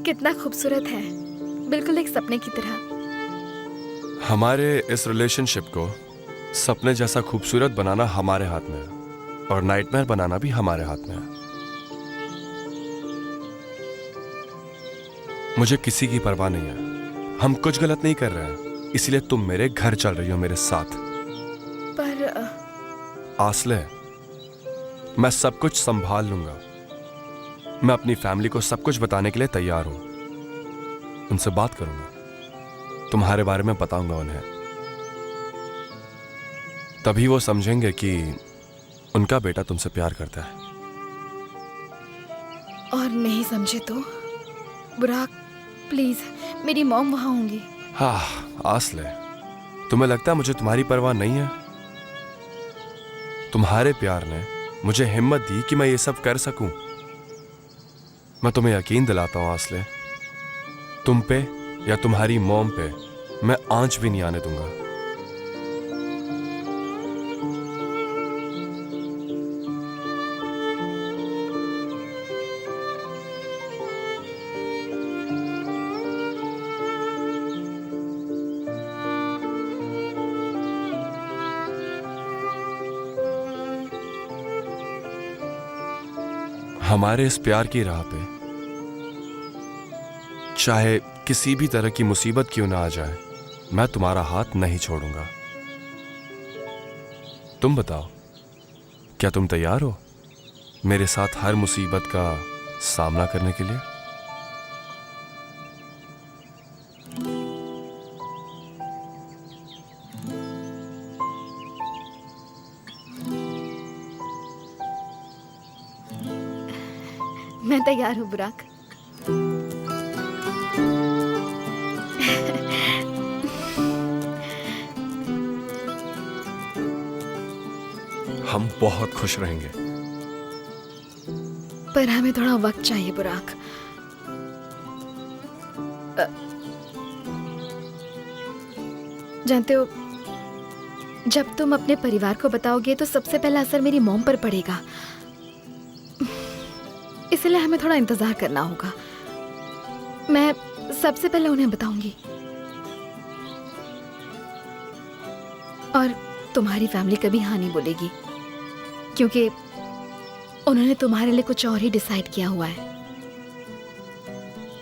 कितना खूबसूरत है, बिल्कुल एक सपने की तरह। हमारे इस रिलेशनशिप को सपने जैसा खूबसूरत बनाना हमारे हाथ में है और नाइटमेयर बनाना भी हमारे हाथ में है। मुझे किसी की परवाह नहीं है। हम कुछ गलत नहीं कर रहे हैं, इसलिए तुम मेरे घर चल रही हो मेरे साथ। पर आसले, मैं सब कुछ संभाल लूंगा। मैं अपनी फैमिली को सब कुछ बताने के लिए तैयार हूं। उनसे बात करूंगा, तुम्हारे बारे में बताऊंगा उन्हें। तभी वो समझेंगे कि उनका बेटा तुमसे प्यार करता है। और नहीं समझे तो बुराक, प्लीज, मेरी मॉम वहां होंगी। हाँ आसले, तुम्हें लगता है मुझे तुम्हारी परवाह नहीं है? तुम्हारे प्यार ने मुझे हिम्मत दी कि मैं ये सब कर सकूं। मैं तुम्हें यकीन दिलाता हूं आसले, तुम पे या तुम्हारी मॉम पे मैं आंच भी नहीं आने दूंगा। हमारे इस प्यार की राह पे चाहे किसी भी तरह की मुसीबत क्यों ना आ जाए, मैं तुम्हारा हाथ नहीं छोड़ूंगा। तुम बताओ, क्या तुम तैयार हो मेरे साथ हर मुसीबत का सामना करने के लिए? मैं तैयार हूँ बुराक। हम बहुत खुश रहेंगे। पर हमें थोड़ा वक्त चाहिए बुराक। जानते हो, जब तुम अपने परिवार को बताओगे तो सबसे पहला असर मेरी मॉम पर पड़ेगा, इसलिए हमें थोड़ा इंतजार करना होगा। मैं सबसे पहले उन्हें बताऊंगी और तुम्हारी फैमिली कभी हाँ नहीं बोलेगी, क्योंकि उन्होंने तुम्हारे लिए कुछ और ही डिसाइड किया हुआ है।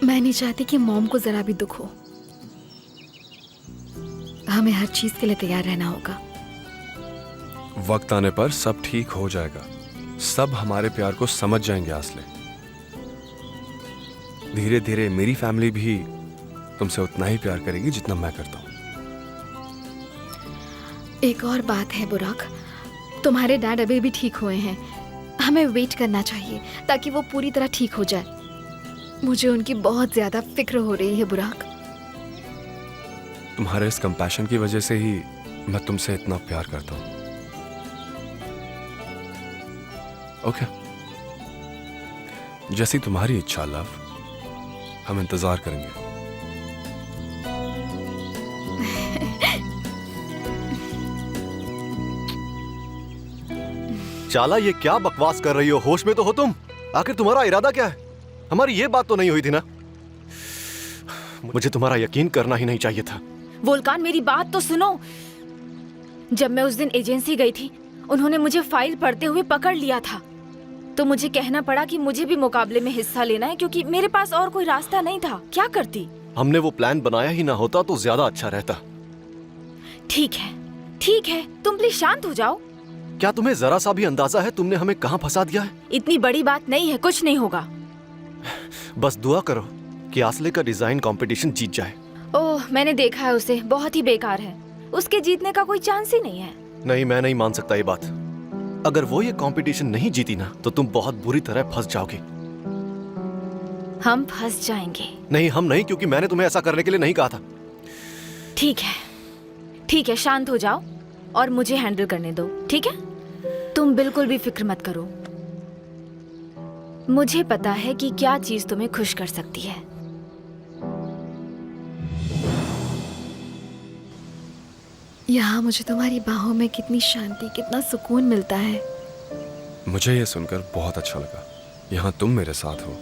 मैं नहीं चाहती कि मॉम को जरा भी दुख हो। हमें हर चीज के लिए तैयार रहना होगा। वक्त आने पर सब ठीक हो जाएगा। सब हमारे प्यार को समझ जाएंगे आसले। धीरे धीरे मेरी फैमिली भी तुमसे उतना ही प्यार करेगी जितना मैं करता हूं। एक और बात है बुराक, तुम्हारे डैड अभी भी ठीक हुए हैं। हमें वेट करना चाहिए ताकि वो पूरी तरह ठीक हो जाए। मुझे उनकी बहुत ज्यादा फिक्र हो रही है बुराक। तुम्हारे इस कंपैशन की वजह से ही मैं तुमसे इतना प्यार करता हूं। ओके, जैसी तुम्हारी इच्छा लव, हम इंतजार करेंगे। चाला, ये क्या बकवास कर रही हो? होश में तो हो तुम? आखिर तुम्हारा इरादा क्या है? हमारी ये बात तो नहीं हुई थी ना? मुझे तुम्हारा यकीन करना ही नहीं चाहिए था। वोल्कान, मेरी बात तो सुनो। जब मैं उस दिन एजेंसी गई थी, उन्होंने मुझे फाइल पढ़ते हुए पकड़ लिया था, तो मुझे कहना पड़ा कि मुझे भी मुकाबले में हिस्सा लेना है, क्योंकि मेरे पास और कोई रास्ता नहीं था। क्या करती? हमने वो प्लान बनाया ही ना होता तो ज्यादा अच्छा रहता। ठीक है, ठीक है, तुम प्लीज शांत हो जाओ। क्या तुम्हें जरा सा भी अंदाजा है तुमने हमें कहाँ फंसा दिया है? इतनी बड़ी बात नहीं है, कुछ नहीं होगा। बस दुआ करो कि आसले का डिजाइन कंपटीशन जीत जाए। ओह, मैंने देखा है उसे, बहुत ही बेकार है। उसके जीतने का कोई चांस ही नहीं है। नहीं, मैं नहीं मान सकता ये बात। अगर वो ये कंपटीशन नहीं जीती ना तो तुम बहुत बुरी तरह फंस जाओगी। हम फंस जाएंगे। नहीं, हम नहीं, क्योंकि मैंने तुम्हें ऐसा करने के लिए नहीं कहा था। ठीक है, ठीक है, शांत हो जाओ और मुझे हैंडल करने दो, ठीक है? तुम बिल्कुल भी फिक्र मत करो। मुझे पता है कि क्या चीज तुम्हें खुश कर सकती है। यहाँ मुझे तुम्हारी बाहों में कितनी शांति, कितना सुकून मिलता है। मुझे यह सुनकर बहुत अच्छा लगा। यहाँ तुम मेरे साथ हो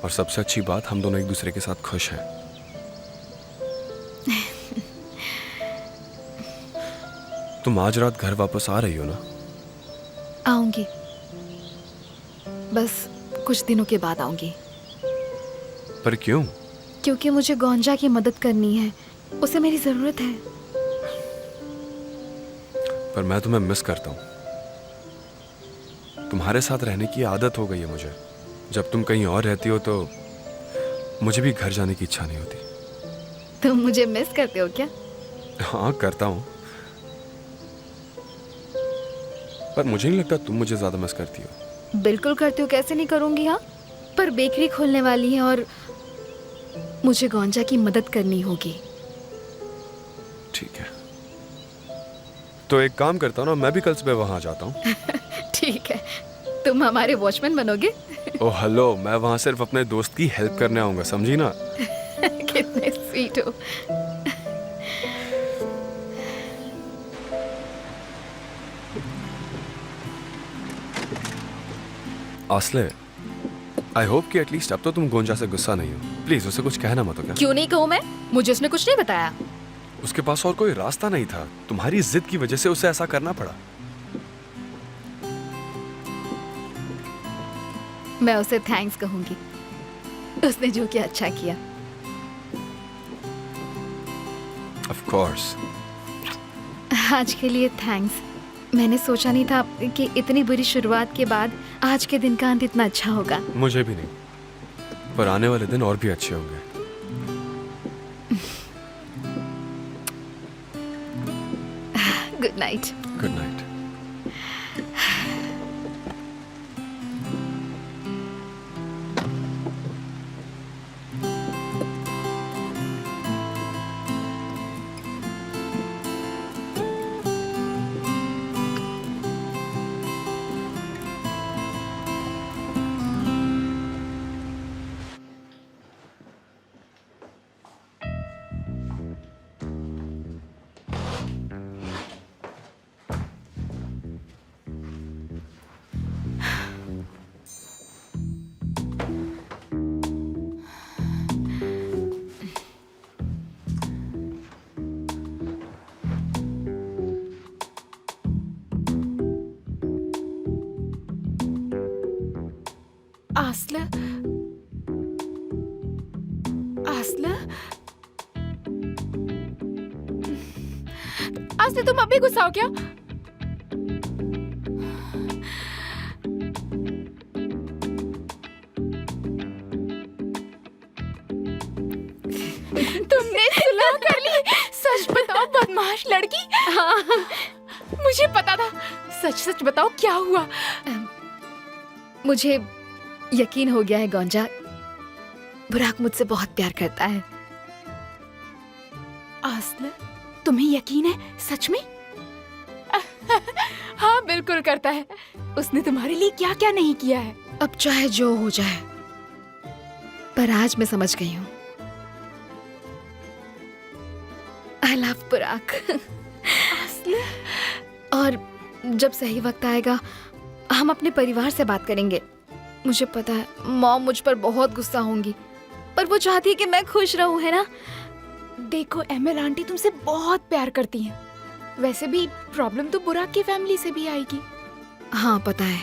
और सबसे अच्छी बात, हम दोनों एक दूसरे के साथ खुश हैं। तुम आज रात घर वापस आ रही हो ना? आऊंगी, बस कुछ दिनों के बाद आऊंगी। पर क्यों? क्योंकि मुझे गोंजा की मदद करनी है, उसे मेरी जरूरत है। पर मैं तुम्हें मिस करता हूँ। तुम्हारे साथ रहने की आदत हो गई है मुझे। जब तुम कहीं और रहती हो तो मुझे भी घर जाने की इच्छा नहीं होती। तुम मुझे मिस करते हो क्या? हाँ, करता हूँ, पर मुझे नहीं लगता तुम मुझे ज्यादा मिस करती हो। बिल्कुल करती हूँ, कैसे नहीं करूँगी। हाँ, पर बेकरी खोलने वाली है और मुझे गोंजा की मदद करनी होगी। ठीक है, तो एक काम करता हूँ ना, मैं भी कल सुबह वहां जाता हूँ। ठीक है, तुम हमारे वॉचमैन बनोगे। ओह हेलो, मैं वहां सिर्फ अपने दोस्त की हेल्प करने आऊंगा, समझी ना? कितने स्वीट हो। आस्ले, आई होप कि एटलीस्ट अब तो तुम गोंजा से गुस्सा नहीं हो। प्लीज उसे कुछ कहना मत, हो क्या? क्यों नहीं कहूँ मैं? मुझे उसने कुछ नहीं बताया। उसके पास और कोई रास्ता नहीं था, तुम्हारी जिद की वजह से उसे ऐसा करना पड़ा। मैं उसे थैंक्स कहूंगी, उसने जो किया अच्छा किया। Of course. आज के लिए थैंक्स। मैंने सोचा नहीं था कि इतनी बुरी शुरुआत के बाद आज के दिन का अंत इतना अच्छा होगा। मुझे भी नहीं, पर आने वाले दिन और भी अच्छे होंगे। Good night. Good night. Asli, Asli, Asli, तुम अभी गुस्सा हो क्या? तुमने सुलह कर ली? सच बताओ बदमाश लड़की। हाँ, मुझे पता था। सच सच बताओ क्या हुआ? मुझे यकीन हो गया है गोंजा, बुराक मुझसे बहुत प्यार करता है। आस्ले, तुम्हें यकीन है सच में? हाँ बिल्कुल करता है। उसने तुम्हारे लिए क्या क्या नहीं किया है। अब चाहे जो हो जाए, पर आज मैं समझ गई हूँ। आई लव बुराक। आस्ले, और जब सही वक्त आएगा हम अपने परिवार से बात करेंगे। मुझे पता है मॉम मुझ पर बहुत गुस्सा होंगी, पर वो चाहती है कि मैं खुश रहूं, है ना? देखो एमएल आंटी तुमसे बहुत प्यार करती हैं। वैसे भी प्रॉब्लम तो बुराक की फैमिली से भी आएगी। हाँ पता है,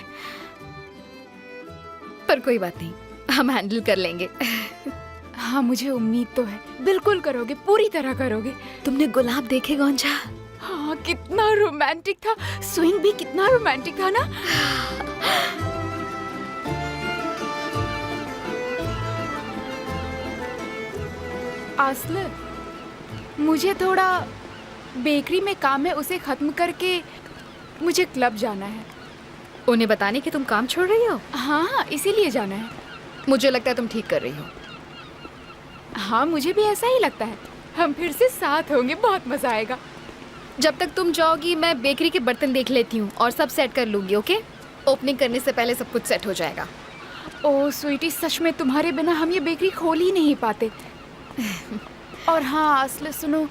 पर कोई बात नहीं, हम हैंडल कर लेंगे। हाँ मुझे उम्मीद तो है, बिल्कुल करोगे, पूरी तरह करोगे। तुमने गुलाब देखे गोंजा? हाँ कितना रोमांटिक था, स्विंग भी कितना रोमांटिक था ना। आस्ले, मुझे थोड़ा बेकरी में काम है, उसे खत्म करके मुझे क्लब जाना है। उन्हें बताने कि तुम काम छोड़ रही हो? हाँ हाँ इसीलिए जाना है। मुझे लगता है तुम ठीक कर रही हो। हाँ मुझे भी ऐसा ही लगता है। हम फिर से साथ होंगे, बहुत मजा आएगा। जब तक तुम जाओगी मैं बेकरी के बर्तन देख लेती हूँ और सब सेट कर लूंगी। ओके? ओपनिंग करने से पहले सब कुछ सेट हो जाएगा। ओह स्वीटी, सच में तुम्हारे बिना हम ये बेकरी खोल ही नहीं पाते। और हाँ आस्ले सुनो,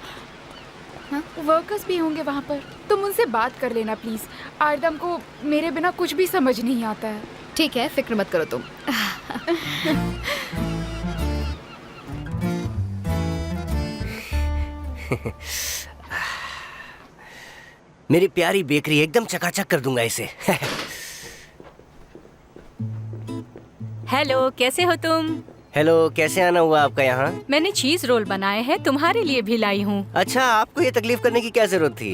हाँ वर्कर्स भी होंगे वहाँ पर, तुम उनसे बात कर लेना प्लीज। आरदम को मेरे बिना कुछ भी समझ नहीं आता है। ठीक है, फिक्र मत करो तुम। मेरी प्यारी बेकरी, एकदम चकाचक कर दूंगा इसे। हेलो, कैसे हो तुम? हेलो, कैसे आना हुआ आपका यहाँ? मैंने चीज रोल बनाए हैं, तुम्हारे लिए भी लाई हूँ। अच्छा, आपको ये तकलीफ करने की क्या जरूरत थी?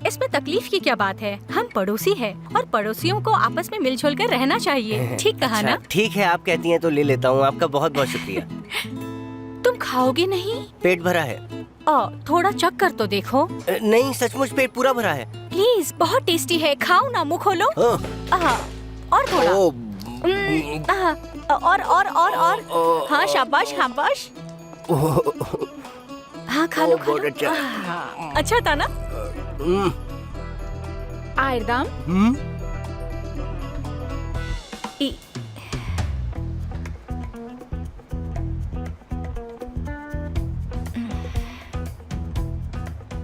इसमें तकलीफ की क्या बात है? हम पड़ोसी हैं और पड़ोसियों को आपस में मिलजुल कर रहना चाहिए। ठीक कहा ना? ठीक है, आप कहती हैं तो ले लेता हूँ। आपका बहुत बहुत शुक्रिया। तुम खाओगे नहीं? पेट भरा है। थोड़ा चख कर तो देखो। नहीं, सचमुच पेट पूरा भरा है। प्लीज, बहुत टेस्टी है, खाओ ना, मुँह खोलो। और थोड़ा। और हाँ, शाबाश शाबाश। हाँ, खा लो, खा लो। अच्छा था ना? आयरदाम,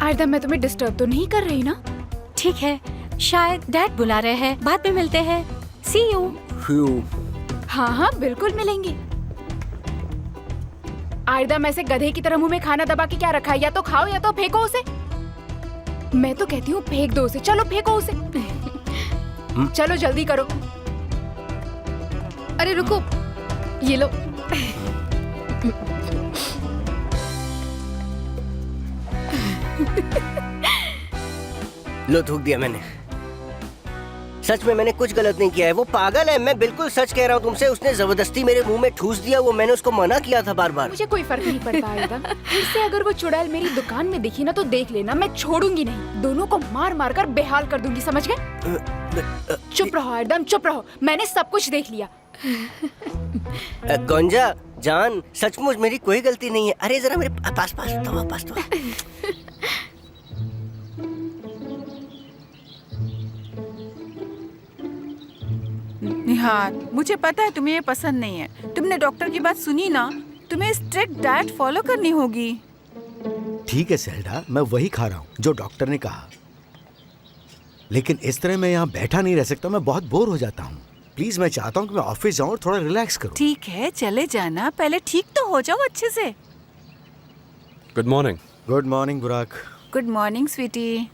आयरदाम, मैं तुम्हें डिस्टर्ब तो नहीं कर रही ना? ठीक है, शायद डैड बुला रहे हैं, बाद में मिलते हैं। सी यू। हाँ हाँ, बिल्कुल मिलेंगी। आयरदाम, ऐसे गधे की तरह मुंह में खाना दबा के क्या रखा है? या तो खाओ या तो फेंको उसे। मैं तो कहती हूँ फेंक दो उसे। चलो फेंको उसे। चलो जल्दी करो। अरे रुको, ये लो। लो, थूक दिया मैंने। सच में मैंने कुछ गलत नहीं किया है। वो पागल है, मैं बिल्कुल सच कह रहा हूँ तुमसे। उसने जबरदस्ती मेरे मुंह में ठूस दिया। वो मैंने उसको मना किया था बार बार। मुझे कोई फर्क नहीं पड़ता आयरदाम। फिर से अगर वो चुड़ैल मेरी दुकान में दिखी ना तो देख लेना, मैं छोड़ूंगी नहीं। दोनों को मार मार कर बेहाल कर दूंगी, समझ गए? चुप रहो आयरदाम, चुप रहो। मैंने सब कुछ देख लिया। गंजा जान, सचमुच मेरी कोई गलती नहीं है। अरे जरा मेरे पास तो। निहार, मुझे पता है तुम्हें ये पसंद नहीं है। तुमने डॉक्टर की बात सुनी ना? तुम्हें स्ट्रिक्ट डाइट फॉलो करनी होगी। ठीक है सेल्डा, मैं वही खा रहा हूँ जो डॉक्टर ने कहा। लेकिन इस तरह मैं यहाँ बैठा नहीं रह सकता। मैं बहुत बोर हो जाता हूँ। प्लीज, मैं चाहता हूँ कि मैं ऑफिस जाऊँ और थोड़ा रिलैक्स करूँ। ठीक है, चले जाना, पहले ठीक तो हो जाओ अच्छे से। Good morning. Good morning Burak. Good morning sweetie.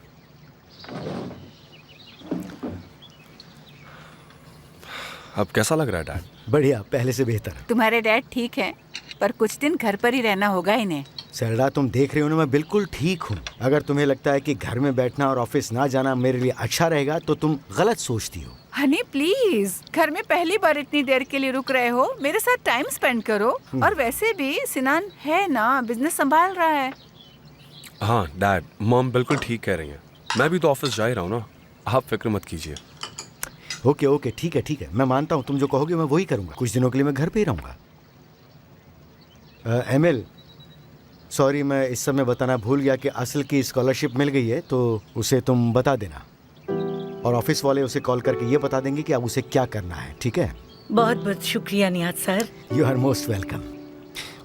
अब कैसा लग रहा है डैड? बढ़िया, पहले से बेहतर। तुम्हारे डैड ठीक हैं, पर कुछ दिन घर पर ही रहना होगा इन्हें। सेल्डा, तुम देख रही हो ना, मैं बिल्कुल ठीक हूँ। अगर तुम्हें लगता है कि घर में बैठना और ऑफिस ना जाना मेरे लिए अच्छा रहेगा तो तुम गलत सोचती हो। हनी प्लीज, घर में पहली बार इतनी देर के लिए रुक रहे हो, मेरे साथ टाइम स्पेंड करो। और वैसे भी सिनान है ना, बिजनेस संभाल रहा है। हाँ डैड, मॉम बिल्कुल ठीक कह रही हैं। मैं भी तो ऑफिस जा ही रहा हूँ ना, आप फिक्र मत कीजिए। ओके, ठीक है, मैं मानता हूँ। तुम जो कहोगे मैं वही करूँगा। कुछ दिनों के लिए मैं घर पे ही रहूँगा। एमिल, सॉरी, मैं इस समय बताना भूल गया कि असल की स्कॉलरशिप मिल गई है, तो उसे तुम बता देना। और ऑफिस वाले उसे कॉल करके ये बता देंगे कि अब उसे क्या करना है। ठीक है? बहुत बहुत शुक्रिया Nihat sir. You are most welcome.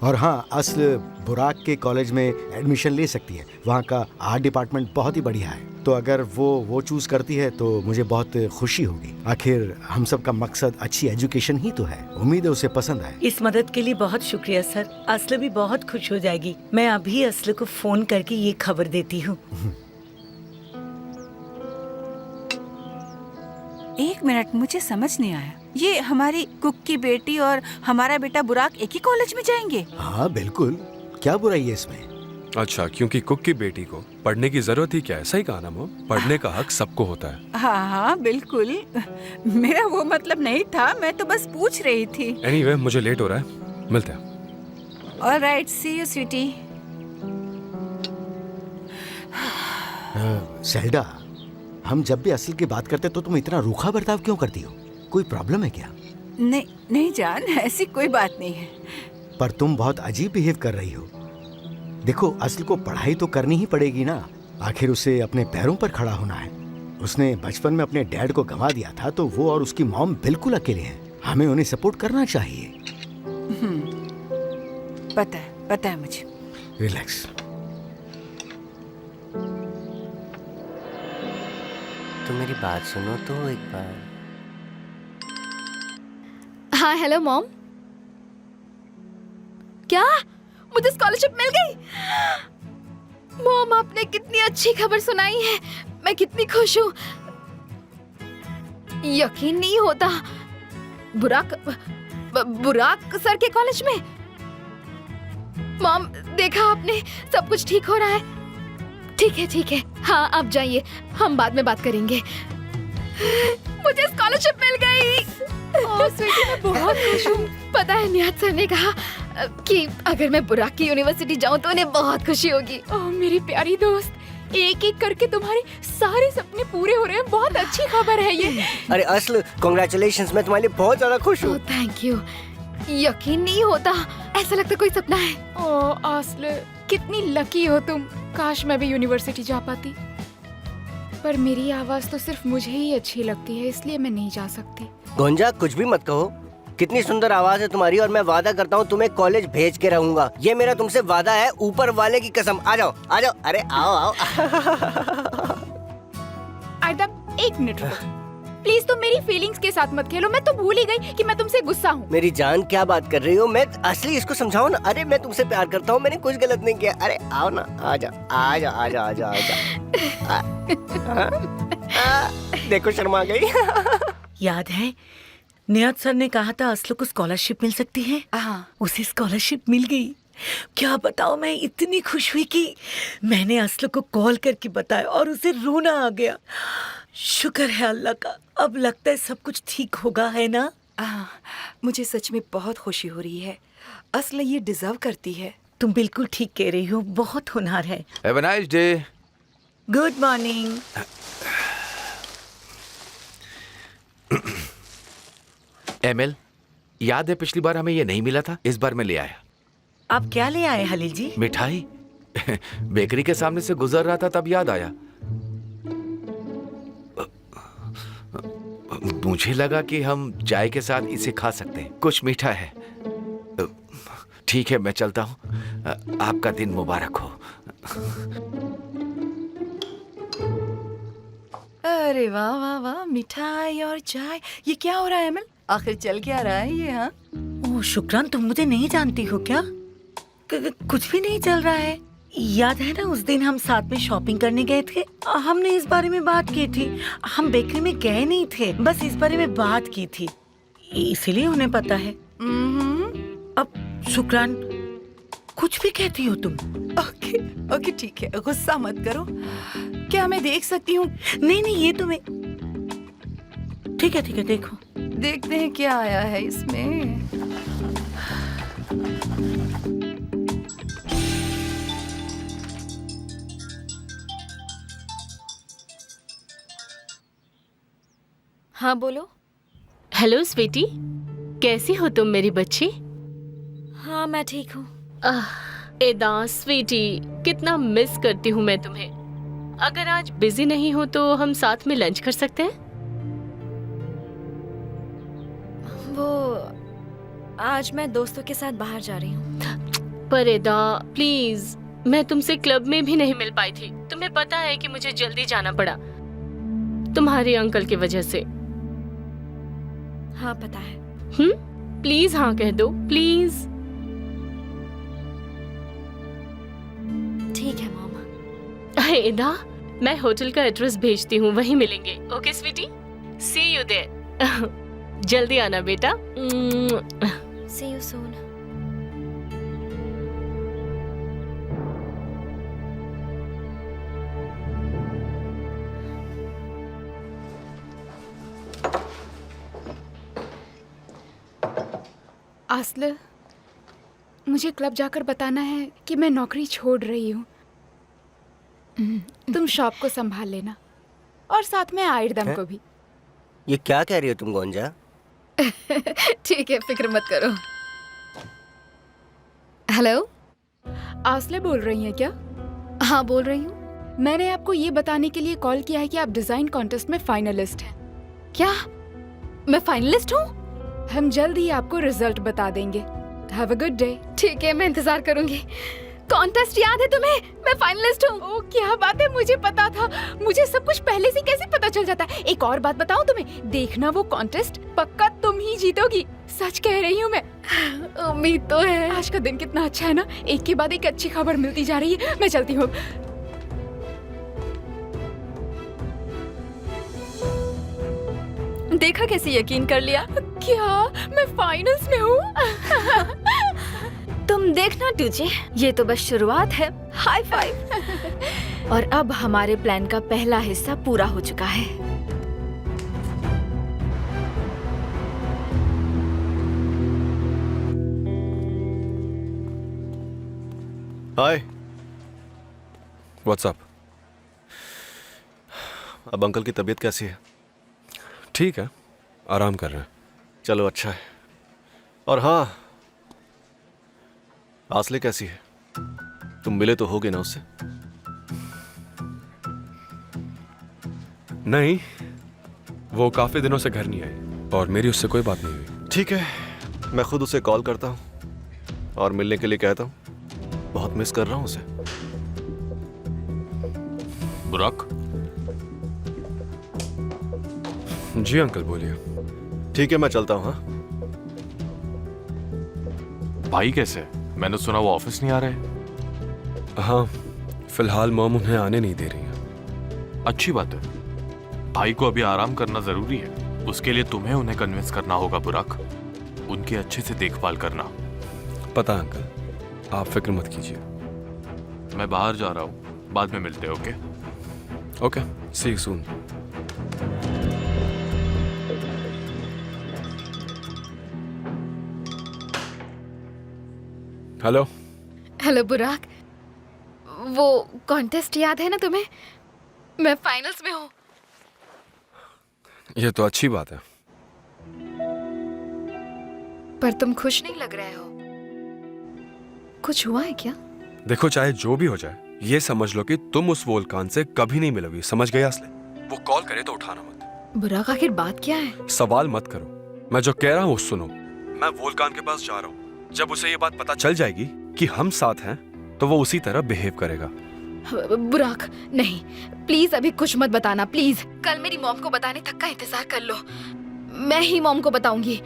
और हाँ, असल बुराक के कॉलेज में एडमिशन ले सकती है। वहाँ का आर्ट डिपार्टमेंट बहुत ही बढ़िया है। तो अगर वो चूज करती है तो मुझे बहुत खुशी होगी। आखिर हम सब का मकसद अच्छी एजुकेशन ही तो है। उम्मीद है उसे पसंद आए। इस मदद के लिए बहुत शुक्रिया सर। असल भी बहुत खुश हो जाएगी। मैं अभी असल को फोन करके ये खबर देती हूँ। एक मिनट, मुझे समझ नहीं आया। ये हमारी कुक की बेटी और हमारा बेटा बुराक एक ही कॉलेज में जाएंगे? हाँ बिल्कुल, क्या बुराई है इसमें? अच्छा, क्योंकि कुक की बेटी को पढ़ने की जरूरत ही क्या है? सही कहा ना मॉम, पढ़ने का हक सबको होता है। हाँ बिल्कुल, मेरा वो मतलब नहीं था, मैं तो बस पूछ रही थी। एनीवे, मुझे लेट हो रहा है, मिलते हैं। Alright, see you sweetie. Selda, हम जब भी असल की बात करते तो तुम इतना रूखा बर्ताव क्यों करती हो? कोई प्रॉब्लम है क्या? नहीं जान, ऐसी कोई बात नहीं है। पर तुम बहुत अजीब बिहेव कर रही हो। देखो, असल को पढ़ाई तो करनी ही पड़ेगी ना। आखिर उसे अपने पैरों पर खड़ा होना है। उसने बचपन में अपने डैड को गंवा दिया था, तो वो और उसकी मॉम बिल्कुल अकेले हैं। हमें उन्हें सपोर्ट करना चाहिए। पता है मुझे। रिलैक्स। तो मेरी बात सुनो तो एक बार। हाँ, हेलो मॉम। क्या मुझे स्कॉलरशिप मिल गई? मॉम, आपने कितनी अच्छी खबर सुनाई है। मैं कितनी खुश हूँ। यकीन नहीं होता। बुराक सर के कॉलेज में। मॉम, देखा आपने, सब कुछ ठीक हो रहा है। ठीक है। हाँ, आप जाइए, हम बाद में बात करेंगे। मुझे स्कॉलरशिप मिल गई। ओह स्वीटी, मैं बहुत खुश हूँ। पता है, निहाद सर ने कहा कि अगर मैं बुराक की यूनिवर्सिटी जाऊँ तो उन्हें बहुत खुशी होगी। ओह मेरी प्यारी दोस्त, एक एक करके तुम्हारे सारे सपने पूरे हो रहे हैं। बहुत अच्छी खबर है ये। अरे असल कॉन्ग्रेचुलेशंस, मैं तुम्हारे लिए बहुत ज्यादा खुश हूँ। ओह थैंक यू। यकीन नहीं होता, ऐसा लगता कोई सपना है। ओह आस्ल, कितनी लकी हो तुम। काश मैं भी यूनिवर्सिटी जा पाती, पर मेरी आवाज तो सिर्फ मुझे ही अच्छी लगती है, इसलिए मैं नहीं जा सकती। गोंजा, कुछ भी मत कहो। कितनी सुंदर आवाज है तुम्हारी, और मैं वादा करता हूँ तुम्हें कॉलेज भेज के रहूंगा। ये मेरा तुमसे वादा है, ऊपर वाले की कसम। आ जाओ। अरे आओ। आयदम, एक मिनट रुको प्लीज। तुम मेरी फीलिंग्स के साथ मत खेलो। मैं तो भूल ही गई कि मैं तुमसे गुस्सा हूँ। मेरी जान, क्या बात कर रही हो? मैं असली इसको समझाओ ना। अरे मैं तुमसे प्यार करता हूँ, मैंने कुछ गलत नहीं किया। अरे आओ ना, आजा। देखो शर्मा गई। याद है नियत सर ने कहा था असलू को स्कॉलरशिप मिल सकती है। हाँ, उसे स्कॉलरशिप मिल गई। क्या बताओ, मैं इतनी खुश हुई कि मैंने असलू को कॉल करके बताया और उसे रोना आ गया। शुक्र है अल्लाह का। अब लगता है सब कुछ ठीक होगा, है ना? मुझे सच में बहुत खुशी हो रही है। असल ये डिजर्व करती है। तुम बिल्कुल ठीक कह रही हो, बहुत होनहार है। Have a nice day. Good morning. ML, याद है पिछली बार हमें ये नहीं मिला था? इस बार मैं ले आया। आप क्या ले आए हलील जी? मिठाई। बेकरी के सामने से गुजर रहा था तब याद आया। मुझे लगा कि हम चाय के साथ इसे खा सकते हैं। कुछ मीठा है। ठीक है, मैं चलता हूँ। आपका दिन मुबारक हो। अरे वाह वाह वाह, मिठाई और चाय। ये क्या हो रहा है अमल? आखिर चल क्या रहा है ये? हाँ, ओह शुक्रान, तुम मुझे नहीं जानती हो क्या? कुछ भी नहीं चल रहा है। याद है ना उस दिन हम साथ में शॉपिंग करने गए थे? हमने इस बारे में बात की थी। हम बेकरी में गए नहीं थे, बस इस बारे में बात की थी, इसीलिए उन्हें पता है। अब शुक्रान, कुछ भी कहती हो तुम? ओके ठीक है, गुस्सा मत करो। क्या मैं देख सकती हूँ? नहीं, ये तुम्हें ठीक है, देखो। देखते हैं क्या आया है इसमें। हाँ बोलो। हेलो स्वीटी, कैसी हो तुम मेरी बच्ची? हाँ मैं ठीक हूँ। एदा स्वीटी, कितना मिस करती हूँ मैं तुम्हें। अगर आज बिजी नहीं हो तो हम साथ में लंच कर सकते हैं? वो आज मैं दोस्तों के साथ बाहर जा रही हूँ। पर एदा प्लीज, मैं तुमसे क्लब में भी नहीं मिल पाई थी। तुम्हें पता है कि मुझे जल्दी जाना पड़ा तुम्हारे अंकल की वजह से। हाँ पता है। प्लीज हाँ कह दो, प्लीज। ठीक है मामा। एदा, मैं होटल का एड्रेस भेजती हूँ, वहीं मिलेंगे। Okay sweetie, see you there. जल्दी आना बेटा। See you soon. आस्ल, मुझे क्लब जाकर बताना है कि मैं नौकरी छोड़ रही हूँ। तुम शॉप को संभाल लेना और साथ में आयरदम को भी। ये क्या कह रही हो तुम गोंजा? ठीक है, फिक्र मत करो। हेलो, आस्ले बोल रही हैं क्या? हाँ बोल रही हूँ। मैंने आपको ये बताने के लिए कॉल किया है कि आप डिजाइन कॉन्टेस्ट में फाइनलिस्ट हैं। क्या मैं फाइनलिस्ट हूँ? हम जल्द ही आपको रिजल्ट बता देंगे। Have a good day. ठीक है, मैं इंतजार करूंगी। कॉन्टेस्ट याद है तुम्हें? मैं फाइनलिस्ट हूँ। ओ क्या बात है, मुझे पता था। मुझे सब कुछ पहले से कैसे पता चल जाता है। एक और बात बताऊं तुम्हें, देखना वो कॉन्टेस्ट पक्का तुम ही जीतोगी। सच कह रही हूँ मैं। उम्मीद तो है। आज का दिन कितना अच्छा है ना, एक के बाद एक अच्छी खबर मिलती जा रही है। मैं चलती हूँ। देखा कैसे यकीन कर लिया? क्या मैं फाइनल्स में हूँ? तुम देखना तुझे, ये तो बस शुरुआत है। High five. और अब हमारे प्लान का पहला हिस्सा पूरा हो चुका है। हाय। व्हाट्सअप? अब अंकल की तबीयत कैसी है? ठीक है, आराम कर रहे हैं। चलो अच्छा है। और हाँ, आसले कैसी है? तुम मिले तो होगे ना उससे? नहीं, वो काफी दिनों से घर नहीं आई और मेरी उससे कोई बात नहीं हुई। ठीक है, मैं खुद उसे कॉल करता हूँ और मिलने के लिए कहता हूँ। बहुत मिस कर रहा हूँ उसे। बुराक? जी अंकल, बोलिए। ठीक है, मैं चलता हूँ। हाँ, भाई कैसे है? मैंने सुना वो ऑफिस नहीं आ रहे। हाँ, फिलहाल मॉम उन्हें आने नहीं दे रही है। अच्छी बात है, भाई को अभी आराम करना जरूरी है। उसके लिए तुम्हें उन्हें कन्विंस करना होगा बुराक। उनकी अच्छे से देखभाल करना। पता अंकल, आप फिक्र मत कीजिए। मैं बाहर जा रहा हूँ, बाद में मिलते हैं। Okay okay, see you soon. Hello. Hello Burak, वो कॉन्टेस्ट याद है ना तुम्हें? मैं फाइनल्स में हूँ। ये तो अच्छी बात है। पर तुम खुश नहीं लग रहे हो। कुछ हुआ है क्या? देखो, चाहे जो भी हो जाए, ये समझ लो कि तुम उस वोल्कान से कभी नहीं मिलोगी। समझ गए असले? वो कॉल करे तो उठाना मत। बुराक, आखिर बात क्या है? सवाल मत करो, मैं जो कह रहा हूँ सुनो। मैं वोल्कान के पास जा रहा हूँ। जब उसे ये बात पता चल जाएगी कि हम साथ हैं, तो वो उसी तरह बिहेव करेगा। बुराक नहीं, प्लीज अभी कुछ मत बताना प्लीज। कल मेरी मॉम को बताने तक का इंतजार कर लो। मैं ही मॉम को बताऊंगी।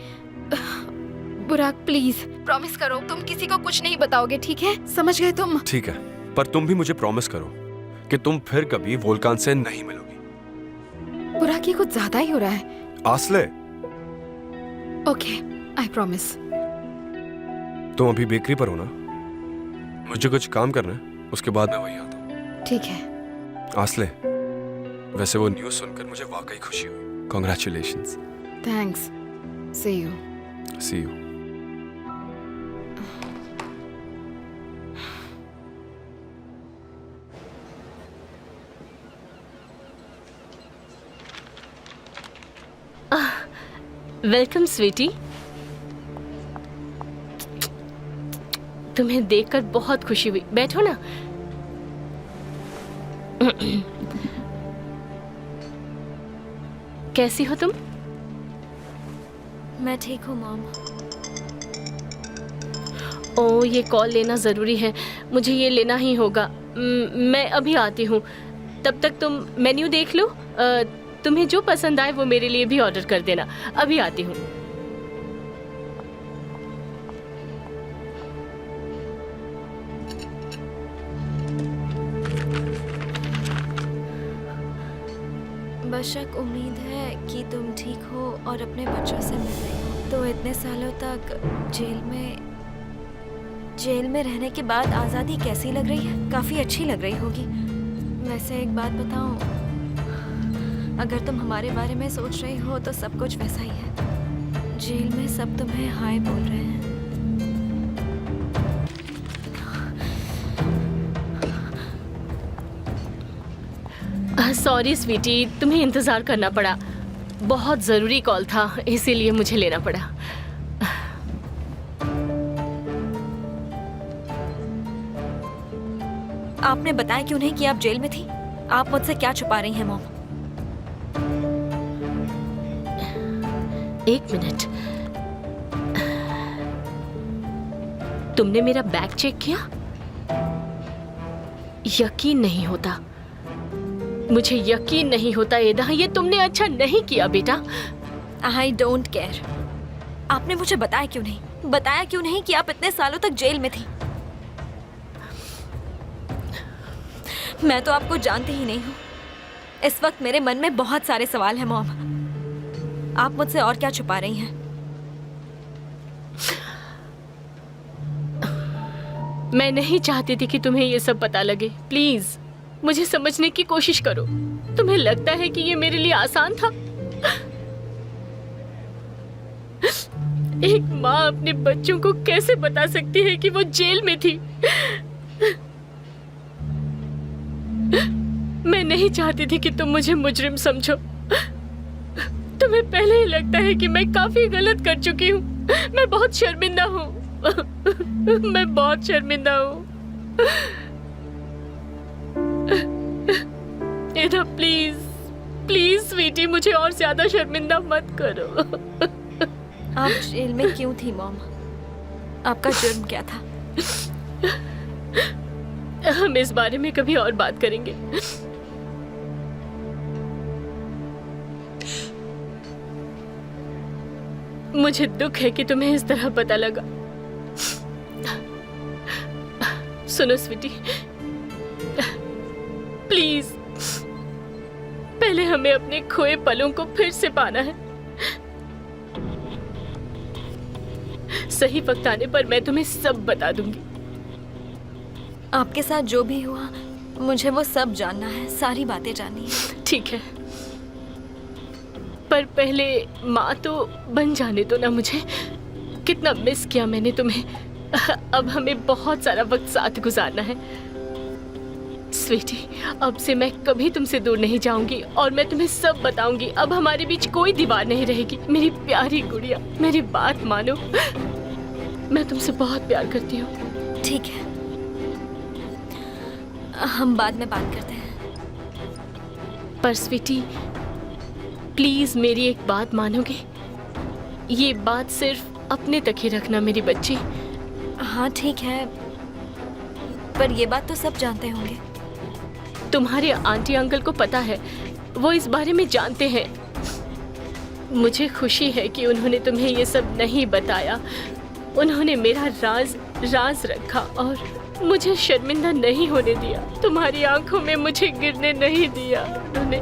बुराक प्लीज प्रॉमिस करो, तुम किसी को कुछ नहीं बताओगे, ठीक है? समझ गए तुम? ठीक है, पर तुम भी मुझे प्रॉमिस करो कि तुम फिर कभी वोल्कान से नहीं मिलोगी। बुराक, ये कुछ ज्यादा ही हो रहा है। आसले। Okay, I promise. तुम अभी बेकरी पर हो ना? मुझे कुछ काम करना है, उसके बाद मैं वहीं आता हूँ। ठीक है। आसले, वैसे वो न्यूज़ सुनकर मुझे वाकई खुशी हुई। Congratulations. Thanks. See you. See you. Welcome sweetie. तुम्हें देखकर बहुत खुशी हुई। बैठो ना। कैसी हो तुम? मैं ठीक हूँ मॉम। ओ, ये कॉल लेना ज़रूरी है, मुझे ये लेना ही होगा। मैं अभी आती हूँ। तब तक तुम मेन्यू देख लो। तुम्हें जो पसंद आए वो मेरे लिए भी ऑर्डर कर देना। अभी आती हूँ। बेशक उम्मीद है कि तुम ठीक हो और अपने बच्चों से मिल रही हो। तो इतने सालों तक जेल में रहने के बाद आज़ादी कैसी लग रही है? काफ़ी अच्छी लग रही होगी। वैसे एक बात बताऊं, अगर तुम हमारे बारे में सोच रही हो तो सब कुछ वैसा ही है। जेल में सब तुम्हें हाय बोल रहे हैं। सॉरी स्वीटी, तुम्हें इंतज़ार करना पड़ा। बहुत ज़रूरी कॉल था, इसीलिए मुझे लेना पड़ा। आपने बताया क्यों नहीं कि आप जेल में थी? आप मुझसे क्या छुपा रही हैं मॉम? एक मिनट। तुमने मेरा बैग चेक किया? यकीन नहीं होता, मुझे यकीन नहीं होता एदा, ये तुमने अच्छा नहीं किया बेटा। I don't care. आपने मुझे बताया क्यों नहीं कि आप इतने सालों तक जेल में थी? मैं तो आपको जानती ही नहीं हूँ। इस वक्त मेरे मन में बहुत सारे सवाल हैं मॉम। आप मुझसे और क्या छुपा रही हैं? मैं नहीं चाहती थी कि तुम्हें ये सब पता लगे। प्लीज मुझे समझने की कोशिश करो। तुम्हें लगता है कि ये मेरे लिए आसान था? एक माँ अपने बच्चों को कैसे बता सकती है कि वो जेल में थी? मैं नहीं चाहती थी कि तुम मुझे मुजरिम समझो। तुम्हें पहले ही लगता है कि मैं काफी गलत कर चुकी हूँ। मैं बहुत शर्मिंदा हूँ। मैं बहुत शर्मिंदा हूँ। एदा प्लीज प्लीज स्वीटी, मुझे और ज्यादा शर्मिंदा मत करो। आप जेल में क्यों थी मॉम? आपका जुर्म क्या था? हम इस बारे में कभी और बात करेंगे। मुझे दुख है कि तुम्हें इस तरह पता लगा। सुनो स्वीटी, प्लीज पहले हमें अपने खोए पलों को फिर से पाना है। सही वक्त आने पर मैं तुम्हें सब बता दूंगी। आपके साथ जो भी हुआ मुझे वो सब जानना है, सारी बातें जाननी है। ठीक है, पर पहले माँ तो बन जाने दो ना मुझे। कितना मिस किया मैंने तुम्हें। अब हमें बहुत सारा वक्त साथ गुजारना है। स्वीटी, अब से मैं कभी तुमसे दूर नहीं जाऊंगी और मैं तुम्हें सब बताऊंगी। अब हमारे बीच कोई दीवार नहीं रहेगी। मेरी प्यारी गुड़िया, मेरी बात मानो। मैं तुमसे बहुत प्यार करती हूँ। ठीक है, हम बाद में बात करते हैं। पर स्वीटी प्लीज मेरी एक बात मानोगे? ये बात सिर्फ अपने तक ही रखना मेरी बच्ची। हाँ ठीक है, पर ये बात तो सब जानते होंगे। तुम्हारे आंटी अंकल को पता है, वो इस बारे में जानते हैं। मुझे खुशी है कि उन्होंने तुम्हें ये सब नहीं बताया। उन्होंने मेरा राज रखा और मुझे शर्मिंदा नहीं होने दिया। तुम्हारी आंखों में मुझे गिरने नहीं दिया उन्होंने।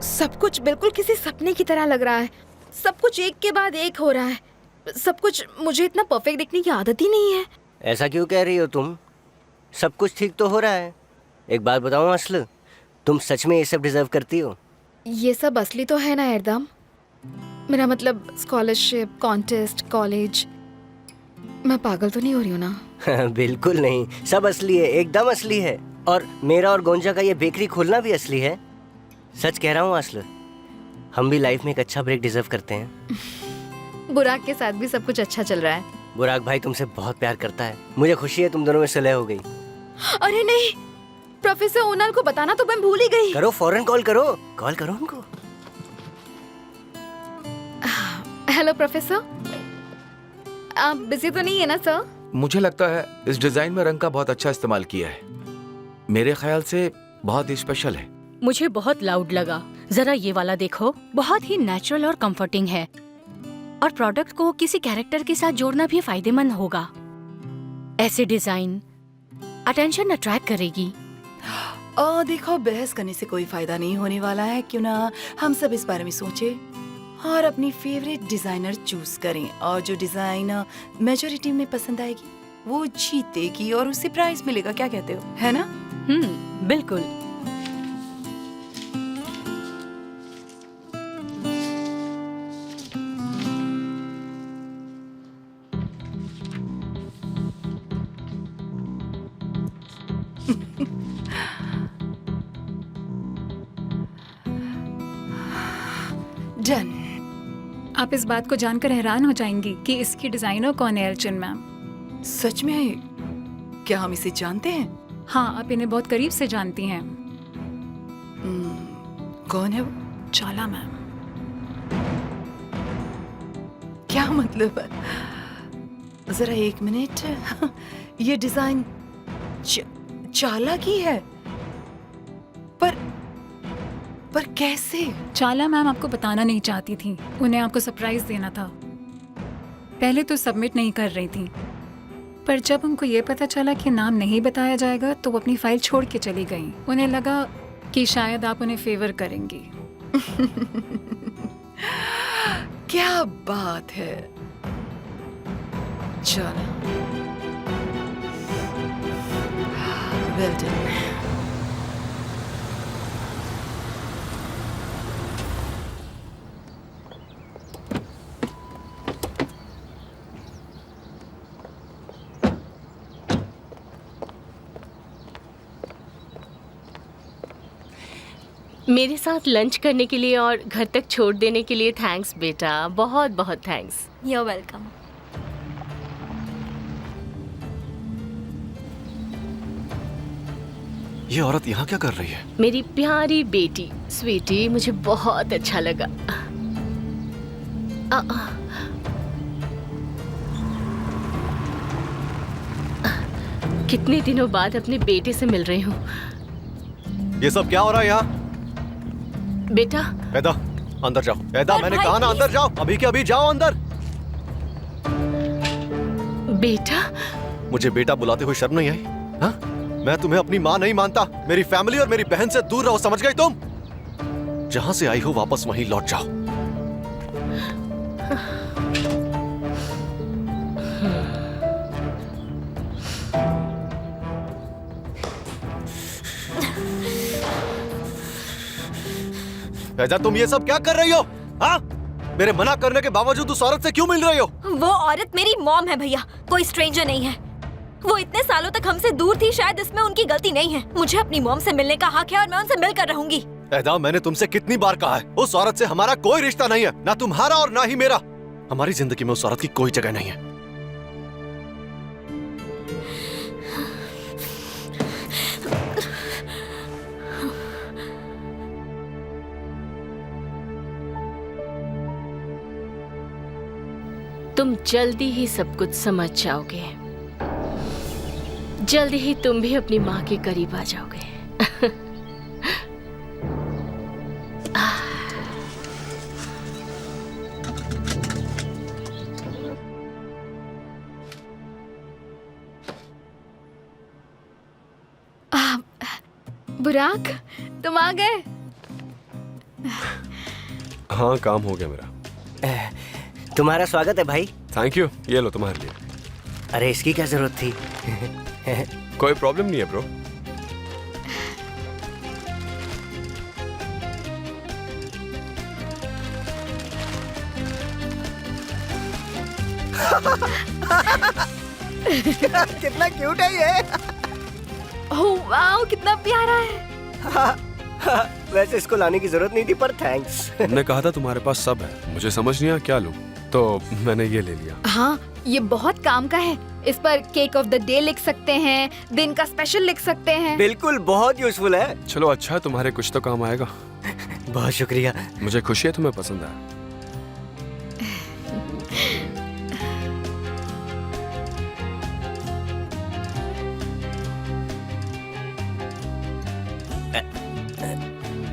सब कुछ बिल्कुल किसी सपने की तरह लग रहा है। सब कुछ एक के बाद एक हो रहा है। सब कुछ मुझे इतना परफेक्ट दिखने की आदत ही नहीं है। ऐसा क्यों कह रही हो तुम? सब कुछ ठीक तो हो रहा है। एक बात बताऊं असल, तुम सच में ये सब डिजर्व करती हो? ये सब असली तो है ना एकदम। मेरा मतलब स्कॉलरशिप, कॉन्टेस्ट, कॉलेज। मैं पागल तो नहीं हो रही हूँ ना? बिल्कुल नहीं, सब असली है, एकदम असली है। और मेरा और गोंजा का ये बेकरी खोलना भी असली है। सच कह रहा हूँ असल, हम भी लाइफ में एक अच्छा ब्रेक डिजर्व करते हैं। बुराक के साथ भी सब कुछ अच्छा चल रहा है। बुराक भाई तुमसे बहुत प्यार करता है। मुझे खुशी है तुम दोनों में सुलह हो गई। अरे नहीं, प्रोफेसर ओनल को बताना तो मैं भूल ही गई। करो, फौरन कॉल करो उनको। हेलो प्रोफेसर, आप बिजी तो नहीं है ना सर? मुझे लगता है इस डिजाइन में रंग का बहुत अच्छा इस्तेमाल किया है। मेरे ख्याल से बहुत ही स्पेशल है। मुझे बहुत लाउड लगा। जरा ये वाला देखो, बहुत ही नेचुरल और कंफर्टिंग है। और प्रोडक्ट को किसी कैरेक्टर के साथ जोड़ना भी फायदेमंद होगा। ऐसे डिजाइन अटेंशन अट्रैक्ट करेगी। देखो, बहस करने से कोई फायदा नहीं होने वाला है। क्यों ना हम सब इस बारे में सोचे और अपनी फेवरेट डिजाइनर चूज करें, और जो डिजाइन मेजॉरिटी में पसंद आएगी वो जीतेगी और उसे प्राइज मिलेगा। क्या कहते हो, है ना? बिल्कुल। डन। आप इस बात को जानकर हैरान हो जाएंगी कि इसकी डिजाइनर कौन है, अर्जुन मैम। सच में? क्या हम इसे जानते हैं? हाँ, आप इन्हें बहुत करीब से जानती हैं। कौन है वो? चाला मैम। क्या मतलब? जरा एक मिनट, ये डिजाइन चाला की है, पर कैसे? चाला मैम आपको बताना नहीं चाहती थी, उन्हें आपको सरप्राइज देना था। पहले तो सबमिट नहीं कर रही थी, पर जब उनको ये पता चला कि नाम नहीं बताया जाएगा तो वो अपनी फाइल छोड़ के चली गई। उन्हें लगा कि शायद आप उन्हें फेवर करेंगी। क्या बात है। चलो, वेल डन। मेरे साथ लंच करने के लिए और घर तक छोड़ देने के लिए थैंक्स बेटा, बहुत बहुत थैंक्स। You are welcome. ये औरत यहाँ क्या कर रही है? मेरी प्यारी बेटी, स्वीटी, मुझे बहुत अच्छा लगा। कितने दिनों बाद अपने बेटे से मिल रही हूँ। ये सब क्या हो रहा है यहाँ? बेटा, ऐदा, अंदर जाओ। ऐदा, मैंने कहा ना अंदर जाओ, अभी के अभी जाओ अंदर। बेटा, मुझे बेटा बुलाते हुए शर्म नहीं आई? हाँ? मैं तुम्हें अपनी माँ नहीं मानता। मेरी फैमिली और मेरी बहन से दूर रहो, समझ गई तुम? जहां से आई हो वापस वहीं लौट जाओ। ऐदा, तुम ये सब क्या कर रही हो? हाँ? मेरे मना करने के बावजूद उस औरत से क्यों मिल रही हो? वो औरत मेरी मॉम है भैया, कोई स्ट्रेंजर नहीं है। वो इतने सालों तक हमसे दूर थी, शायद इसमें उनकी गलती नहीं है। मुझे अपनी मॉम से मिलने का हक है और मैं उनसे मिलकर रहूंगी। ऐदा, मैंने तुमसे कितनी बार कहा है, उस औरत से हमारा कोई रिश्ता नहीं है, ना तुम्हारा और ना ही मेरा। हमारी जिंदगी में उस औरत की कोई जगह नहीं है। तुम जल्दी ही सब कुछ समझ जाओगे। जल्दी ही तुम भी अपनी माँ के करीब आ जाओगे। बुराक, तुम आ गए? हाँ, काम हो गया मेरा। तुम्हारा स्वागत है भाई। थैंक यू, ये लो तुम्हारे लिए। अरे इसकी क्या जरूरत थी? कोई प्रॉब्लम नहीं है ब्रो। कितना क्यूट है ये। ओह वाओ, कितना प्यारा है। वैसे इसको लाने की जरूरत नहीं थी, पर थैंक्स। तुमने कहा था तुम्हारे पास सब है, मुझे समझ नहीं आया क्या लूं, तो मैंने ये ले लिया। हाँ, ये बहुत काम का है। इस पर केक ऑफ द डे लिख सकते हैं, दिन का स्पेशल लिख सकते हैं। बिल्कुल, बहुत यूजफुल है। चलो अच्छा है, तुम्हारे कुछ तो काम आएगा। बहुत शुक्रिया। मुझे खुशी है तुम्हें पसंद आया।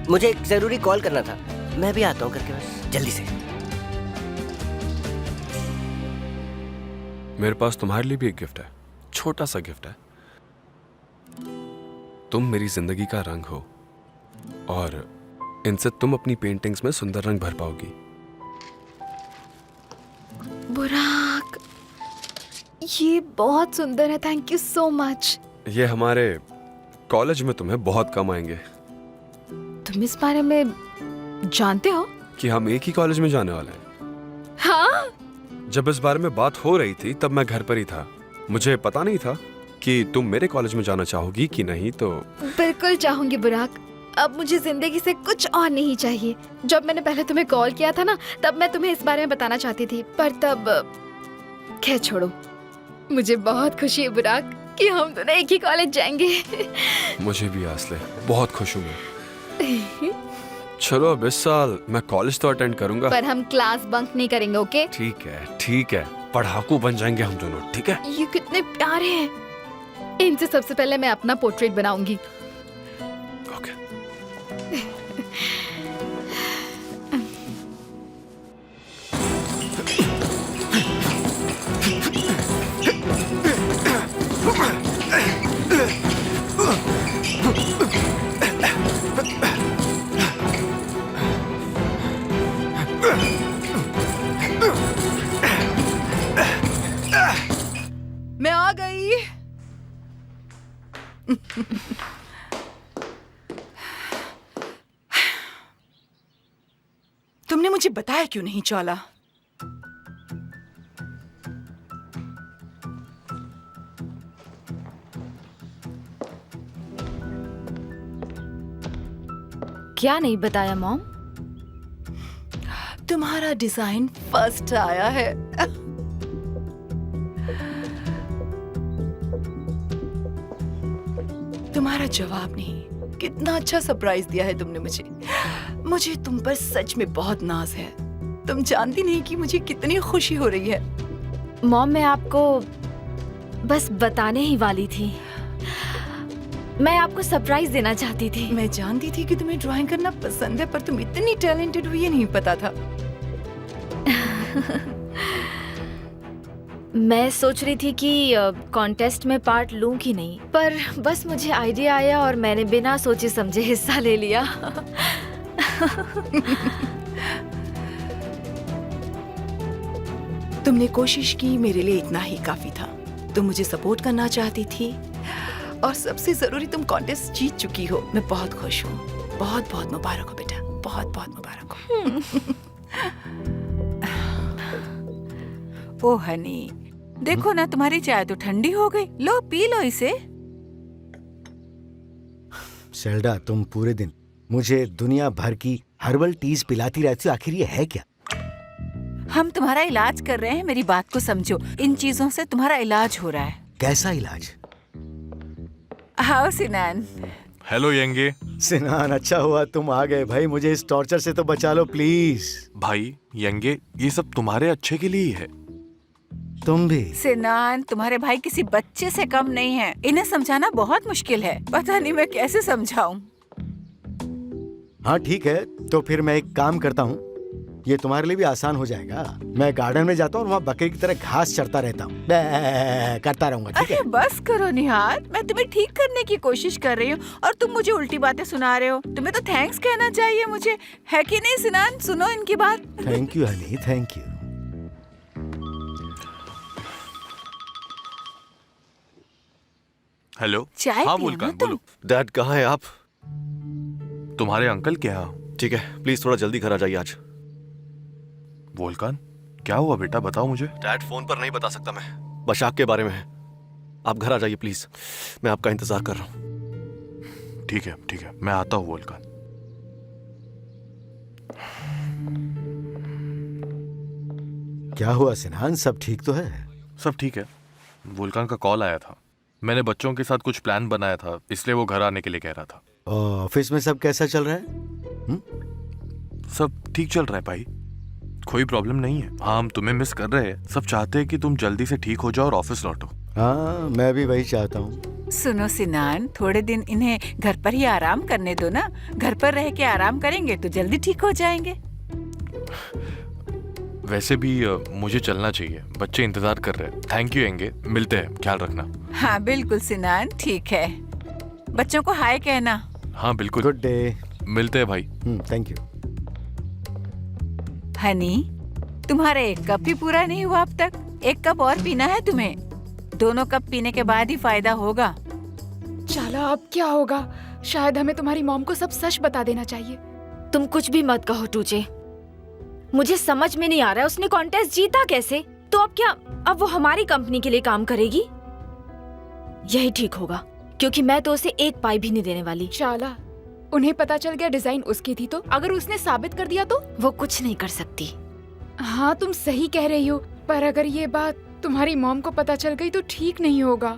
मुझे एक जरूरी कॉल करना था, मैं भी आता हूँ करके, बस जल्दी से। मेरे पास तुम्हारे लिए भी एक गिफ्ट है, छोटा सा गिफ्ट है। तुम मेरी जिंदगी का रंग हो और इनसे तुम अपनी पेंटिंग्स में सुंदर रंग भर पाओगी। बुराक, ये बहुत सुंदर है, थैंक यू सो मच। ये हमारे कॉलेज में तुम्हें बहुत कम आएंगे। तुम इस बारे में जानते हो कि हम एक ही कॉलेज में जाने वाले हैं। हाँ? जब इस बारे में बात हो रही थी तब मैं घर पर ही था। मुझे पता नहीं था कि तुम मेरे कॉलेज में जाना चाहोगी कि नहीं, तो बिल्कुल चाहूंगी बुराक। अब मुझे जिंदगी से कुछ और नहीं चाहिए। जब मैंने पहले तुम्हें कॉल किया था ना, तब मैं तुम्हें इस बारे में बताना चाहती थी, पर तब खैर छोड़ो। मुझे बहुत खुशी है बुराक कि हम दोनों एक ही कॉलेज जाएंगे। मुझे भी आसले, बहुत खुश हूँ मैं। चलो अब इस साल मैं कॉलेज तो अटेंड करूंगा। पर हम क्लास बंक नहीं करेंगे, ओके? ठीक है, पढ़ाकू बन जाएंगे हम दोनों, ठीक है? ये कितने प्यारे हैं। इनसे सबसे पहले मैं अपना पोर्ट्रेट बनाऊंगी। ओके। मैं आ गई। तुमने मुझे बताया क्यों नहीं चौला? क्या नहीं बताया मॉम? तुम्हारा डिजाइन फर्स्ट आया है। तुम्हारा जवाब नहीं, कितना अच्छा सरप्राइज दिया है तुमने मुझे। मुझे तुम पर सच में बहुत नाज है। तुम जानती नहीं कि मुझे कितनी खुशी हो रही है। मॉम, मैं आपको बस बताने ही वाली थी। मैं आपको सरप्राइज देना चाहती थी। मैं जानती थी कि तुम्हें ड्राइंग करना पसंद है, पर तुम इतनी टैलेंटेड हो ये नहीं पता था। मैं सोच रही थी कि कॉन्टेस्ट में पार्ट लूं कि नहीं, पर बस मुझे आइडिया आया और मैंने बिना सोचे समझे हिस्सा ले लिया। तुमने कोशिश की, मेरे लिए इतना ही काफी था। तुम मुझे सपोर्ट करना चाहती थी और सबसे जरूरी तुम कॉन्टेस्ट जीत चुकी हो। मैं बहुत खुश हूँ। बहुत बहुत मुबारक हो बेटा, बहुत बहुत मुबारक हो। ओ हनी, देखो ना तुम्हारी चाय तो ठंडी हो गई। लो पी लो इसे। सेल्डा, तुम पूरे दिन मुझे दुनिया भर की हर्बल टीज पिलाती रहती हो, आखिर ये है क्या? हम तुम्हारा इलाज कर रहे हैं, मेरी बात को समझो। इन चीजों से तुम्हारा इलाज हो रहा है। कैसा इलाज? आओ सिनान। हेलो यंगे। सिनान, अच्छा हुआ तुम आ गए भाई। मुझे इस टॉर्चर से तो बचा लो प्लीज। भाई यंगे, ये सब तुम्हारे अच्छे के लिए ही है। तुम भी। सिनान, तुम्हारे भाई किसी बच्चे से कम नहीं है। इन्हें समझाना बहुत मुश्किल है। पता नहीं मैं कैसे समझाऊं। हाँ ठीक है, तो फिर मैं एक काम करता हूँ, ये तुम्हारे लिए भी आसान हो जाएगा। मैं गार्डन में जाता हूँ और वहाँ बकरी की तरह घास चरता रहता हूँ, करता रहूंगा, ठीक है? अरे बस करो निहार, मैं तुम्हें ठीक करने की कोशिश कर रही हूँ और तुम मुझे उल्टी बातें सुना रहे हो। तुम्हें तो थैंक्स कहना चाहिए मुझे, है कि नहीं सिनान? सुनो इनकी बात। Thank you Honey, thank you. Hello. चाय हाँ पियो वोल्कान, ना तुम। बोलो। डैड कहाँ है आप? तुम्हारे अंकल के यहाँ। ठीक है, प्लीज थोड़ा जल्दी घर आ जाइए आज। वोल्कान, क्या हुआ बेटा, बताओ मुझे। डैड फोन पर नहीं बता सकता मैं, बशाक के बारे में है। आप घर आ जाइए प्लीज, मैं आपका इंतजार कर रहा हूँ। ठीक है, मैं आता हूँ वोल्कान। क्या हुआ सिनान, सब ठीक तो है? सब ठीक है। वोल्कान का कॉल आया था। मैंने बच्चों के साथ कुछ प्लान बनाया था, इसलिए वो घर आने के लिए कह रहा था। ऑफिस में सब कैसा चल रहा है? सब ठीक चल रहा है भाई, कोई प्रॉब्लम नहीं है। हाँ, हम तुम्हें मिस कर रहे हैं। सब चाहते हैं कि तुम जल्दी से ठीक हो जाओ और ऑफिस लौटो। हाँ, मैं भी वही चाहता हूँ। सुनो सिनान, थोड़े दिन इन्हें घर पर ही आराम करने दो ना। घर पर रह के आराम करेंगे तो जल्दी ठीक हो जाएंगे। वैसे भी मुझे चलना चाहिए, बच्चे इंतजार कर रहे हैं। थैंक यू एंगे, मिलते हैं, ख्याल रखना। हाँ बिल्कुल सिनान, ठीक है। बच्चों को हाय कहना। हाँ बिल्कुल। Good day. मिलते हैं भाई। Thank you. हनी, तुम्हारा एक कप भी पूरा नहीं हुआ अब तक। एक कप और पीना है तुम्हें। दोनों कप पीने के बाद ही फायदा होगा। चाला, अब क्या होगा? शायद हमें तुम्हारी मॉम को सब सच बता देना चाहिए। तुम कुछ भी मत कहो टूचे, मुझे समझ में नहीं आ रहा है उसने कॉन्टेस्ट जीता कैसे। तो अब क्या, अब वो हमारी कंपनी के लिए काम करेगी? यही ठीक होगा, क्योंकि मैं तो उसे एक पाई भी नहीं देने वाली। चाला, उन्हें पता चल गया डिजाइन उसकी थी, तो अगर उसने साबित कर दिया तो? वो कुछ नहीं कर सकती। हाँ तुम सही कह रही हो, पर अगर ये बात तुम्हारी मॉम को पता चल गई तो ठीक नहीं होगा।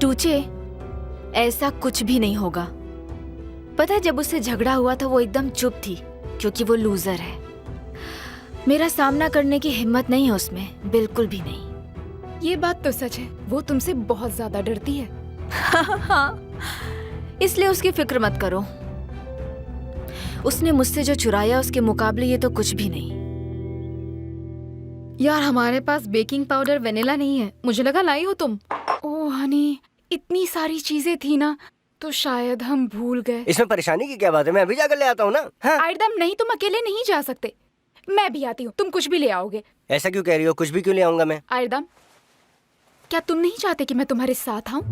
टूचे, ऐसा कुछ भी नहीं होगा। पता है जब उससे झगड़ा हुआ था वो एकदम चुप थी क्योंकि वो लूजर है। मेरा सामना करने की हिम्मत नहीं है उसमें, बिल्कुल भी नहीं। ये बात तो सच है, वो तुमसे बहुत ज्यादा डरती है। हाँ, इसलिए उसकी फिक्र मत करो। उसने मुझसे जो चुराया उसके मुकाबले ये तो कुछ भी नहीं। यार हमारे पास बेकिंग पाउडर वेनिला नहीं है, मुझे लगा लाई हो तुम। ओह हनी, इतनी सारी चीजें थी ना, तो शायद हम भूल गए। इसमें परेशानी की क्या बात है, मैं अभी जाकर ले आता हूँ ना। हाँ? आयरदम नहीं, तुम अकेले नहीं जा सकते, मैं भी आती हूँ। तुम कुछ भी ले आओगे? ऐसा क्यों कह रही हो, कुछ भी क्यों ले आऊंगा मैं? आयरदम, क्या तुम नहीं चाहते कि मैं तुम्हारे साथ आऊँ?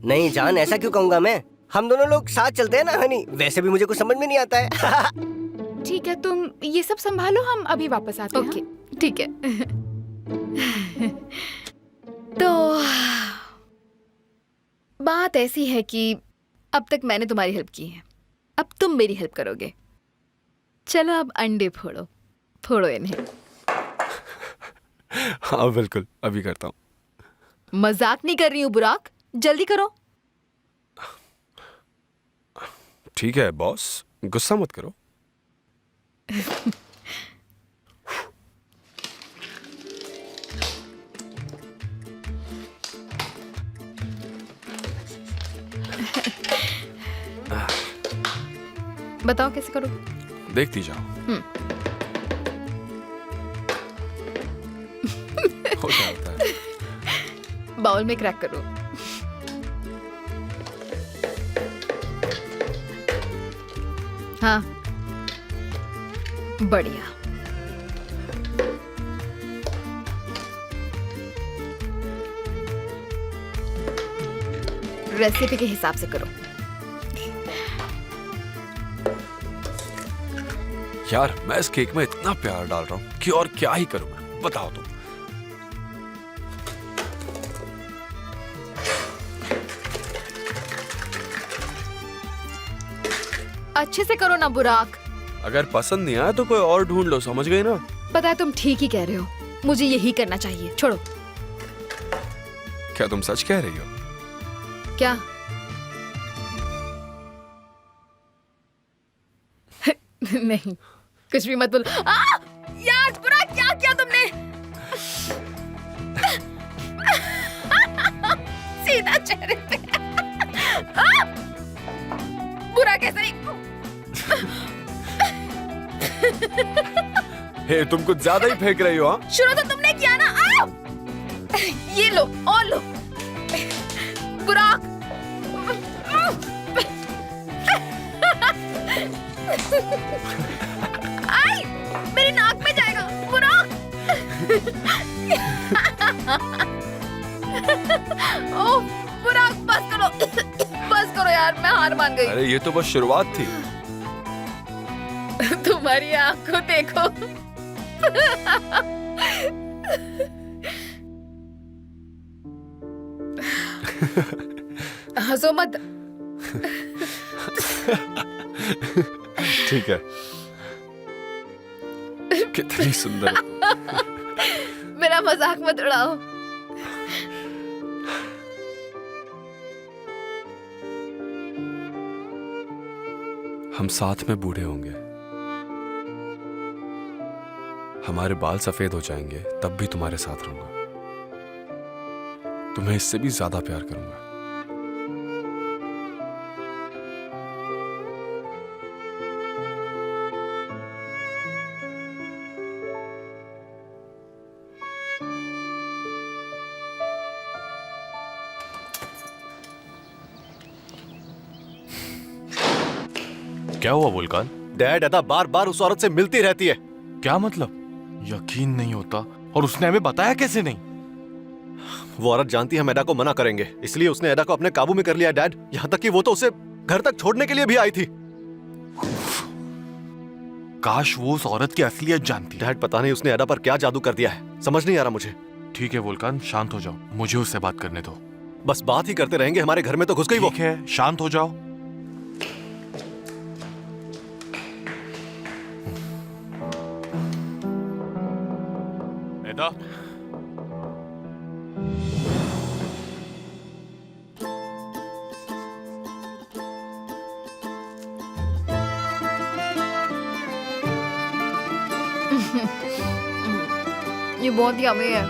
नहीं जान, ऐसा क्यों कहूंगा मैं, हम दोनों लोग साथ चलते हैं ना हनी। वैसे भी मुझे कुछ समझ में नहीं आता है। ठीक है, तुम ये सब संभालो, हम अभी वापस आते हैं। ओके, ठीक है। तो बात ऐसी है कि अब तक मैंने तुम्हारी हेल्प की है, अब तुम मेरी हेल्प करोगे। चलो अब अंडे फोड़ो, फोड़ो इन्हें। हाँ बिल्कुल, अभी करता हूँ। मजाक नहीं कर रही हूँ बुराक, जल्दी करो। ठीक है बॉस, गुस्सा मत करो। बताओ कैसे करोगे? देखती जाओ। हो जाता है। बाउल में क्रैक करो। हाँ, बढ़िया। रेसिपी के हिसाब से करो। यार मैं इस केक में इतना प्यार डाल रहा हूँ कि और क्या ही करूँ मैं, बताओ तुम। अच्छे से करो ना बुराक। अगर पसंद नहीं आया तो कोई और ढूंढ लो, समझ गई ना? पता है तुम ठीक ही कह रहे हो, मुझे यही करना चाहिए। छोड़ो। क्या तुम सच कह रही हो? क्या? नहीं, कुछ भी मत बोलो। यार बुरा, क्या किया तुमने? सीधा चेहरे पे। बुरा कैसे नहीं? हे, तुम कुछ ज्यादा ही फेंक रही हो। हाँ, शुरू तो तुमने किया ना। ये लो और लो। बुराक, आई, मेरी नाक में जाएगा। बुराक। ओह बुराक, बस करो, बस करो यार, मैं हार मान गई। अरे ये तो बस शुरुआत थी। तुम्हारी आंख को देखो। हंसो मत। ठीक है। कितनी सुंदर है। मेरा मजाक मत उड़ाओ। हम साथ में बूढ़े होंगे, हमारे बाल सफेद हो जाएंगे, तब भी तुम्हारे साथ रहूंगा। तुम्हें इससे भी ज्यादा प्यार करूंगा। क्या हुआ वुल्कान? डैड, अदा बार बार उस औरत से मिलती रहती है। क्या मतलब? यकीन नहीं होता। और उसने हमें बताया कैसे नहीं? वो औरत जानती है हम एडा को मना करेंगे, इसलिए उसने एडा को अपने काबू में कर लिया डैड। यहाँ तक कि वो तो उसे घर तक छोड़ने के लिए भी आई थी। काश वो उस औरत की असलियत जानती। डैड, पता नहीं उसने एडा पर क्या जादू कर दिया है, समझ नहीं आ रहा मुझे। ठीक है वुल्कान, शांत हो जाओ, मुझे उससे बात करने दो। बस बात ही करते रहेंगे, हमारे घर में तो घुस गई वो। ठीक है, शांत हो जाओ। एदा, ये बहुत यम्मी है।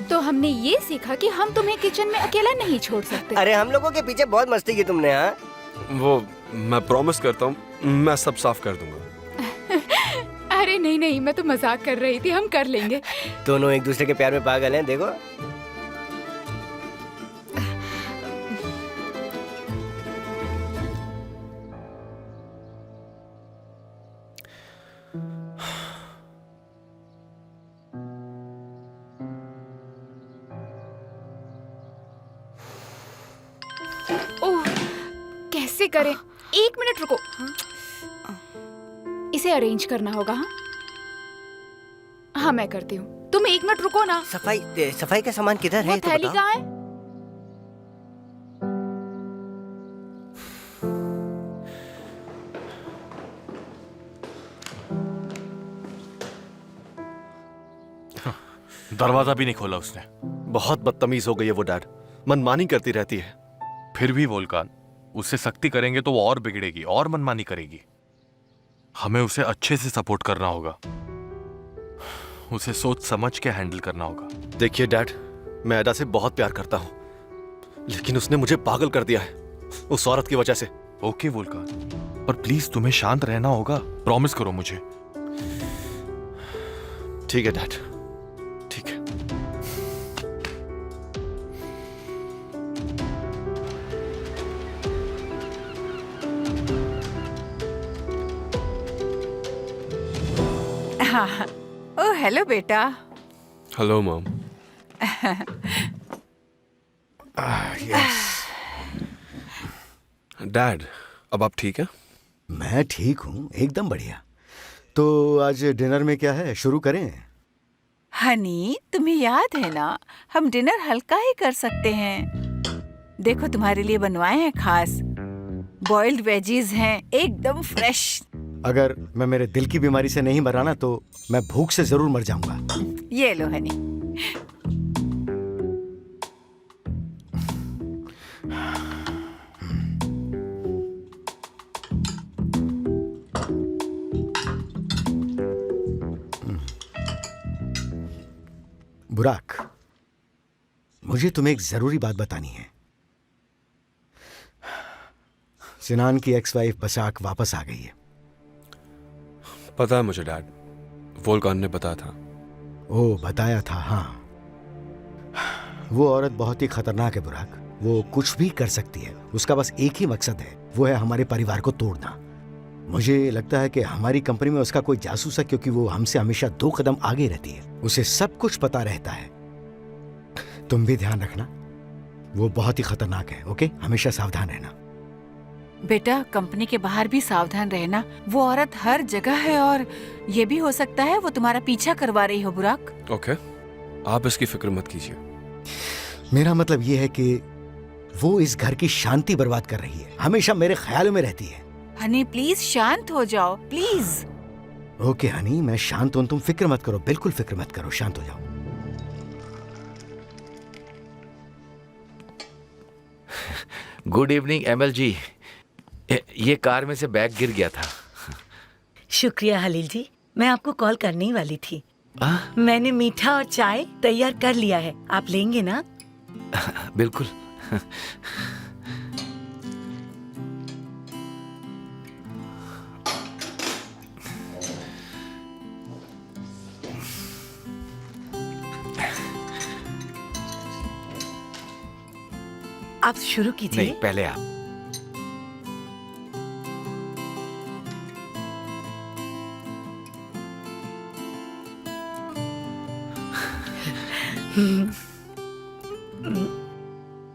तो हमने ये सीखा कि हम तुम्हें किचन में अकेला नहीं छोड़ सकते। अरे हम लोगों के पीछे बहुत मस्ती की तुमने। हाँ वो मैं प्रॉमिस करता हूँ मैं सब साफ कर दूंगा। अरे नहीं नहीं, मैं तो मजाक कर रही थी, हम कर लेंगे। दोनों एक दूसरे के प्यार में पागल हैं, देखो। ओह, कैसे करें? 1 मिनट रुको। इसे अरेंज करना होगा। हाँ हाँ, मैं करती हूँ, तुम 1 मिनट रुको ना। सफाई का सामान किधर है? वो थैली कहाँ है? दरवाजा भी नहीं खोला उसने। बहुत बदतमीज हो गई है वो डैड, मनमानी करती रहती है। फिर भी वोल्कान, उससे सख्ती करेंगे तो वो और बिगड़ेगी और मनमानी करेगी। हमें उसे अच्छे से सपोर्ट करना होगा, उसे सोच समझ के हैंडल करना होगा। देखिए डैड, मैं अदा से बहुत प्यार करता हूँ, लेकिन उसने मुझे पागल कर दिया है उस औरत की वजह से। ओके वोल्कान, पर प्लीज तुम्हें शांत रहना होगा, प्रॉमिस करो मुझे। ठीक है डैड, ठीक है। हाँ। ओह हेलो बेटा। Hello mom. डैड, अब आप ठीक हैं? मैं ठीक हूँ, एकदम बढ़िया। तो आज डिनर में क्या है, शुरू करें? हनी, तुम्हें याद है ना, हम डिनर हल्का ही कर सकते हैं। देखो तुम्हारे लिए बनवाए हैं खास बॉइल्ड वेजीज हैं, एकदम फ्रेश। अगर मैं मेरे दिल की बीमारी से नहीं मरा ना तो मैं भूख से जरूर मर जाऊंगा। ये लो हनी। बुराक, मुझे तुम्हें एक जरूरी बात बतानी है। सिनान की एक्स वाइफ बसाक वापस आ गई है। पता है मुझे डैड, वोल्कान ने बताया था। ओ, बताया था? हाँ, वो औरत बहुत ही खतरनाक है बुराक। वो कुछ भी कर सकती है, उसका बस एक ही मकसद है, वो है हमारे परिवार को तोड़ना। मुझे लगता है कि हमारी कंपनी में उसका कोई जासूस है, क्योंकि वो हमसे हमेशा 2 कदम आगे रहती है। उसे सब कुछ पता रहता है। तुम भी ध्यान रखना, वो बहुत ही खतरनाक है। ओके, हमेशा सावधान रहना। बेटा, कंपनी के बाहर भी सावधान रहना, वो औरत हर जगह है और ये भी हो सकता है वो तुम्हारा पीछा करवा रही हो बुराक। ओके, आप इसकी फिक्र मत कीजिए। मेरा मतलब ये है कि वो इस घर की शांति बर्बाद कर रही है, हमेशा मेरे ख्याल में रहती है। हनी प्लीज शांत हो जाओ, प्लीज। ओके हनी, मैं शांत हूं, तुम फिक्र मत करो, बिल्कुल फिक्र मत करो, शांत हो जाओ। गुड इवनिंग एमएल जी। ये कार में से बैग गिर गया था। शुक्रिया हलील जी, मैं आपको कॉल करने ही वाली थी। मैंने मीठा और चाय तैयार कर लिया है, आप लेंगे ना? बिल्कुल। आप शुरू कीजिए। नहीं, पहले आप।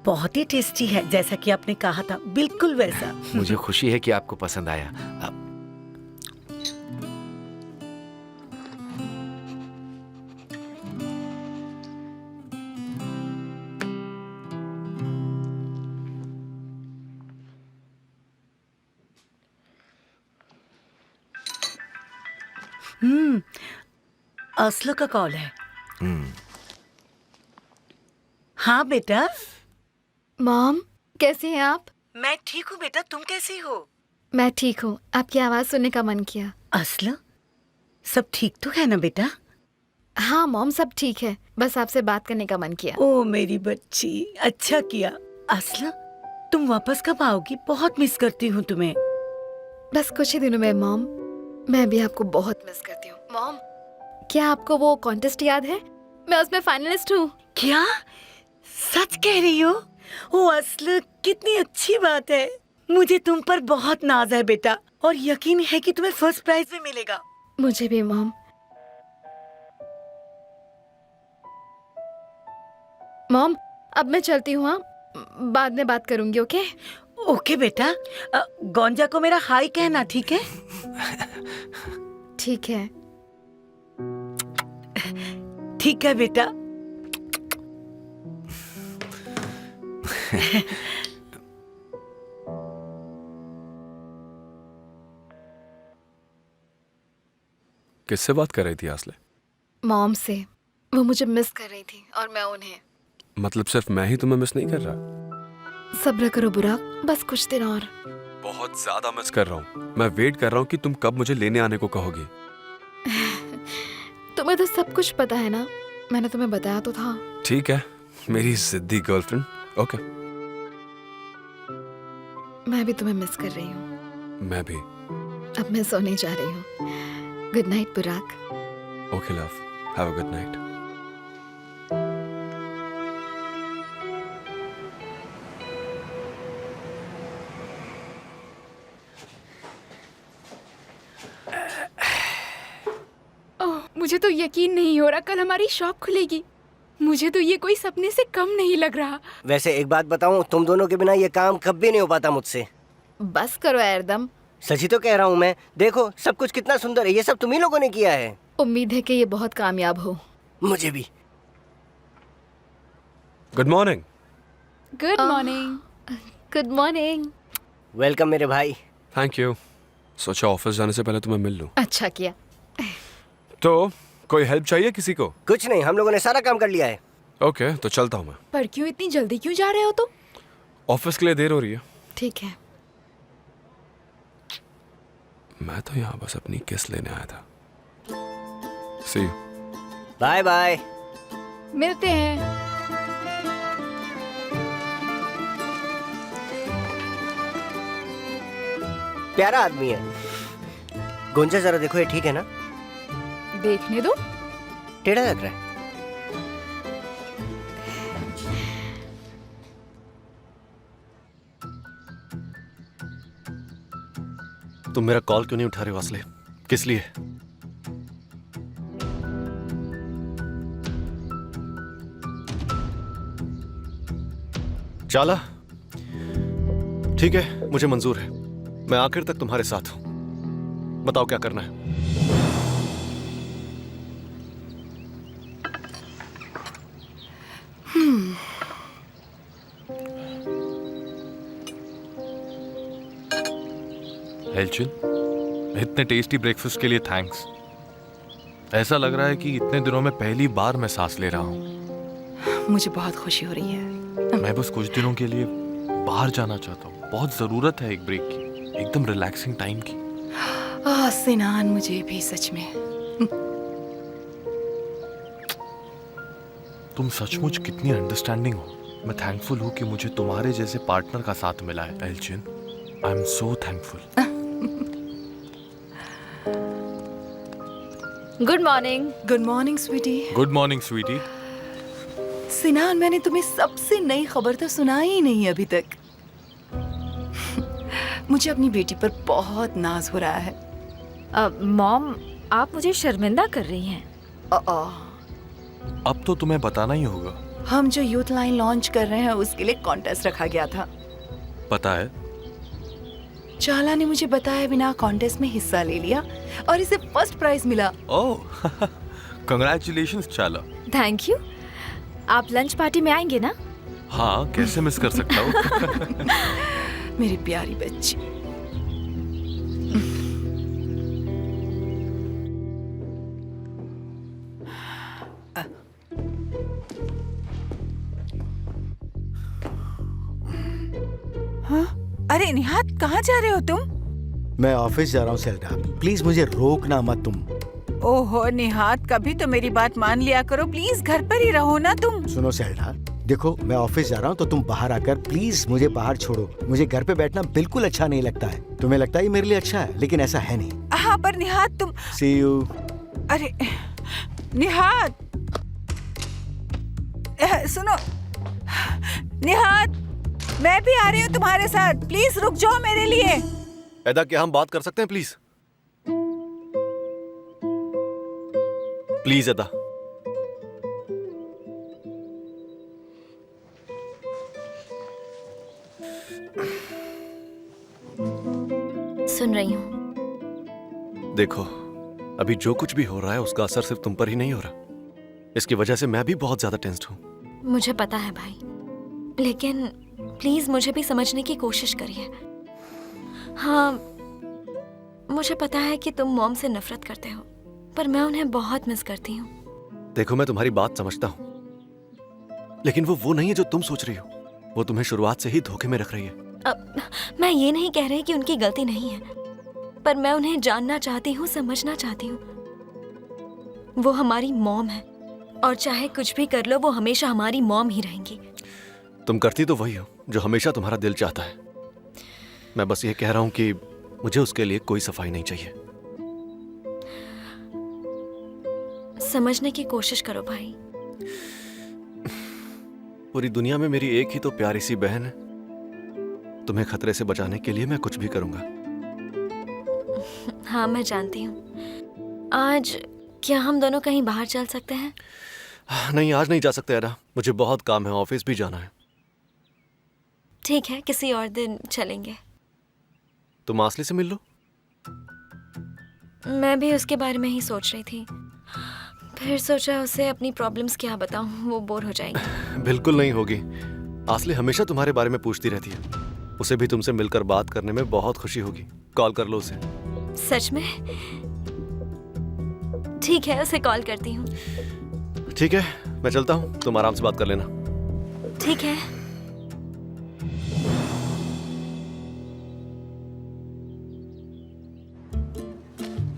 बहुत ही टेस्टी है, जैसा कि आपने कहा था, बिल्कुल वैसा। मुझे खुशी है कि आपको पसंद आया। असलो का कॉल है। हाँ बेटा। मॉम कैसे हैं आप? मैं ठीक हूँ बेटा, तुम कैसी हो? मैं ठीक हूँ, आपकी आवाज सुनने का मन किया। असलो, सब ठीक तो है ना बेटा? हाँ मॉम, सब ठीक है, बस आपसे बात करने का मन किया। ओ मेरी बच्ची, अच्छा किया। असलो, तुम वापस कब आओगी? बहुत मिस करती हूँ तुम्हें। बस कुछ ही दिनों में मॉम, मैं भी आपको बहुत मिस करती हूँ। मॉम, क्या आपको वो कॉन्टेस्ट याद है? मैं उसमें फाइनलिस्ट हूँ। क्या सच कह रही हो? ओ असलो, कितनी अच्छी बात है। मुझे तुम पर बहुत नाज है बेटा, और यकीन है कि तुम्हें फर्स्ट प्राइज भी मिलेगा। मुझे भी मॉम। मॉम, अब मैं चलती हूँ, हाँ? बाद में बात करूंगी, ओके? ओके बेटा। गोंजा को मेरा हाय कहना, ठीक है? ठीक है। ठीक है बेटा। किससे बात कर रही थी आसले? मॉम से। वो मुझे मिस कर रही थी और मैं उन्हें। मतलब सिर्फ मैं ही तुम्हें मिस नहीं कर रहा? सब्र करो बुराक, बस कुछ दिन और। बहुत ज्यादा मिस कर रहा हूँ। मैं वेट कर रहा हूँ कि तुम कब मुझे लेने आने को कहोगी। तुम्हें तो सब कुछ पता है ना, मैंने तुम्हें बताया तो था। ठीक है, मेरी जिद्दी गर्लफ्रेंड। ओके। मैं भी तुम्हें मिस कर रही हूँ। मैं भी। अब मैं सोने जा रही हूँ। Good night Burak. Okay love, have a good night. Oh, मुझे तो यकीन नहीं हो रहा कल हमारी शॉप खुलेगी। मुझे तो ये कोई सपने से कम नहीं लग रहा। वैसे एक बात बताऊं, तुम दोनों के बिना ये काम कभी नहीं हो पाता मुझसे। बस करो एकदम। सच ही तो कह रहा हूँ मैं। देखो सब कुछ कितना सुंदर है, ये सब तुम ही लोगों ने किया है। उम्मीद है कि ये बहुत कामयाब हो। मुझे भी। Good morning. Good morning. Good morning. Welcome मेरे भाई। Thank you. सोचा ऑफिस जाने से पहले तुम्हें मिल लूं। अच्छा किया। तो कोई हेल्प चाहिए किसी को? कुछ नहीं, हम लोगों ने सारा काम कर लिया है। ओके, तो चलता हूँ मैं। पर क्यों इतनी जल्दी क्यों जा रहे हो तुम? ऑफिस के लिए देर हो रही है। ठीक है। मैं तो यहाँ बस अपनी किस लेने आया था। See you. Bye bye. मिलते हैं। प्यारा आदमी है। गुंजा जरा देखो, ये ठीक है ना? देखने दो। टेढ़ा लग रहा है। तुम मेरा कॉल क्यों नहीं उठा रहे हो असले? किस लिए? चाला, ठीक है, मुझे मंजूर है। मैं आखिर तक तुम्हारे साथ हूं। बताओ क्या करना है। एल्चिन, इतने टेस्टी ब्रेकफास्ट के लिए थैंक्स। ऐसा लग रहा है कि इतने दिनों में पहली बार मैं सांस ले रहा हूँ। मुझे बहुत खुशी हो रही है। मैं बस कुछ दिनों के लिए बाहर जाना चाहता हूँ। बहुत जरूरत है एक ब्रेक की, एकदम रिलैक्सिंग टाइम की। सिनान, मुझे भी सच में। तुम सचमुच कितनी अंडरस्टैंडिंग हो। मैं थैंकफुल हूँ कि मुझे तुम्हारे जैसे पार्टनर का साथ मिला है Elchin. I am so thankful. Good morning. Good morning sweetie. Good morning sweetie. Sinan, मैंने तुम्हें सबसे नई खबर तो सुनाई ही नहीं अभी तक। मुझे अपनी बेटी पर बहुत नाज हो रहा है। मॉम, आप मुझे शर्मिंदा कर रही हैं। अब तो तुम्हें बताना ही होगा। हम जो यूथ लाइन लॉन्च कर रहे हैं उसके लिए कॉन्टेस्ट रखा गया था। पता है, चाला ने मुझे बताए बिना कॉन्टेस्ट में हिस्सा ले लिया और इसे फर्स्ट प्राइज मिला। ओह, कांग्रेचुलेशंस चाला। Thank you. आप लंच पार्टी में आएंगे ना? हाँ, कैसे मिस कर सकता हूँ। मेरी प्यारी बच्ची। अरे निहात, कहाँ जा रहे हो तुम? मैं ऑफिस जा रहा हूँ सेल्डा, प्लीज मुझे रोकना मत तुम। ओहो निहात, कभी तो मेरी बात मान लिया करो, प्लीज घर पर ही रहो ना तुम। सुनो सेल्डा, देखो मैं ऑफिस जा रहा हूँ तो तुम बाहर आकर प्लीज मुझे बाहर छोड़ो। मुझे घर पे बैठना बिल्कुल अच्छा नहीं लगता है। तुम्हें लगता है मेरे लिए अच्छा है, लेकिन ऐसा है नहीं। हाँ पर निहात तुम। See you। अरे निहात, सुनो निहात, मैं भी आ रही हूँ तुम्हारे साथ, प्लीज रुक जाओ मेरे लिए। एदा, क्या हम बात कर सकते हैं प्लीज? प्लीज एदा। सुन रही हूँ। देखो, अभी जो कुछ भी हो रहा है उसका असर सिर्फ तुम पर ही नहीं हो रहा। इसकी वजह से मैं भी बहुत ज्यादा टेंस्ड हूँ। मुझे पता है भाई, लेकिन प्लीज मुझे भी समझने की कोशिश करिए। हाँ, मुझे पता है कि तुम मॉम से नफरत करते हो, पर मैं उन्हें बहुत मिस करती हूँ। देखो, मैं तुम्हारी बात समझता हूँ, लेकिन वो नहीं है जो तुम सोच रही हो। वो तुम्हें शुरुआत से ही धोखे में रख रही है। अब मैं ये नहीं कह रही कि उनकी गलती नहीं है, पर मैं उन्हें जानना चाहती हूँ, समझना चाहती हूँ। वो हमारी मॉम है, और चाहे कुछ भी कर लो वो हमेशा हमारी मॉम ही रहेंगी। तुम करती तो वही हो जो हमेशा तुम्हारा दिल चाहता है। मैं बस ये कह रहा हूँ कि मुझे उसके लिए कोई सफाई नहीं चाहिए। समझने की कोशिश करो भाई। पूरी दुनिया में मेरी एक ही तो प्यारी सी बहन है। तुम्हें खतरे से बचाने के लिए मैं कुछ भी करूंगा। हाँ मैं जानती हूँ। आज क्या हम दोनों कहीं बाहर चल सकते हैं? नहीं, आज नहीं जा सकते एडा, मुझे बहुत काम है, ऑफिस भी जाना है। ठीक है, किसी और दिन चलेंगे। तुम आसली से मिल लो। मैं भी उसके बारे में ही सोच रही थी, फिर सोचा उसे अपनी प्रॉब्लम्स क्या बताऊं, वो बोर हो जाएगी। बिल्कुल नहीं होगी। आसली हमेशा तुम्हारे बारे में पूछती रहती है। उसे भी तुमसे मिलकर बात करने में बहुत खुशी होगी। कॉल कर लो उसे। सच में? ठीक है, उसे कॉल करती हूँ। ठीक है, मैं चलता हूँ, तुम आराम से बात कर लेना। ठीक है।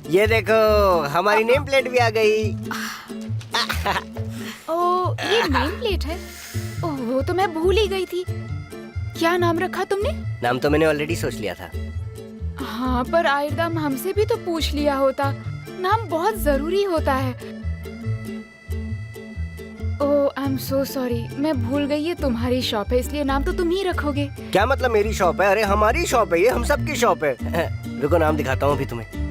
ये देखो, हमारी नेम प्लेट भी आ गई। ओ, ये नेम प्लेट है? ओह, वो तो मैं भूल ही गई थी। क्या नाम रखा तुमने? नाम तो मैंने ऑलरेडी सोच लिया था। हाँ, पर आयरदम हमसे भी तो पूछ लिया होता। नाम बहुत जरूरी होता है। ओह, आई एम सो सॉरी, मैं भूल गई। ये तुम्हारी शॉप है, इसलिए नाम तो तुम ही रखोगे। क्या मतलब मेरी शॉप है? अरे हमारी शॉप है ये, हम सबकी शॉप है। रुको, नाम दिखाता हूँ अभी तुम्हें।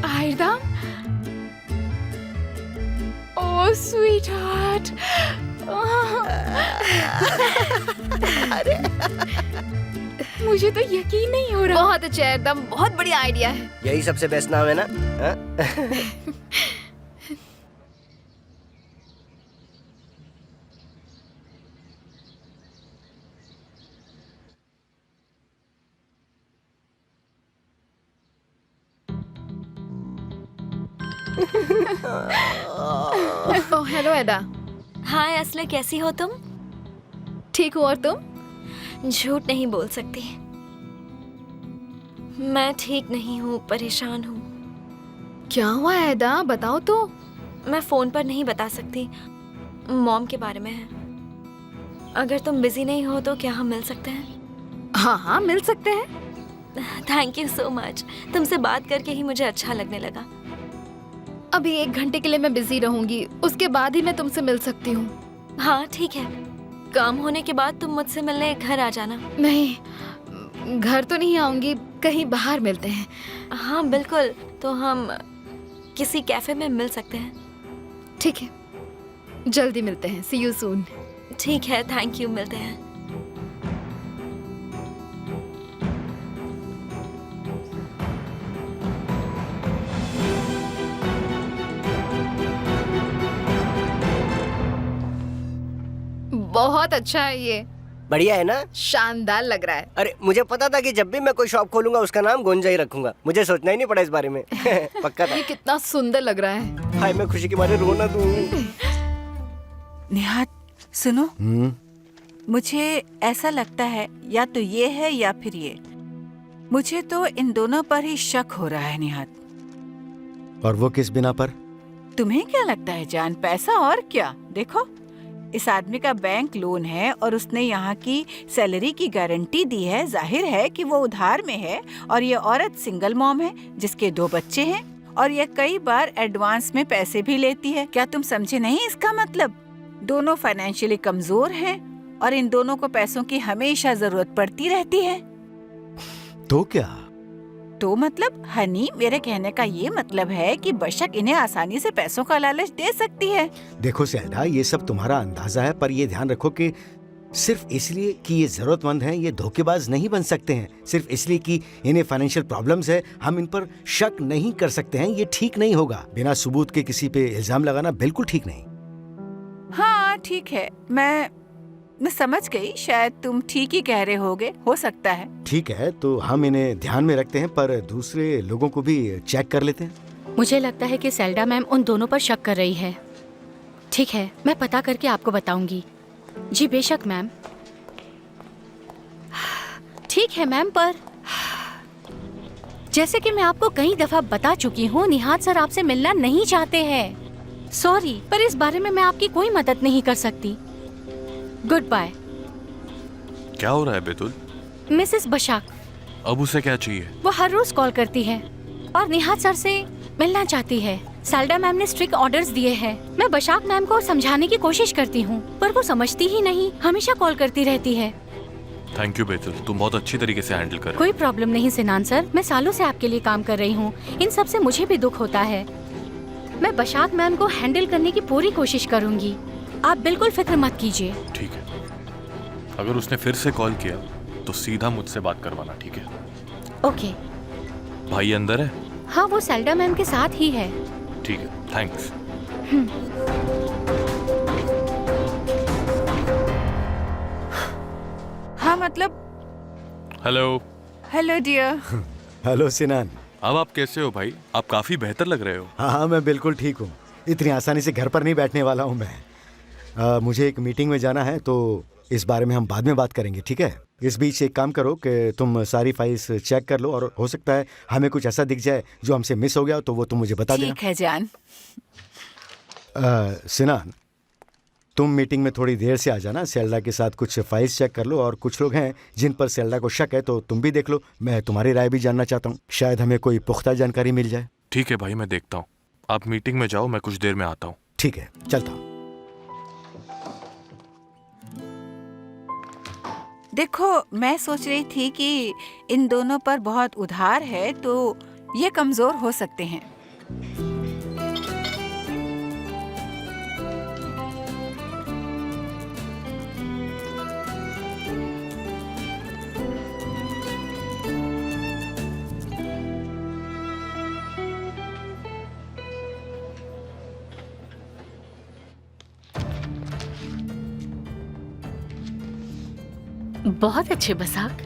आयरदम, ओह स्वीट हार्ट। मुझे तो यकीन नहीं हो रहा। बहुत अच्छा एकदम, बहुत बढ़िया आइडिया है। यही सबसे बेस्ट नाम है ना? हाँ? ओह हेलो एडा। हाय असले, कैसी हो तुम? ठीक हूँ, और तुम? झूठ नहीं बोल सकती, मैं ठीक नहीं हूँ, परेशान हूँ। क्या हुआ एडा, बताओ तो। मैं फोन पर नहीं बता सकती, मॉम के बारे में है। अगर तुम बिजी नहीं हो तो क्या हम मिल सकते हैं? हाँ हाँ, मिल सकते हैं। थैंक यू सो मच, तुमसे बात करके ही मुझे अच्छा लगने लगा। अभी 1 घंटे के लिए मैं बिजी रहूंगी, उसके बाद ही मैं तुमसे मिल सकती हूँ। हाँ ठीक है, काम होने के बाद तुम मुझसे मिलने घर आ जाना। नहीं, घर तो नहीं आऊंगी, कहीं बाहर मिलते हैं। हाँ बिल्कुल, तो हम किसी कैफे में मिल सकते हैं। ठीक है, जल्दी मिलते हैं। सी यू सून। ठीक है, थैंक यू, मिलते हैं। बहुत अच्छा है ये, बढ़िया है ना? शानदार लग रहा है। अरे मुझे पता था कि जब भी मैं कोई शॉप खोलूंगा उसका नाम गोंजा ही रखूंगा। मुझे सोचना ही नहीं पड़ा इस बारे में। पक्का था। ये कितना सुंदर लग रहा है। हाय, मैं खुशी के मारे रो ना दूं। निहात सुनो, हम्म, मुझे ऐसा लगता है या तो ये है या फिर ये। मुझे तो इन दोनों पर ही शक हो रहा है निहात। और वो किस बिना पर? तुम्हें क्या लगता है जान? पैसा और क्या। देखो, इस आदमी का बैंक लोन है और उसने यहाँ की सैलरी की गारंटी दी है। जाहिर है कि वो उधार में है। और ये औरत सिंगल मॉम है जिसके 2 बच्चे हैं और ये कई बार एडवांस में पैसे भी लेती है। क्या तुम समझे नहीं इसका मतलब? दोनों फाइनेंशियली कमजोर हैं और इन दोनों को पैसों की हमेशा जरूरत पड़ती रहती है। तो क्या? तो मतलब हनी, मेरे कहने का ये मतलब है कि बेशक इन्हें आसानी से पैसों का लालच दे सकती है। देखो सेल्डा, ये सब तुम्हारा अंदाजा है, पर ये ध्यान रखो कि सिर्फ इसलिए कि ये जरूरतमंद हैं ये धोखेबाज नहीं बन सकते हैं। सिर्फ इसलिए कि इन्हें फाइनेंशियल प्रॉब्लम्स है हम इन पर शक नहीं कर सकते हैं। ये ठीक नहीं होगा। बिना सबूत के किसी पे इल्जाम लगाना बिल्कुल ठीक नहीं। हाँ ठीक है, मैं समझ गई। शायद तुम ठीक ही कह रहे होगे, हो सकता है। ठीक है, तो हम इन्हें ध्यान में रखते हैं, पर दूसरे लोगों को भी चेक कर लेते हैं। मुझे लगता है कि सेल्डा मैम उन दोनों पर शक कर रही है। ठीक है, मैं पता करके आपको बताऊंगी। जी बेशक मैम। ठीक है मैम, पर जैसे कि मैं आपको कई दफा बता चुकी हूँ, निहात सर आपसे मिलना नहीं चाहते हैं। सॉरी, पर इस बारे में मैं आपकी कोई मदद नहीं कर सकती। Goodbye. क्या हो रहा है बेतुल? मिसेस बशाक। अब उसे क्या चाहिए? वो हर रोज कॉल करती है और निहात सर से मिलना चाहती है। सेल्डा मैम ने स्ट्रिक्ट ऑर्डर्स दिए हैं। मैं बशाक मैम को समझाने की कोशिश करती हूँ, पर वो समझती ही नहीं, हमेशा कॉल करती रहती है। थैंक यू बेतुल, तुम बहुत अच्छी तरीके से हैंडल कर रहे हो। कोई प्रॉब्लम नहीं सिनान सर, मैं सालों से आपके लिए काम कर रही हूँ। इन सब से मुझे भी दुख होता है। मैं बशाक मैम को हैंडल करने की पूरी कोशिश करूंगी, आप बिल्कुल फिक्र मत कीजिए। ठीक है, अगर उसने फिर से कॉल किया तो सीधा मुझसे बात करवाना, ठीक है? ओके। भाई अंदर है? हाँ, वो सेल्डा मैम के साथ ही है। ठीक है, थैंक्स। हाँ मतलब। Hello. Hello dear. Hello Sinan. अब आप कैसे हो भाई? आप काफी बेहतर लग रहे हो। हाँ, मैं बिल्कुल ठीक हूँ। इतनी आसानी से घर पर नहीं बैठने वाला हूँ मैं। मुझे एक मीटिंग में जाना है, तो इस बारे में हम बाद में बात करेंगे, ठीक है? इस बीच एक काम करो कि तुम सारी फाइल्स चेक कर लो, और हो सकता है हमें कुछ ऐसा दिख जाए जो हमसे मिस हो गया, तो वो तुम मुझे बता देना। ठीक है जान। सिनान, तुम मीटिंग में थोड़ी देर से आ जाना। सेल्डा के साथ कुछ फाइल्स चेक कर लो, और कुछ लोग हैं जिन पर सेल्डा को शक है, तो तुम भी देख लो। मैं तुम्हारी राय भी जानना चाहता हूँ, शायद हमें कोई पुख्ता जानकारी मिल जाए। ठीक है भाई, मैं देखता हूँ। आप मीटिंग में जाओ, मैं कुछ देर में आता हूँ। ठीक है, चलता हूँ। देखो, मैं सोच रही थी कि इन दोनों पर बहुत उधार है, तो ये कमजोर हो सकते हैं। बहुत अच्छे बसाक,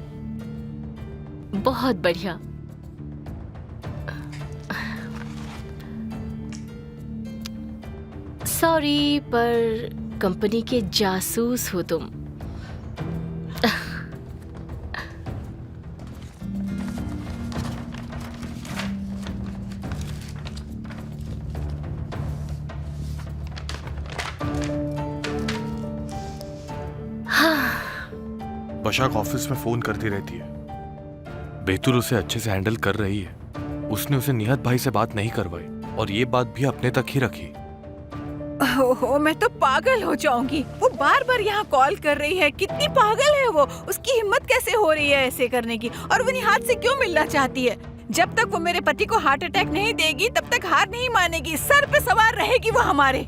बहुत बढ़िया। सॉरी, पर कंपनी के जासूस हो तुम। बशाक ऑफिस में फोन करती रहती है। बेतुल उसे अच्छे से हैंडल कर रही है। उसने उसे निहत भाई से बात नहीं करवाई, और ये बात भी अपने तक ही रखी। ओहो, मैं तो पागल हो जाऊंगी। वो बार बार यहाँ कॉल कर रही है। कितनी पागल है वो। उसकी हिम्मत कैसे हो रही है ऐसे करने की? और वो निहात से क्यों मिलना चाहती है? जब तक वो मेरे पति को हार्ट अटैक नहीं देगी, तब तक हार नहीं मानेगी। सर पे सवार रहेगी वो हमारे।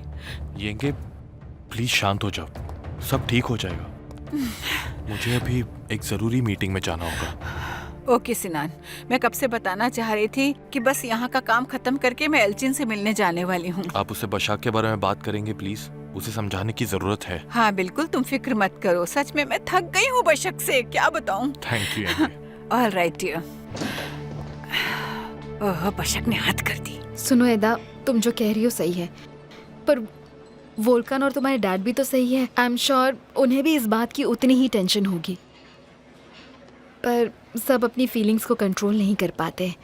येंगे, प्लीज शांत हो जाओ, सब ठीक हो जाएगा। मुझे अभी एक जरूरी मीटिंग में जाना होगा। ओके सिनान, मैं कब से बताना चाह रही थी कि बस यहाँ का काम खत्म करके मैं एल्चिन से मिलने जाने वाली हूँ। आप उससे बशाक के बारे में बात करेंगे प्लीज? उसे समझाने की जरूरत है। हाँ बिल्कुल, तुम फिक्र मत करो। सच में मैं थक गई हूँ बशक से, क्या बताऊँ। Thank you. All right dear. Oh, Basak ने हाथ कर दी। सुनो एदा, तुम जो कह रही हो सही है, पर वोल्कान और तुम्हारे डैड भी तो सही है। आई एम श्योर उन्हें भी इस बात की उतनी ही टेंशन होगी, पर सब अपनी फीलिंग्स को कंट्रोल नहीं कर पाते।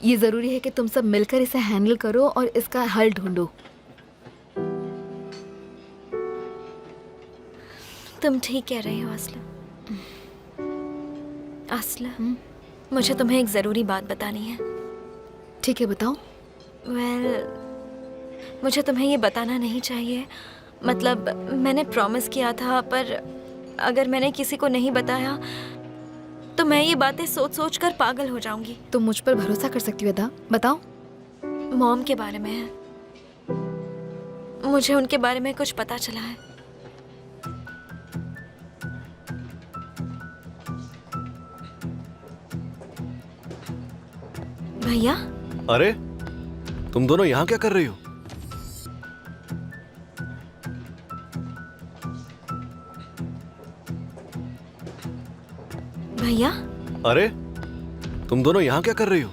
ये ज़रूरी है कि तुम सब मिलकर इसे हैंडल करो और इसका हल ढूंढो। तुम ठीक कह रही हो असला। असला, मुझे तुम्हें एक ज़रूरी बात बतानी है। ठीक है, बताओ। मुझे तुम्हें ये बताना नहीं चाहिए। मतलब मैंने प्रॉमिस किया था, पर अगर मैंने किसी को नहीं बताया तो मैं ये बातें सोच सोच कर पागल हो जाऊंगी। तुम मुझ पर भरोसा कर सकती हो अदा, बताओ। मॉम के बारे में है। मुझे उनके बारे में कुछ पता चला है। भैया। अरे तुम दोनों यहाँ क्या कर रही हो? भैया। अरे तुम दोनों यहाँ क्या कर रही हो?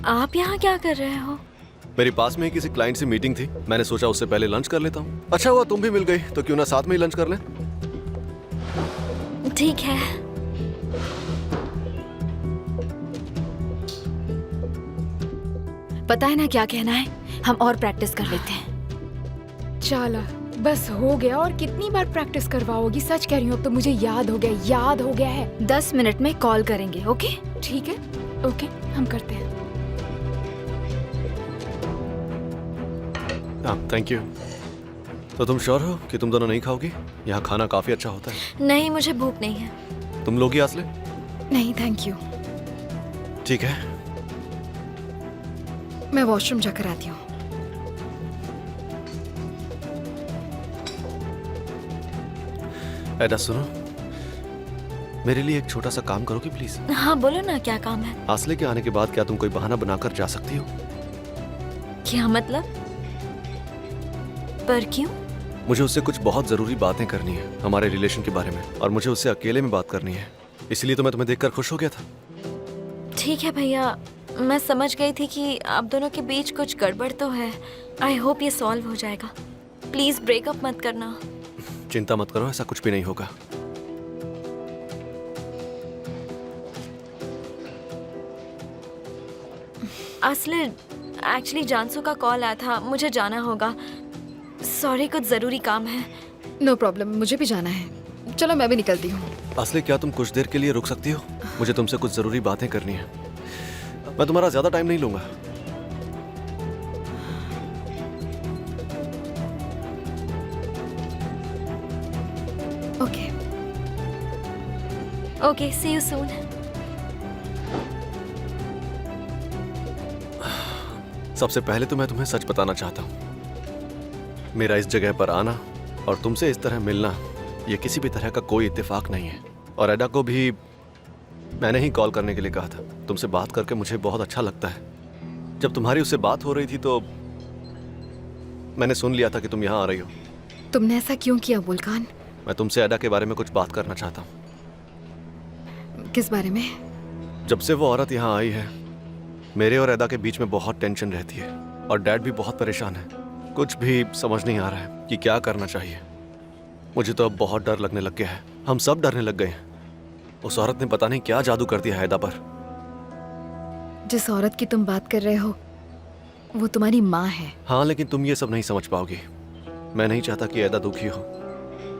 आप यहाँ क्या कर रहे हो? मेरे पास में ही किसी क्लाइंट से मीटिंग थी, मैंने सोचा उससे पहले लंच कर लेता हूँ। अच्छा हुआ तुम भी मिल गई, तो क्यों ना साथ में ही लंच कर लें। ठीक है। पता है ना क्या कहना है, हम और प्रैक्टिस कर लेते हैं। चलो बस हो गया, और कितनी बार प्रैक्टिस करवाओगी? सच कह रही हूँ, अब तो मुझे याद हो गया है। 10 मिनट में कॉल करेंगे, ओके? ठीक है, ओके, हम करते हैं। हाँ, थैंक यू। तो तुम श्योर हो कि तुम दोनों नहीं खाओगी? यहाँ खाना काफी अच्छा होता है। नहीं, मुझे भूख नहीं है। तुम लोगी आसले? नहीं, थैंक यू। ठीक है, मैं वॉशरूम जाकर आती हूँ। एडा सुनो, मेरे लिए एक छोटा सा काम करोगी प्लीज? हाँ बोलो ना, क्या काम है? आसले के आने के बाद क्या तुम कोई बहाना बनाकर जा सकती हो? क्या मतलब? पर क्यों? मुझे उससे कुछ बहुत जरूरी बातें करनी है हमारे रिलेशन के बारे में, और मुझे उससे अकेले में बात करनी है, इसलिए तो मैं तुम्हें देखकर खुश हो गया था। ठीक है भैया, मैं समझ गई थी कि आप दोनों के बीच कुछ गड़बड़ तो है। आई होप ये सॉल्व हो जाएगा। प्लीज ब्रेकअप मत करना। चिंता मत करो, ऐसा कुछ भी नहीं होगा। असले एक्चुअली जानसू का कॉल आया था, मुझे जाना होगा। सॉरी, कुछ जरूरी काम है। नो प्रॉब्लम, मुझे भी जाना है। चलो मैं भी निकलती हूँ। असले क्या तुम कुछ देर के लिए रुक सकती हो? मुझे तुमसे कुछ जरूरी बातें करनी है। मैं तुम्हारा ज्यादा टाइम नहीं लूंगा। Okay okay, see you soon. सबसे पहले तो मैं तुम्हें सच बताना चाहता हूँ। मेरा इस जगह पर आना और तुमसे इस तरह मिलना, ये किसी भी तरह का कोई इत्तेफाक नहीं है। और एडा को भी मैंने ही कॉल करने के लिए कहा था। तुमसे बात करके मुझे बहुत अच्छा लगता है। जब तुम्हारी उससे बात हो रही थी तो मैंने सुन लिया था कि तुम यहाँ आ रही हो। तुमने ऐसा क्यों किया वोल्कान? मैं तुमसे एडा के बारे में कुछ बात करना चाहता हूँ। किस बारे में? जब से वो औरत यहाँ आई है, मेरे और एडा के बीच में बहुत टेंशन रहती है, और डैड भी बहुत परेशान है। कुछ भी समझ नहीं आ रहा है कि क्या करना चाहिए। मुझे तो अब बहुत डर लगने लग गया है। हम सब डरने लग गए हैं। उस औरत ने पता नहीं क्या जादू कर दिया है एडा पर। जिस औरत की तुम बात कर रहे हो वो तुम्हारी माँ है। हाँ, लेकिन तुम ये सब नहीं समझ पाओगी। मैं नहीं चाहता कि एडा दुखी हो।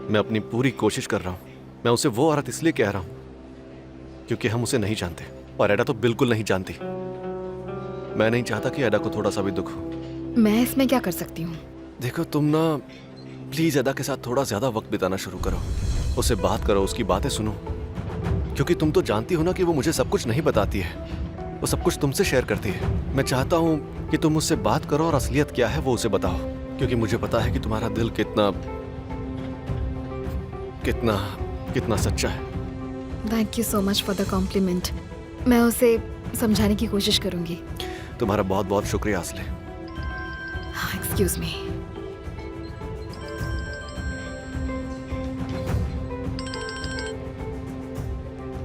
मैं अपनी पूरी कोशिश कर रहा हूँ। मैं उसे वो औरत इसलिए कह रहा हूँ क्योंकि हम उसे नहीं जानते, और एडा तो बिल्कुल नहीं जानती। मैं नहीं चाहता कि एडा को थोड़ा सा भी दुख हो। मैं इसमें क्या कर सकती हूँ? देखो, तुम ना प्लीज एडा के साथ थोड़ा ज्यादा वक्त बिताना शुरू करो। उससे बात करो, उसकी बातें सुनो, क्योंकि तुम तो जानती हो ना कि वो मुझे सब कुछ नहीं बताती है। वो सब कुछ तुमसे शेयर करती है। मैं चाहता हूँ कि तुम उससे बात करो और असलियत क्या है वो उसे बताओ, क्योंकि मुझे पता है कि तुम्हारा दिल कितना कितना कितना सच्चा है। Thank you so much for the compliment. मैं उसे समझाने की कोशिश करूंगी। तुम्हारा बहुत बहुत शुक्रिया असले। Excuse me.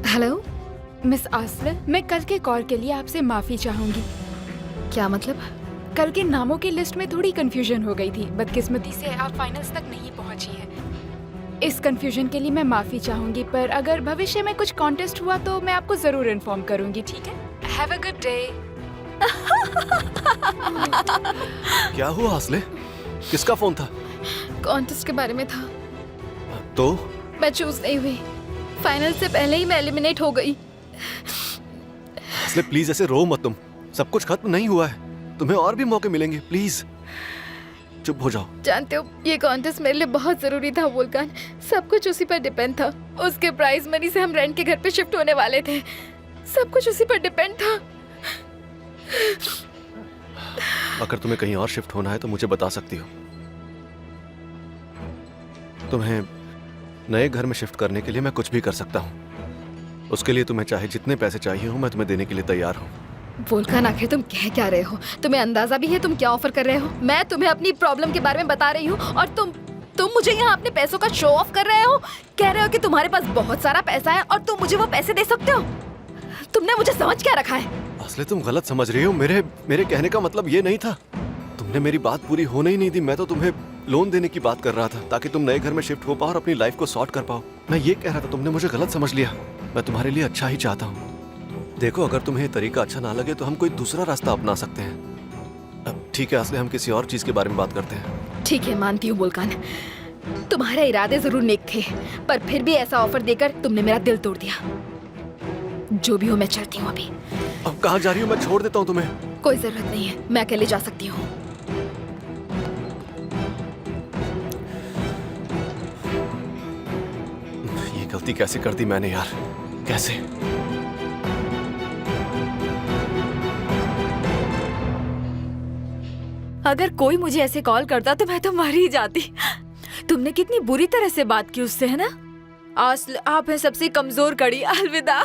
हेलो मिस आसले, मैं कल के कॉल के लिए आपसे माफी चाहूंगी। क्या मतलब? कल के नामों की लिस्ट में थोड़ी कंफ्यूजन हो गई थी। बदकिस्मती से आप फाइनल्स तक नहीं पहुंची है। इस कंफ्यूजन के लिए मैं माफी चाहूंगी, पर अगर भविष्य में कुछ कॉन्टेस्ट हुआ तो मैं आपको जरूर इन्फॉर्म करूंगी, ठीक है? Have a good day. क्या हुआ आसले? किसका फोन था? कॉन्टेस्ट के बारे में था। तो मैं चूज नहीं हुई। फाइनल से पहले ही मैं एलिमिनेट हो गई। आसले प्लीज ऐसे रो मत तुम। सब कुछ खत्म नहीं हुआ है, तुम्हें और भी मौके मिलेंगे। प्लीज चुप हो जाओ। जानते हो, ये कॉन्टेस्ट मेरे लिए बहुत जरूरी था वुल्कान। सब कुछ उसी पर डिपेंड था। उसके प्राइज मनी से हम रेंट के घर पे शिफ्ट होने वाले थे। सब कुछ उसी पर डिपेंड था। अगर तुम्हें कहीं और शिफ्ट होना है तो मुझे बता सकती हो। तुम्हें नए घर में शिफ्ट करने के लिए मैं कुछ भी कर सकता हूँ। उसके लिए तुम्हें चाहे जितने पैसे चाहिए हो मैं तुम्हें देने के लिए तैयार हूँ। वुल्कान, आखिर तुम कह क्या रहे हो? तुम्हें अंदाजा भी है तुम क्या ऑफर कर रहे हो? मैं तुम्हें अपनी प्रॉब्लम के बारे में बता रही हूँ और तुम मुझे यहाँ अपने पैसों का शो ऑफ कर रहे हो। कह रहे हो कि तुम्हारे पास बहुत सारा पैसा है और तुम मुझे वो पैसे दे सकते हो। तुमने मुझे समझ क्या रखा है? असले तुम गलत समझ रही हो। मेरे कहने का मतलब ये नहीं था। तुमने मेरी बात पूरी होने ही नहीं दी। मैं तो तुम्हें लोन देने की बात कर रहा था ताकि तुम नए घर में शिफ्ट हो पाओ और अपनी लाइफ को सॉर्ट कर पाओ। मैं ये कह रहा था, तुमने मुझे गलत समझ लिया। मैं तुम्हारे लिए अच्छा ही चाहता हूँ। देखो, अगर तुम्हें ये तरीका अच्छा ना लगे तो हम कोई दूसरा रास्ता अपना सकते हैं। अब ठीक है असले, हम किसी और चीज के बारे में बात करते हैं। ठीक है, मानती हूँ वुल्कान, तुम्हारे इरादे जरूर नेक थे, पर फिर भी ऐसा ऑफर देकर तुमने मेरा दिल तोड़ दिया। जो भी हो, मैं चलती हूँ अभी। अब कहाँ जा रही हो? मैं छोड़ देता हूँ तुम्हें। कोई जरूरत नहीं है, मैं अकेले जा सकती हूँ। ये गलती कैसे कर दी मैंने यार? कैसे? अगर कोई मुझे ऐसे कॉल करता तो मैं तो मर ही जाती। तुमने कितनी बुरी तरह से बात की उससे, है ना? आस्ल, आप हैं सबसे कमजोर कड़ी। अलविदा।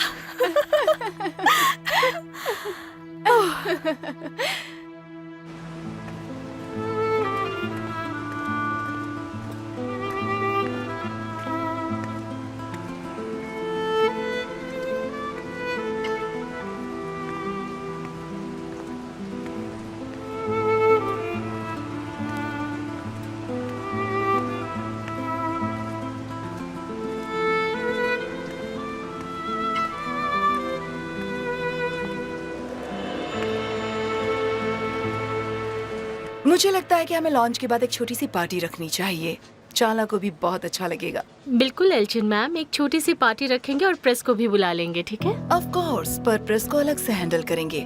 मुझे लगता है कि हमें लॉन्च के बाद एक छोटी सी पार्टी रखनी चाहिए। चाला को भी बहुत अच्छा लगेगा। बिल्कुल एल्चिन मैम, एक छोटी सी पार्टी रखेंगे और प्रेस को भी बुला लेंगे, ठीक है? ऑफ कोर्स, पर प्रेस को अलग से हैंडल करेंगे।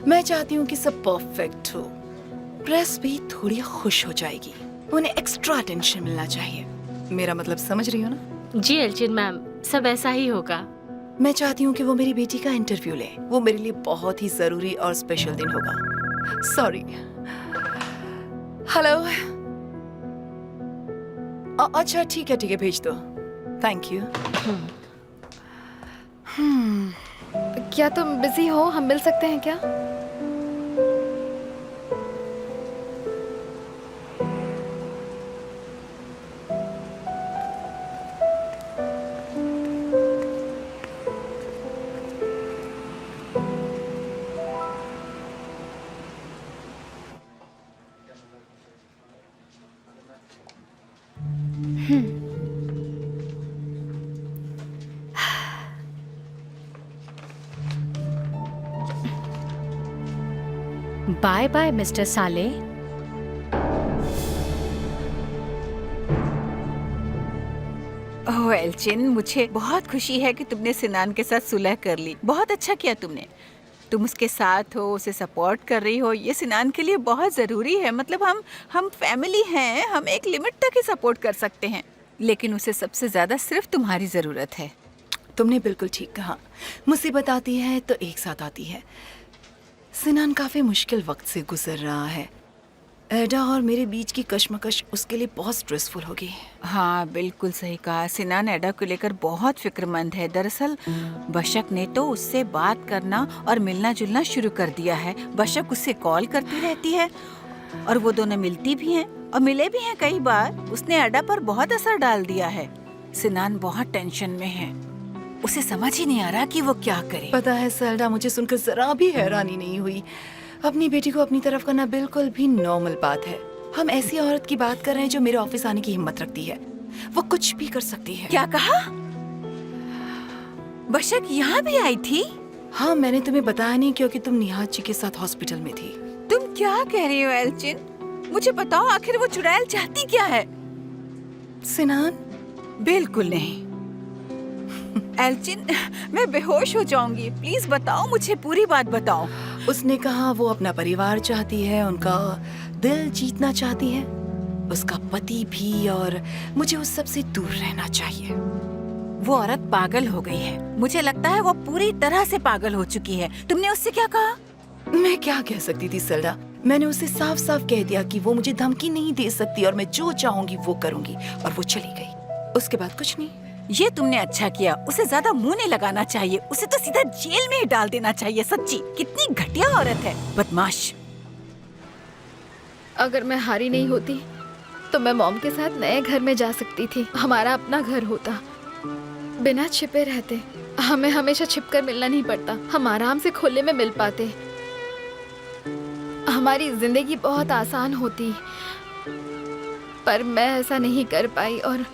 मैं चाहती हूँ कि सब परफेक्ट हो। प्रेस भी थोड़ी खुश हो जाएगी। उन्हें एक्स्ट्रा अटेंशन मिलना चाहिए। मेरा मतलब समझ रही हो ना? जी एल्चिन मैम, सब ऐसा ही होगा। मैं चाहती हूँ कि वो मेरी बेटी का इंटरव्यू ले। वो मेरे लिए बहुत ही जरूरी और स्पेशल दिन होगा। सॉरी। हेलो। अच्छा ठीक है, भेज दो। Thank you. क्या तुम बिजी हो? हम मिल सकते हैं क्या? बाय बाय मिस्टर साले। ओह एल्चिन, मुझे बहुत खुशी है कि तुमने सिनान के साथ सुलह कर ली। बहुत अच्छा किया तुमने। तुम उसके साथ हो, उसे सपोर्ट कर रही हो। ये सिनान के लिए बहुत ज़रूरी है। मतलब हम फैमिली हैं, हम एक लिमिट तक ही सपोर्ट कर सकते हैं, लेकिन उसे सबसे ज़्यादा सिर्फ तुम्हारी ज़रूरत है। तुमने बिल्कुल ठीक कहा। मुसीबत आती है तो एक साथ आती है। सिनान काफी मुश्किल वक्त से गुजर रहा है। एडा और मेरे बीच की कश्मकश उसके लिए बहुत स्ट्रेसफुल होगी। हाँ, बिल्कुल सही कहा। सिनान एडा को लेकर बहुत फिक्रमंद है। दरअसल बशक ने तो उससे बात करना और मिलना जुलना शुरू कर दिया है। बशक उससे कॉल करती रहती है और वो दोनों मिलती भी हैं और मिले भी हैं कई बार। उसने एडा पर बहुत असर डाल दिया है। सिनान बहुत टेंशन में है। उसे समझ ही नहीं आ रहा कि वो क्या करे। पता है सेल्डा, मुझे सुनकर जरा भी हैरानी नहीं हुई। अपनी बेटी को अपनी तरफ करना बिल्कुल भी नॉर्मल बात है। हम ऐसी औरत की बात कर रहे हैं जो मेरे ऑफिस आने की हिम्मत रखती है। वो कुछ भी कर सकती है। क्या कहा? बशक यहाँ भी आई थी? हाँ, मैंने तुम्हें बताया नहीं क्योंकि तुम निहाद जी के साथ हॉस्पिटल में थी। तुम क्या कह रही हो एल्चिन? मुझे बताओ आखिर वो चुड़ैल चाहती क्या है? सिनान, बिल्कुल नहीं एल्चिन, मैं बेहोश हो जाऊंगी। प्लीज बताओ, मुझे पूरी बात बताओ। उसने कहा वो अपना परिवार चाहती है, उनका दिल जीतना चाहती है, उसका पति भी, और मुझे उस सब से दूर रहना चाहिए। वो औरत पागल हो गई है। मुझे लगता है वो पूरी तरह से पागल हो चुकी है। तुमने उससे क्या कहा? मैं क्या कह सकती थी सेल्डा? मैंने उसे साफ साफ कह दिया कि वो मुझे धमकी नहीं दे सकती और मैं जो चाहूंगी वो करूंगी, और वो चली गई। उसके बाद कुछ नहीं। ये तुमने अच्छा किया। उसे ज्यादा मुंह नहीं लगाना चाहिए। उसे तो सीधा जेल में ही डाल देना चाहिए। सच्ची कितनी घटिया औरत है, बदमाश। अगर मैं हारी नहीं होती तो मैं मॉम के साथ नए घर में जा सकती थी। हमारा अपना घर होता, बिना छिपे रहते। हमें हमेशा छिपकर मिलना नहीं पड़ता। हम आराम से खुले में मिल पाते। हमारी जिंदगी बहुत आसान होती, पर मैं ऐसा नहीं कर पाई और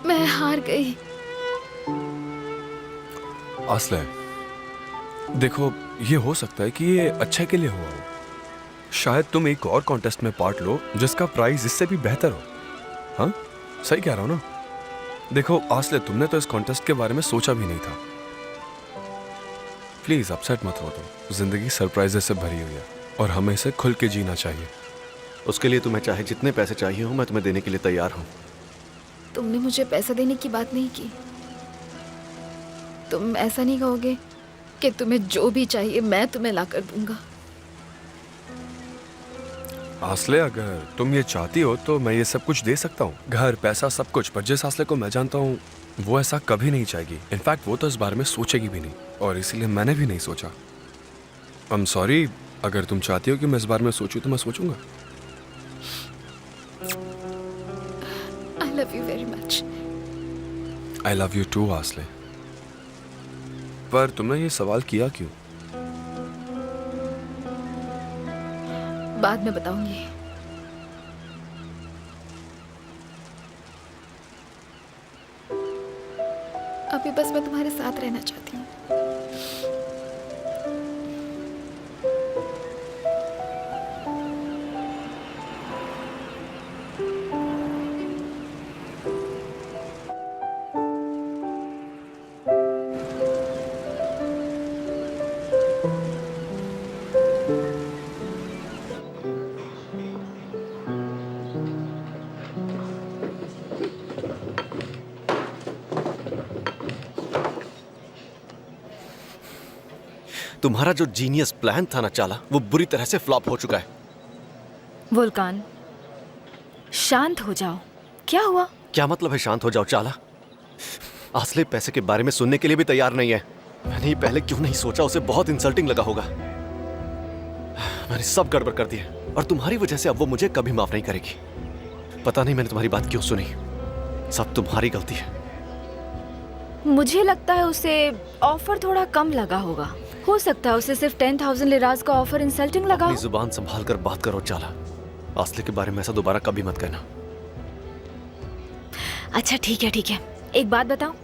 मैं हार गई। आस्ले, देखो, ये हो सकता है कि ये अच्छे के लिए हुआ हो। शायद तुम एक और कॉन्टेस्ट में पार्ट लो जिसका प्राइस इससे भी बेहतर हो। हाँ, सही कह रहा हूँ ना? देखो आस्ले, तुमने तो इस कॉन्टेस्ट के बारे में सोचा भी नहीं था। प्लीज अपसेट मत हो तुम। जिंदगी सरप्राइजेस से भरी हुई है और हमें इसे खुल के जीना चाहिए। उसके लिए तुम्हें चाहे जितने पैसे चाहिए हो, मैं तुम्हें देने के लिए तैयार हूँ। तुमने मुझे पैसा देने की बात नहीं की। तुम ऐसा नहीं कहोगे कि तुम्हें जो भी चाहिए मैं तुम्हें ला कर दूंगा? आस्ले, अगर तुम ये चाहती हो तो मैं ये सब कुछ दे सकता हूँ, घर, पैसा, सब कुछ। पर जिस आस्ले को मैं जानता हूँ वो ऐसा कभी नहीं चाहेगी। इनफैक्ट वो तो इस बारे में सोचेगी भी नहीं, और इसीलिए मैंने भी नहीं सोचा। आई एम सॉरी, अगर तुम चाहती हो कि मैं इस बारे में सोचूं तो मैं सोचूंगा। I love you very much. I love you too, आस्ले। पर तुमने ये सवाल किया क्यों? बाद में बताऊंगी। अभी बस मैं तुम्हारे साथ रहना चाहती हूँ। तुम्हारा जो जीनियस प्लान था ना चाला, वो बुरी तरह से फ्लॉप हो चुका है। वुल्कान, शांत हो जाओ। क्या हुआ? क्या मतलब है शांत हो जाओ चाला? आस्ले पैसे के बारे में सुनने के लिए भी तैयार नहीं है। मैंने ये पहले क्यों नहीं सोचा? उसे बहुत इंसल्टिंग लगा होगा। मैंने सब गड़बड़ कर दिया और तुम्हारी वजह से अब वो मुझे कभी माफ नहीं करेगी। पता नहीं मैंने तुम्हारी बात क्यों सुनी। सब तुम्हारी गलती है। मुझे लगता है उसे ऑफर थोड़ा कम लगा होगा। हो सकता है उसे सिर्फ 10,000 लिराज का ऑफर इंसल्टिंग लगा हो। अपनी जुबान संभाल कर बात करो चाला। आस्ले के बारे में ऐसा दोबारा कभी मत कहना। अच्छा ठीक है ठीक है, एक बात बताऊं,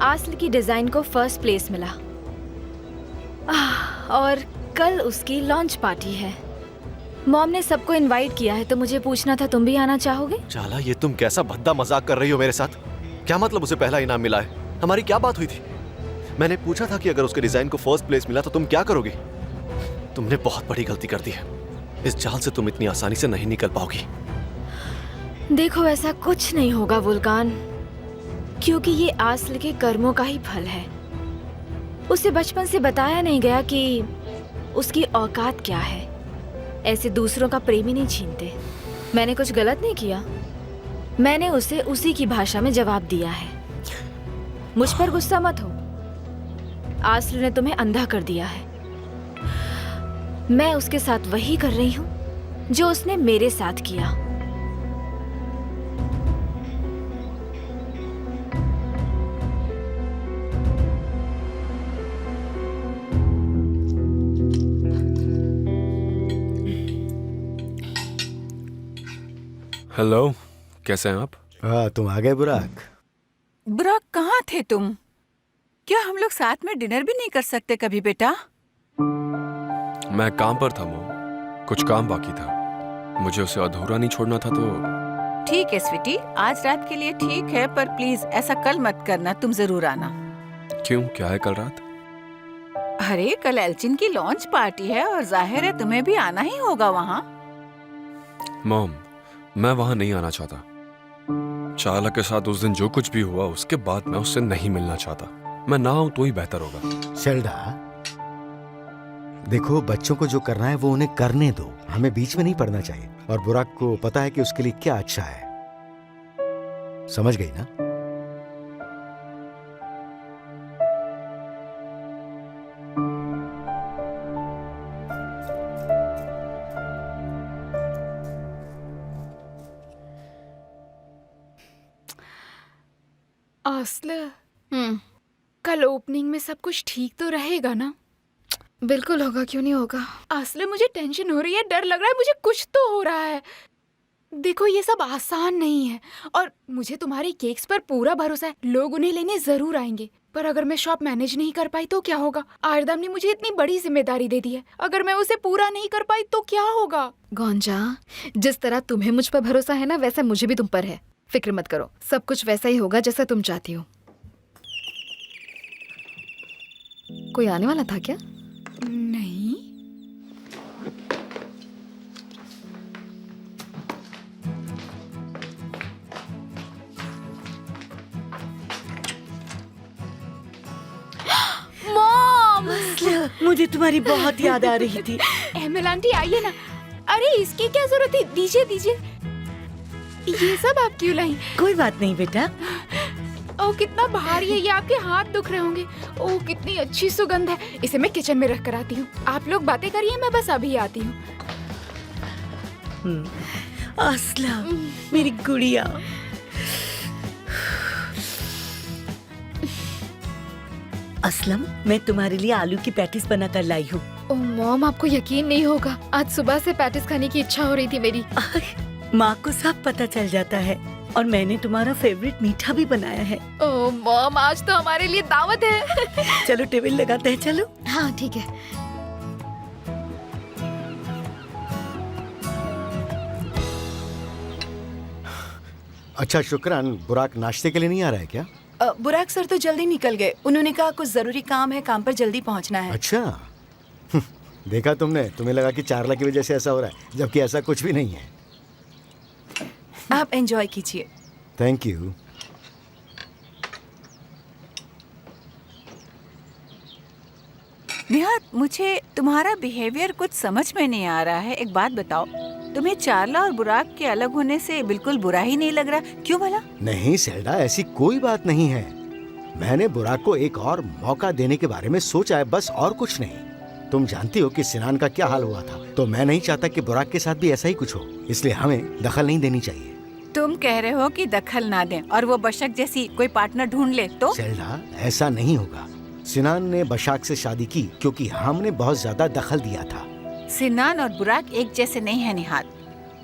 आस्ल की डिजाइन को फर्स्ट प्लेस मिला और कल उसकी लॉन्च पार्टी है। मॉम ने सबको इनवाइट किया है, तो मुझे पूछना था तुम भी आना चाहोगे? चाला, ये तुम कैसा भद्दा मजाक कर रही हो मेरे साथ? क्या मतलब उसे पहला इनाम मिला है? हमारी क्या बात हुई थी? मैंने पूछा था कि अगर उसके डिजाइन को फर्स्ट प्लेस मिला तो तुम क्या करोगे? तुमने बहुत बड़ी गलती कर दी है। इस जाल से तुम इतनी आसानी से नहीं निकल पाओगी। देखो, ऐसा कुछ नहीं होगा वुल्कान, क्योंकि ये आस्ल के कर्मों का ही फल है। उसे बचपन से बताया नहीं गया कि उसकी औकात क्या है। ऐसे दूसरों का प्रेम ही नहीं छीनते। मैंने कुछ गलत नहीं किया। मैंने उसे उसी की भाषा में जवाब दिया है। मुझ पर गुस्सा मत हो। आस्ल ने तुम्हें अंधा कर दिया है। मैं उसके साथ वही कर रही हूँ जो उसने मेरे साथ किया। हेलो, कैसे हैं आप? तुम आ गए बुराक। बुराक, कहाँ थे तुम? क्या हम लोग साथ में डिनर भी नहीं कर सकते कभी बेटा? मैं काम पर था मॉम, कुछ काम बाकी था, मुझे उसे अधूरा नहीं छोड़ना था तो। ठीक है स्वीटी, आज रात के लिए ठीक है, पर प्लीज ऐसा कल मत करना, तुम जरूर आना। क्यों, क्या है कल रात? अरे कल एल्चिन की लॉन्च पार्टी है और जाहिर है तुम्हें भी आना ही होगा वहाँ। मॉम, मैं वहां नहीं आना चाहता। चालक के साथ उस दिन जो कुछ भी हुआ उसके बाद मैं उससे नहीं मिलना चाहता। मैं ना आऊं तो ही बेहतर होगा। शेल्डा, देखो बच्चों को जो करना है वो उन्हें करने दो, हमें बीच में नहीं पड़ना चाहिए। और बुराक को पता है कि उसके लिए क्या अच्छा है, समझ गई ना? आस्ल, कल ओपनिंग में सब कुछ ठीक तो रहेगा ना? बिल्कुल होगा, क्यों नहीं होगा। आस्ल, मुझे टेंशन हो रही है, डर लग रहा है, मुझे कुछ तो हो रहा है। देखो ये सब आसान नहीं है और मुझे तुम्हारे केक्स पर पूरा भरोसा है, लोग उन्हें लेने जरूर आएंगे। पर अगर मैं शॉप मैनेज नहीं कर पाई तो क्या होगा? आरदाम ने मुझे इतनी बड़ी जिम्मेदारी दे दी है, अगर मैं उसे पूरा नहीं कर पाई तो क्या होगा? गोंजा, जिस तरह तुम्हें मुझ पर भरोसा है ना, वैसा मुझे भी तुम पर है। फिक्र मत करो, सब कुछ वैसा ही होगा जैसा तुम चाहती हो। कोई आने वाला था क्या? नहीं। मॉम, मुझे तुम्हारी बहुत याद आ रही थी। एमिल आंटी आइए ना। अरे इसकी क्या जरूरत थी, दीजिए दीजिए। ये सब आप क्यों लाई? कोई बात नहीं बेटा। ओह कितना भारी है ये, आपके हाथ दुख रहे होंगे। ओह कितनी अच्छी सुगंध है, इसे मैं किचन में रख कर आती हूँ। आप लोग बातें करिए, मैं बस अभी आती हूँ। असलम, मेरी गुड़िया। असलम, मैं तुम्हारे लिए आलू की पैटिस बना कर लाई हूँ। ओह मॉम, आपको यकीन नहीं होगा, आज सुबह से पैटिस खाने की इच्छा हो रही थी मेरी। माँ को सब पता चल जाता है और मैंने तुम्हारा फेवरेट मीठा भी बनाया है। ओह मॉम, आज तो हमारे लिए दावत है। चलो टेबल लगाते हैं, चलो। हाँ ठीक है। अच्छा शुक्रान, बुराक नाश्ते के लिए नहीं आ रहा है क्या? बुराक सर तो जल्दी निकल गए, उन्होंने कहा कुछ जरूरी काम है, काम पर जल्दी पहुंचना है। अच्छा देखा तुमने, तुम्हें लगा कि चारला की वजह से ऐसा हो रहा है, जबकि ऐसा कुछ भी नहीं है। आप एंजॉय कीजिए। Thank you. निहात, मुझे तुम्हारा बिहेवियर कुछ समझ में नहीं आ रहा है। एक बात बताओ, तुम्हें चारला और बुराक के अलग होने से बिल्कुल बुरा ही नहीं लग रहा, क्यों भला? नहीं सेल्डा, ऐसी कोई बात नहीं है। मैंने बुराक को एक और मौका देने के बारे में सोचा है, बस, और कुछ नहीं। तुम जानती हो कि सिनान का क्या हाल हुआ था, तो मैं नहीं चाहता कि बुराक के साथ भी ऐसा ही कुछ हो, इसलिए हमें दखल नहीं देनी चाहिए। तुम कह रहे हो कि दखल ना दें और वो बशक जैसी कोई पार्टनर ढूंढ ले तो? सेल्डा, ऐसा नहीं होगा। सिनान ने बशाक से शादी की क्योंकि हमने बहुत ज्यादा दखल दिया था। सिनान और बुराक एक जैसे नहीं है निहात,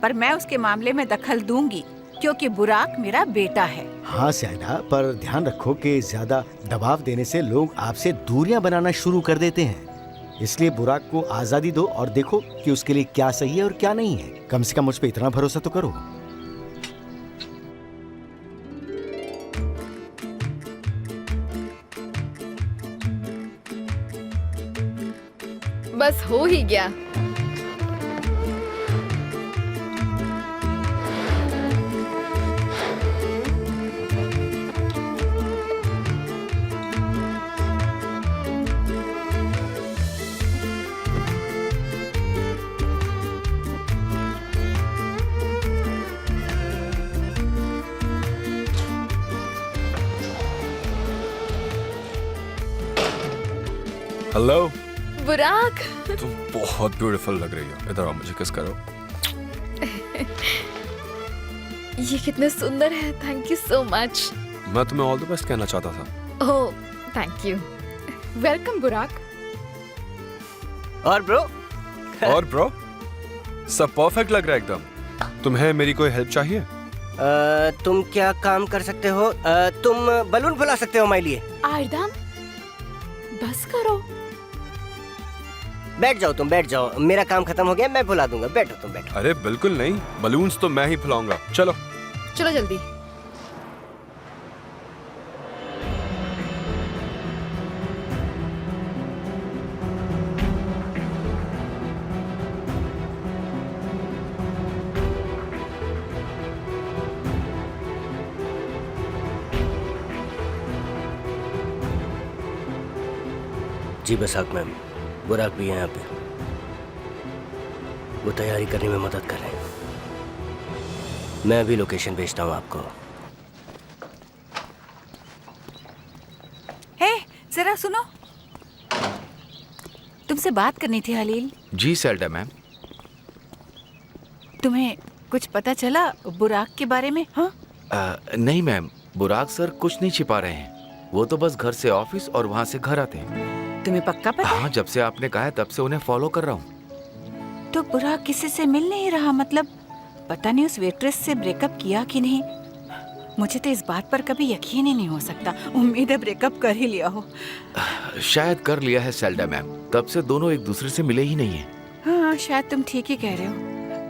पर मैं उसके मामले में दखल दूंगी क्योंकि बुराक मेरा बेटा है। हाँ सेल्डा, पर ध्यान रखो कि ज्यादा दबाव देने से लोग आपसे दूरियां बनाना शुरू कर देते हैं। इसलिए बुराक को आजादी दो और देखो कि उसके लिए क्या सही है और क्या नहीं है। कम से कम मुझ पे इतना भरोसा तो करो। बस हो ही गया। हेलो बुराक, तुम बहुत ब्यूटीफुल लग रही हो। इधर आओ, मुझे किस करो। ये कितने सुंदर है, थैंक यू सो मच। मैं तुम्हें ऑल द बेस्ट कहना चाहता था। ओह थैंक यू। वेलकम बुराक। और ब्रो और ब्रो, सब परफेक्ट लग रहा है एकदम। तुम्हें मेरी कोई हेल्प चाहिए? तुम क्या काम कर सकते हो? तुम बलून फुला सकते हो मेरे लिए? आयरदाम, बस करो। बैठ जाओ, तुम बैठ जाओ, मेरा काम खत्म हो गया, मैं फुला दूंगा। बैठो, तुम बैठो। अरे बिल्कुल नहीं, बलून्स तो मैं ही फुलाऊंगा। चलो चलो जल्दी। जी बसाक मैम, बुराक भी है यहाँ पे, वो तैयारी करने में मदद कर रहे हैं। मैं अभी लोकेशन भेजता हूँ आपको। हे, जरा सुनो, तुमसे बात करनी थी हलील। जी सेल्डा मैम। तुम्हें कुछ पता चला बुराक के बारे में? हाँ? नहीं मैम, बुराक सर कुछ नहीं छिपा रहे हैं। वो तो बस घर से ऑफिस और वहाँ से घर आते हैं। तुम्हें पक्का पता है? हाँ, जब से आपने कहा है तब से उन्हें फॉलो कर रहा हूँ। तो बुराक किसी से मिल नहीं रहा, मतलब पता नहीं उस वेट्रेस से ब्रेकअप किया कि नहीं। मुझे तो इस बात पर कभी यकीन ही नहीं हो सकता। उम्मीद है ब्रेकअप कर ही लिया हो। शायद कर लिया है सेल्डा मैम, तब से दोनों एक दूसरे से मिले ही नहीं है। हाँ, शायद तुम ठीक ही कह रहे हो,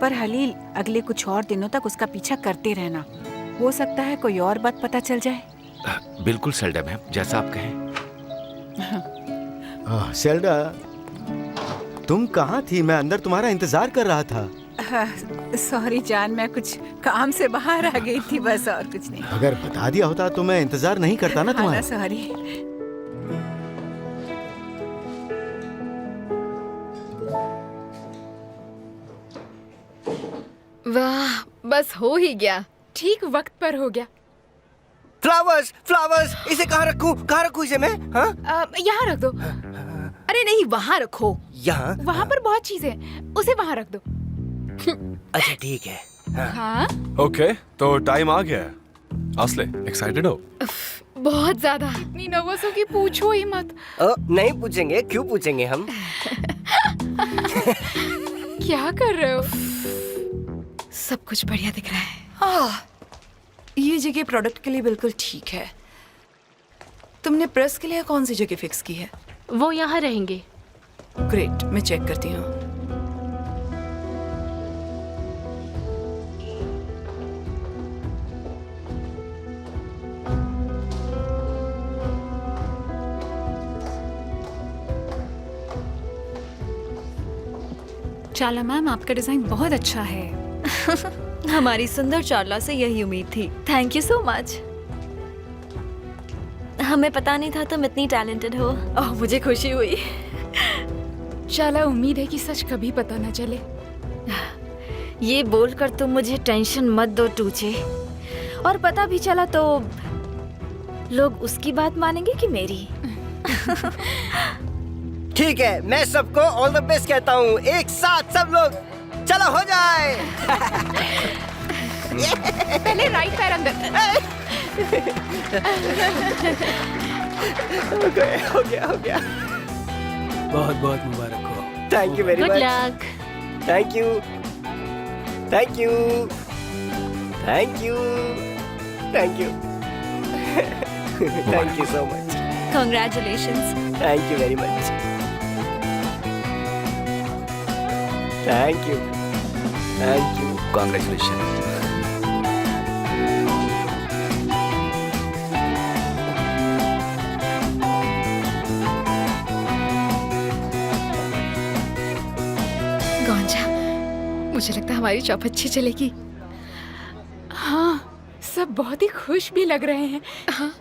पर हलील अगले कुछ और दिनों तक उसका पीछा करते रहना। हो सकता है कोई और बात पता चल जाए। बिल्कुल सेल्डा मैम, जैसा आप कहें। सेल्डा, तुम कहाँ थी? मैं अंदर तुम्हारा इंतजार कर रहा था। सॉरी जान, मैं कुछ काम से बाहर आ गई थी, बस और कुछ नहीं। अगर बता दिया होता तो मैं इंतजार नहीं करता ना तुम्हारा। सॉरी। वाह, बस हो ही गया। ठीक वक्त पर हो गया। फ्लावर्स, फ्लावर्स, इसे कहाँ रखूं? कहाँ रखूं इसे मैं? हाँ? यहाँ रख दो। अरे नहीं, वहाँ रखो। यहाँ? वहाँ पर बहुत चीजें हैं, उसे वहाँ रख दो। अच्छा ठीक है। हाँ? ओके, तो टाइम आ गया है। असले, एक्साइटेड हो? बहुत ज्यादा। इतनी नर्वस हो कि पूछो ही मत। नहीं पूछेंगे, क्यों पूछेंगे हम? क्या कर रहे हो? सब कुछ बढ़िया दिख रहा है। ये जगह प्रोडक्ट के लिए बिल्कुल ठीक है। तुमने प्रेस के लिए कौन सी जगह फिक्स की है? वो यहाँ रहेंगे। ग्रेट, मैं चेक करती हूँ। चाला मैम, आपका डिजाइन बहुत अच्छा है। हमारी सुंदर चार्ला से यही उम्मीद थी। Thank you so much. हमें पता नहीं था तुम इतनी टैलेंटेड हो। ओह, मुझे खुशी हुई। चाला, उम्मीद है कि सच कभी पता न चले। ये बोलकर तुम मुझे टेंशन मत दो टूचे। और पता भी चला तो लोग उसकी बात मानेंगे कि मेरी? ठीक है, मैं सबको ऑल द बेस्ट कहता हूँ। एक साथ सब लोग, चलो हो जाए। पहले राइट पैर अंदर। हो गया। बहुत बहुत मुबारक हो। Thank you very much. Good luck. Thank you, thank you, thank you, thank you, thank you so much. Congratulations. Thank you very much. Thank you, thank you. Congratulation. Gonca, मुझे लगता है हमारी शॉप अच्छी चलेगी। हाँ, सब बहुत ही खुश भी लग रहे हैं। हाँ,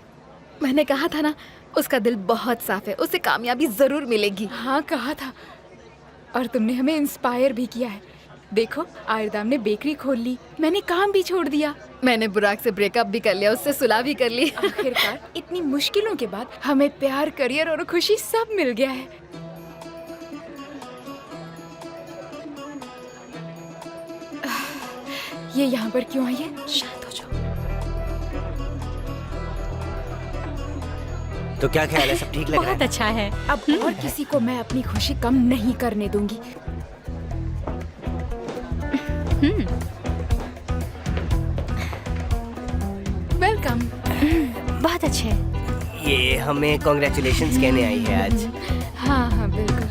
मैंने कहा था ना, उसका दिल बहुत साफ है, उसे कामयाबी जरूर मिलेगी। हाँ, कहा था। और तुमने हमें इंस्पायर भी किया है। देखो, आयरदाम ने बेकरी खोल ली, मैंने काम भी छोड़ दिया। मैंने बुराक से ब्रेकअप भी कर लिया, उससे सुलह भी कर ली। आखिरकार इतनी मुश्किलों के बाद हमें प्यार, करियर और खुशी सब मिल गया है। ये यहाँ पर क्यों आई है? शांत हो जाओ। तो क्या ख्याल है, सब ठीक लग रहा है? बहुत अच्छा है। अब और किसी को मैं अपनी खुशी कम नहीं करने दूंगी। वेलकम। बहुत अच्छे। ये हमें कॉन्ग्रेचुलेशंस कहने आई है आज। हाँ हाँ बिल्कुल।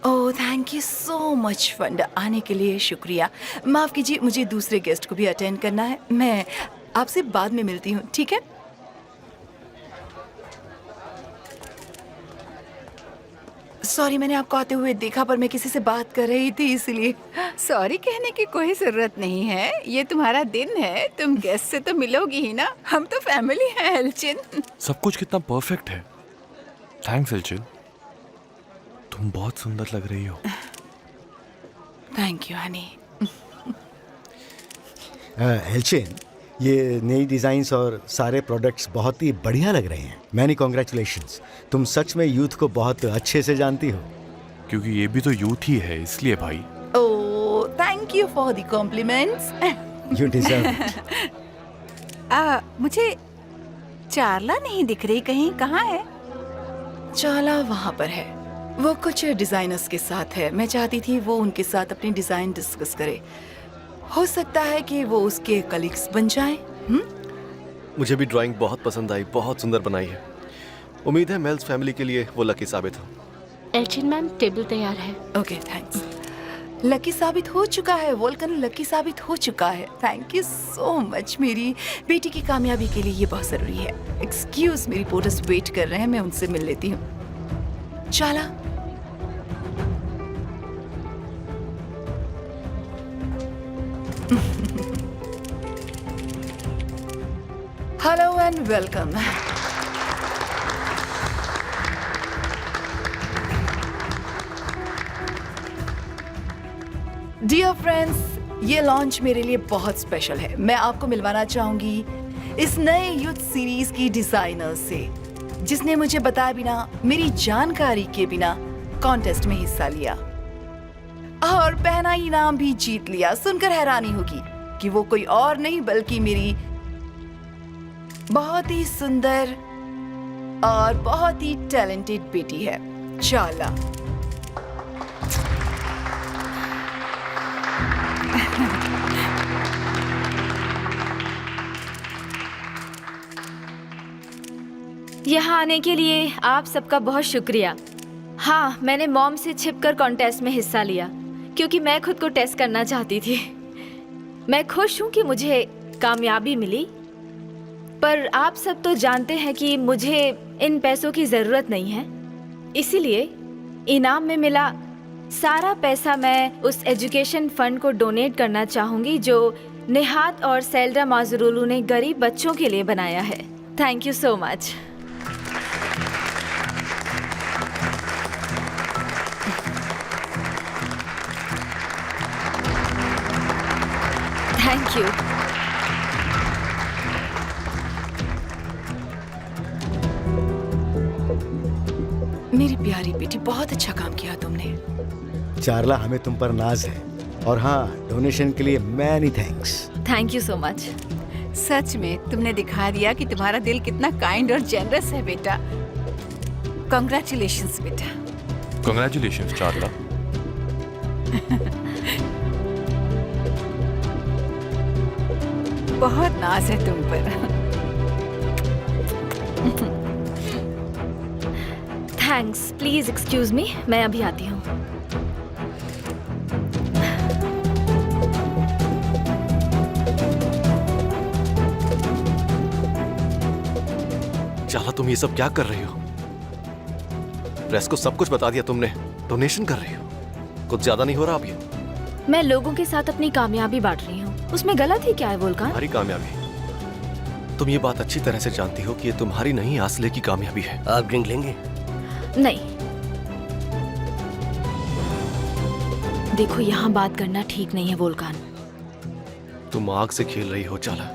ओह thank you so much fund आने के लिए शुक्रिया। माफ़ कीजिए, मुझे दूसरे गेस्ट को भी अटेंड करना है। मैं आपसे बाद में मिलती हूँ, ठीक है? सॉरी, मैंने आपको आते हुए देखा पर मैं किसी से बात कर रही थी इसलिए। सॉरी कहने की कोई जरूरत नहीं है, ये तुम्हारा दिन है, तुम गेस्ट से तो मिलोगी ही ना, हम तो फैमिली हैं एल्चिन। सब कुछ कितना परफेक्ट है। थैंक्स एल्चिन, तुम बहुत सुंदर लग रही हो। Thank you Honey. एल्चिन, ये नई डिज़ाइंस और सारे प्रोडक्ट्स बहुत ही बढ़िया लग रहे हैं। मैनी कॉन्ग्रेचुलेशंस, तुम सच में यूथ को बहुत अच्छे से जानती हो। क्योंकि ये भी तो यूथ ही है, इसलिए भाई। Oh thank you for the compliments. You deserve it. मुझे चारला नहीं दिख रही, कहीं कहाँ है? चाला वहाँ पर है, वो कुछ डिजाइनर्स के साथ है। मैं चाहती थी वो उनके साथ अपनी डिजाइन डिस्कस करे। हो सकता है कि वो उसके कलीग्स बन जाएं। मुझे भी ड्राइंग बहुत पसंद आई, बहुत सुंदर बनाई है। उम्मीद है मेल्स फैमिली के लिए वो लकी साबित हो। एल्चिन मैम, टेबल तैयार है। Okay thanks. लकी साबित हो चुका है, वोल्कन लकी साबित हो चुका है। Thank you so much. मेरी बेटी की कामयाबी के लिए ये बहुत जरूरी है। एक्सक्यूज, मेरी पोर्टर्स वेट कर रहे हैं, मैं उनसे मिल लेती हूँ। चाला। Hello and welcome. Dear friends, ये लॉन्च मेरे लिए बहुत स्पेशल है। मैं आपको मिलवाना चाहूंगी इस नए यूथ सीरीज की डिजाइनर से, जिसने मुझे बताए बिना, मेरी जानकारी के बिना कॉन्टेस्ट में हिस्सा लिया और पहना इनाम भी जीत लिया। सुनकर हैरानी होगी कि वो कोई और नहीं बल्कि मेरी बहुत ही सुंदर और बहुत ही टैलेंटेड बेटी है, चाला। यहाँ आने के लिए आप सबका बहुत शुक्रिया। हाँ, मैंने मॉम से छिपकर कॉन्टेस्ट में हिस्सा लिया क्योंकि मैं खुद को टेस्ट करना चाहती थी। मैं खुश हूँ कि मुझे कामयाबी मिली, पर आप सब तो जानते हैं कि मुझे इन पैसों की ज़रूरत नहीं है। इसीलिए इनाम में मिला सारा पैसा मैं उस एजुकेशन फंड को डोनेट करना चाहूँगी जो निहात और सेल्डा माजरूलू ने गरीब बच्चों के लिए बनाया है। Thank you so much. Thank you. मेरी प्यारी बेटी, बहुत अच्छा काम किया तुमने। चारला, हमें तुम पर नाज है। और हाँ, डोनेशन के लिए many thanks. Thank you so much. सच में तुमने दिखा दिया कि तुम्हारा दिल कितना काइंड और जेनरस है बेटा। कॉन्ग्रेचुलेशंस बेटा। कांग्रेचुलेशंस चारला। बहुत नाज है तुम पर। थैंक्स। प्लीज एक्सक्यूज मी, मैं अभी आती हूँ। चाला, तुम ये सब क्या कर रही हो? प्रेस को सब कुछ बता दिया तुमने, डोनेशन कर रही हो। कुछ ज्यादा नहीं हो रहा अब ये? मैं लोगों के साथ अपनी कामयाबी बांट रही हूँ, उसमें गलत ही क्या है वोल्कान? तुम्हारी कामयाबी, तुम ये बात अच्छी तरह से जानती हो कि ये तुम्हारी नहीं, आसले की कामयाबी है। आप ड्रिंक लेंगे? नहीं। देखो, यहाँ बात करना ठीक नहीं है वोल्कान। तुम आग से खेल रही हो चाला।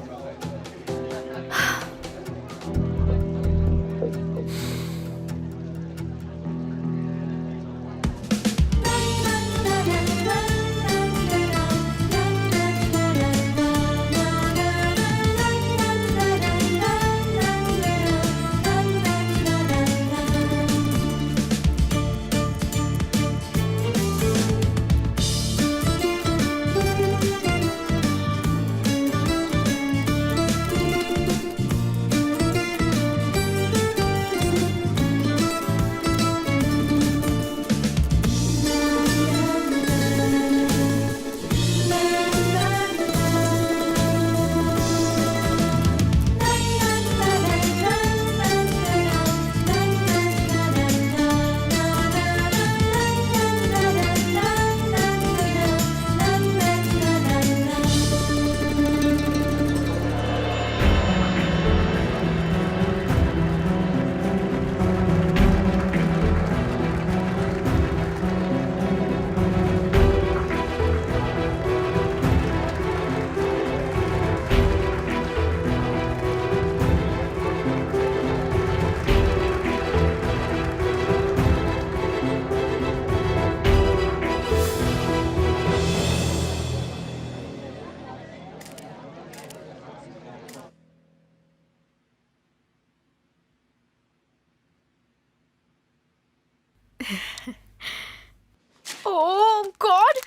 ओह गॉड,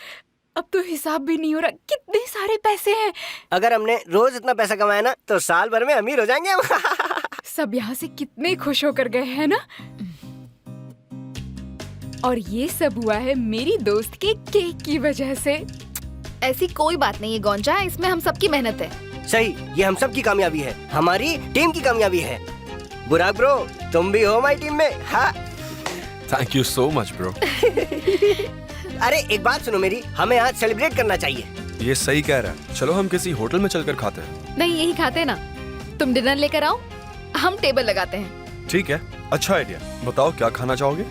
अब तो हिसाब भी नहीं हो रहा, कितने सारे पैसे हैं। अगर हमने रोज इतना पैसा कमाया ना तो साल भर में अमीर हो जाएंगे हम। सब यहाँ से कितने खुश होकर गए हैं ना। और ये सब हुआ है मेरी दोस्त के केक की वजह से। ऐसी कोई बात नहीं है गोंजा, इसमें हम सबकी मेहनत है। सही, ये हम सब की कामयाबी है, हमारी टीम की कामयाबी है। बुराक ब्रो, तुम भी हो हमारी टीम में। हाँ। Thank you so much bro. अरे एक बात सुनो मेरी, हमें आज सेलिब्रेट करना चाहिए। ये सही कह रहा है, चलो हम किसी होटल में चलकर खाते हैं। नहीं, यही खाते ना। तुम डिनर लेकर आओ, हम टेबल लगाते हैं। ठीक है, अच्छा आइडिया। बताओ क्या खाना चाहोगे?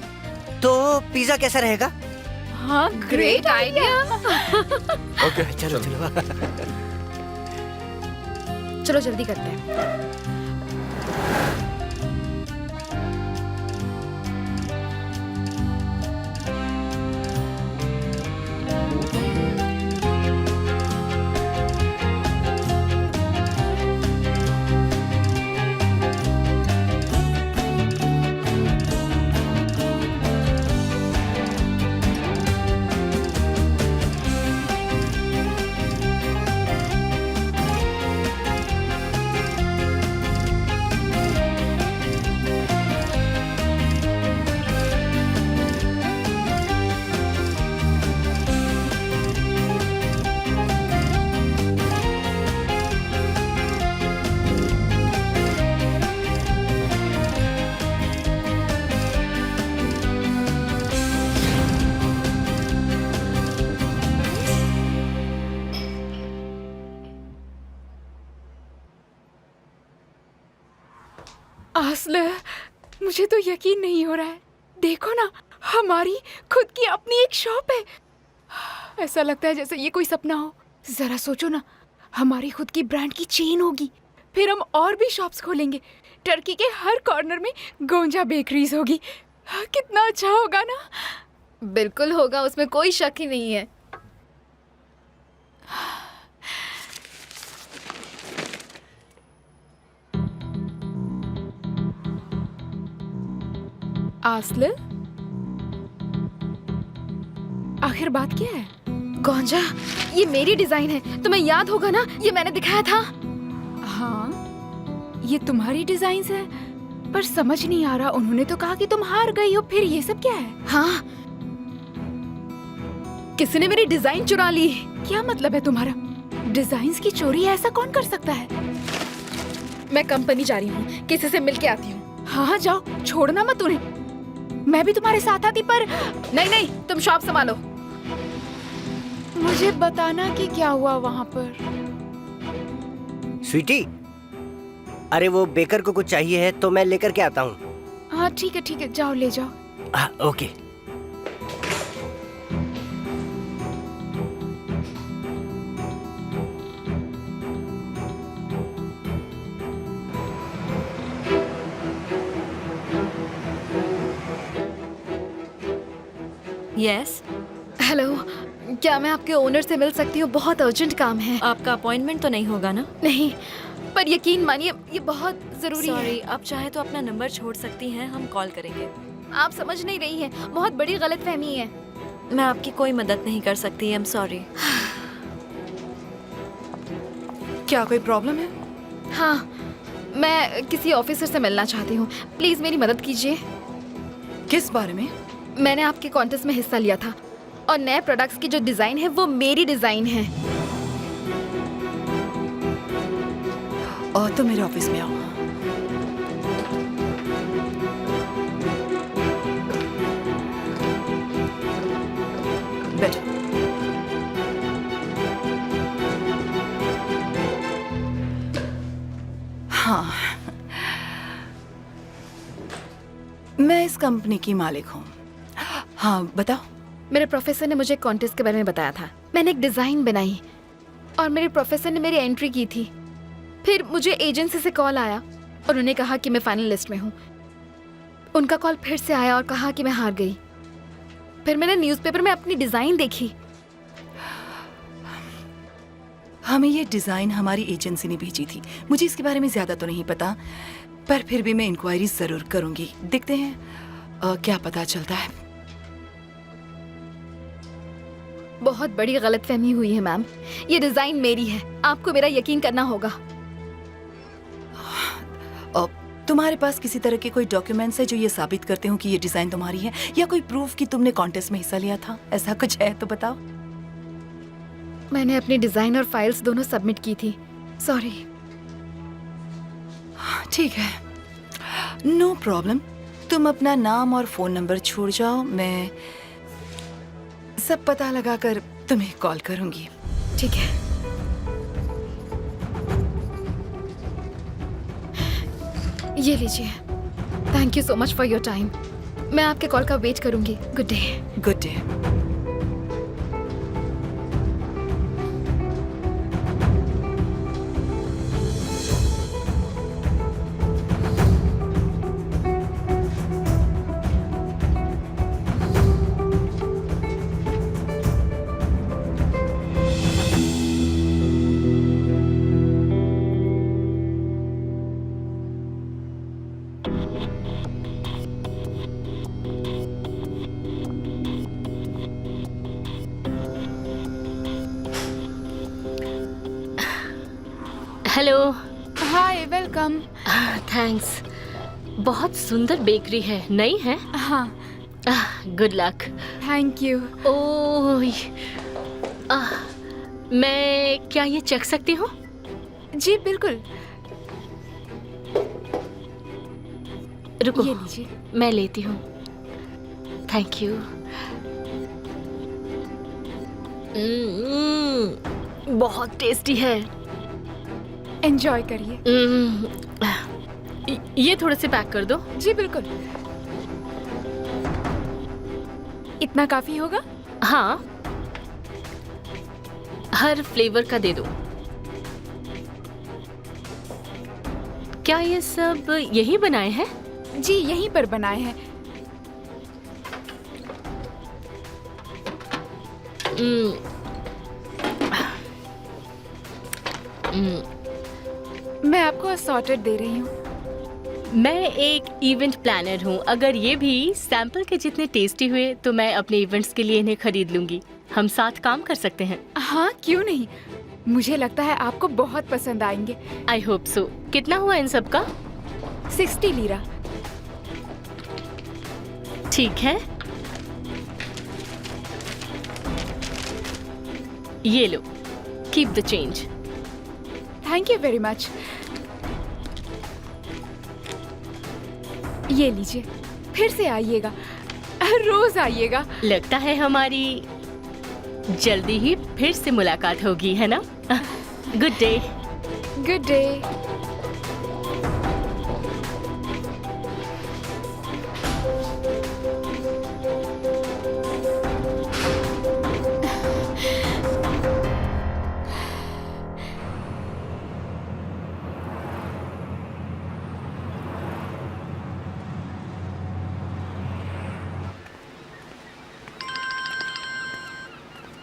तो पिज्जा कैसा रहेगा? हाँ, ग्रेट आइडिया। ओके चलो चलो। चलो जल्दी करते हैं। आसले, मुझे तो यकीन नहीं हो रहा है। देखो ना, हमारी खुद की अपनी एक शॉप है। ऐसा लगता है जैसे ये कोई सपना हो। जरा सोचो ना, हमारी खुद की ब्रांड की चेन होगी, फिर हम और भी शॉप्स खोलेंगे। टर्की के हर कॉर्नर में गोंजा बेकरीज होगी। कितना अच्छा होगा ना। बिल्कुल होगा, उसमें कोई शक ही नहीं है। आसले, आखिर बात क्या है? गोंजा, ये मेरी डिजाइन है, तुम्हें याद होगा ना, ये मैंने दिखाया था। हाँ, ये तुम्हारी डिजाइन है, पर समझ नहीं आ रहा। उन्होंने तो कहा कि तुम हार गई हो, फिर ये सब क्या है? हाँ, किसी ने मेरी डिजाइन चुरा ली। क्या मतलब है तुम्हारा? डिजाइन्स की चोरी ऐसा कौन कर सकता है? मैं कंपनी जा रही हूँ, किसी से मिल के आती हूँ। हाँ जाओ, छोड़ना मत उन्हें। मैं भी तुम्हारे साथ आती, पर नहीं नहीं, तुम शॉप संभालो। मुझे बताना कि क्या हुआ वहाँ पर। स्वीटी, अरे वो बेकर को कुछ चाहिए है तो मैं लेकर के आता हूँ। हाँ ठीक है, जाओ ले जाओ। ओके। यस। हेलो, क्या मैं आपके ओनर से मिल सकती हूँ? बहुत अर्जेंट काम है। आपका अपॉइंटमेंट तो नहीं होगा ना? नहीं, पर यकीन मानिए ये बहुत जरूरी है। सॉरी, आप चाहे तो अपना नंबर छोड़ सकती हैं, हम कॉल करेंगे। आप समझ नहीं रही हैं, बहुत बड़ी गलतफहमी है। मैं आपकी कोई मदद नहीं कर सकती। I am sorry. क्या कोई प्रॉब्लम है? हाँ, मैं किसी ऑफिसर से मिलना चाहती हूँ, प्लीज मेरी मदद कीजिए। किस बारे में? मैंने आपके कॉन्टेस्ट में हिस्सा लिया था और नए प्रोडक्ट्स की जो डिजाइन है वो मेरी डिजाइन है। और तो मेरे ऑफिस में आओ। बैठो। हाँ, मैं इस कंपनी की मालिक हूँ। हाँ बताओ। मेरे प्रोफेसर ने मुझे कॉन्टेस्ट के बारे में बताया था। मैंने एक डिजाइन बनाई और मेरे प्रोफेसर ने मेरी एंट्री की थी। फिर मुझे एजेंसी से कॉल आया और उन्होंने कहा कि मैं फाइनल लिस्ट में हूँ। उनका कॉल फिर से आया और कहा कि मैं हार गई। फिर मैंने न्यूज़पेपर में अपनी डिजाइन देखी। हमें ये डिजाइन हमारी एजेंसी ने भेजी थी। मुझे इसके बारे में ज्यादा तो नहीं पता, पर फिर भी मैं इंक्वायरी जरूर करूंगी। देखते हैं क्या पता चलता है। बहुत बड़ी गलतफहमी हुई है मैम। ये डिजाइन मेरी है, आपको मेरा यकीन करना होगा। और तुम्हारे पास किसी तरह के कोई डॉक्यूमेंट्स है जो ये साबित करते हो कि ये डिजाइन तुम्हारी है, या कोई प्रूफ कि तुमने कॉन्टेस्ट में हिस्सा लिया था? ऐसा कुछ है तो बताओ। मैंने अपनी डिजाइन और फाइल्स दोनों सबमिट की थी। सॉरी। ठीक है, नो प्रॉब्लम। तुम अपना नाम और फोन नंबर छोड़ जाओ, मैं सब पता लगाकर तुम्हें कॉल करूंगी। ठीक है। ये लीजिए। Thank you so much for your time. मैं आपके कॉल का वेट करूंगी। Good day. Good day. Hello. Hi, welcome. Thanks. बहुत सुंदर बेकरी है, नई है? हाँ। Good luck. Thank you. Oh, मैं क्या ये चख सकती हूँ? जी बिल्कुल। रुको, ये लीजिए। मैं लेती हूँ। Thank you. बहुत टेस्टी है। एंजॉय करिए। ये थोड़े से पैक कर दो। जी बिल्कुल। इतना काफी होगा? हाँ, हर फ्लेवर का दे दो। क्या ये सब यही बनाए हैं? जी यहीं पर बनाए हैं। मैं आपको असॉर्टेड दे रही हूँ। मैं एक इवेंट प्लानर हूँ। अगर ये भी सैंपल के जितने टेस्टी हुए तो मैं अपने इवेंट्स के लिए इन्हें खरीद लूंगी। हम साथ काम कर सकते हैं। हाँ क्यों नहीं, मुझे लगता है आपको बहुत पसंद आएंगे। I hope so. कितना हुआ इन सब का? 60 लीरा। ठीक है, ये लो, keep the change. Thank you very much. ये लीजिए, फिर से आइएगा, रोज आइएगा। लगता है हमारी जल्दी ही फिर से मुलाकात होगी, है ना? Good day. Good day.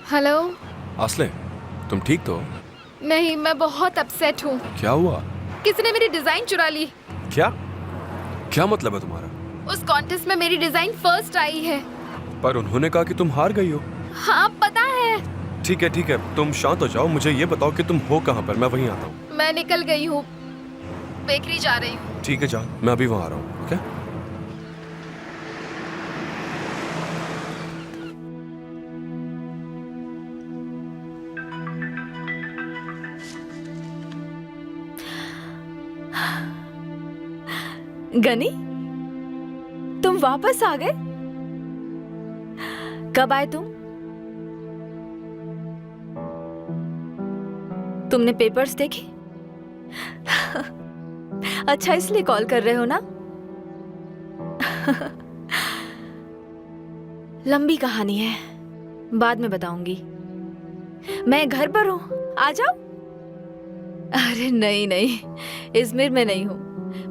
Hello. Asli, तुम ठीक तो? नहीं, मैं बहुत अपसेट हूँ। क्या हुआ? किसी ने मेरी डिजाइन चुरा ली। क्या? क्या मतलब है तुम्हारा? उस कॉन्टेस्ट में मेरी डिजाइन फर्स्ट आई है। पर उन्होंने कहा कि तुम हार गई हो। हाँ पता है। ठीक है, तुम शांत हो जाओ। मुझे ये बताओ कि तुम हो कहाँ पर, मैं वहीं आता हूँ। मैं निकल गई हूँ, बेकरी जा रही हूँ। ठीक है जान, मैं अभी वहाँ आ रहा हूँ। ओके? गनी, तुम वापस आ गए? कब आए तुम? तुमने पेपर्स देखे? अच्छा, इसलिए कॉल कर रहे हो ना? लंबी कहानी है, बाद में बताऊंगी। मैं घर पर हूँ, आ जाओ। अरे नहीं नहीं, इजमिर में नहीं हूँ।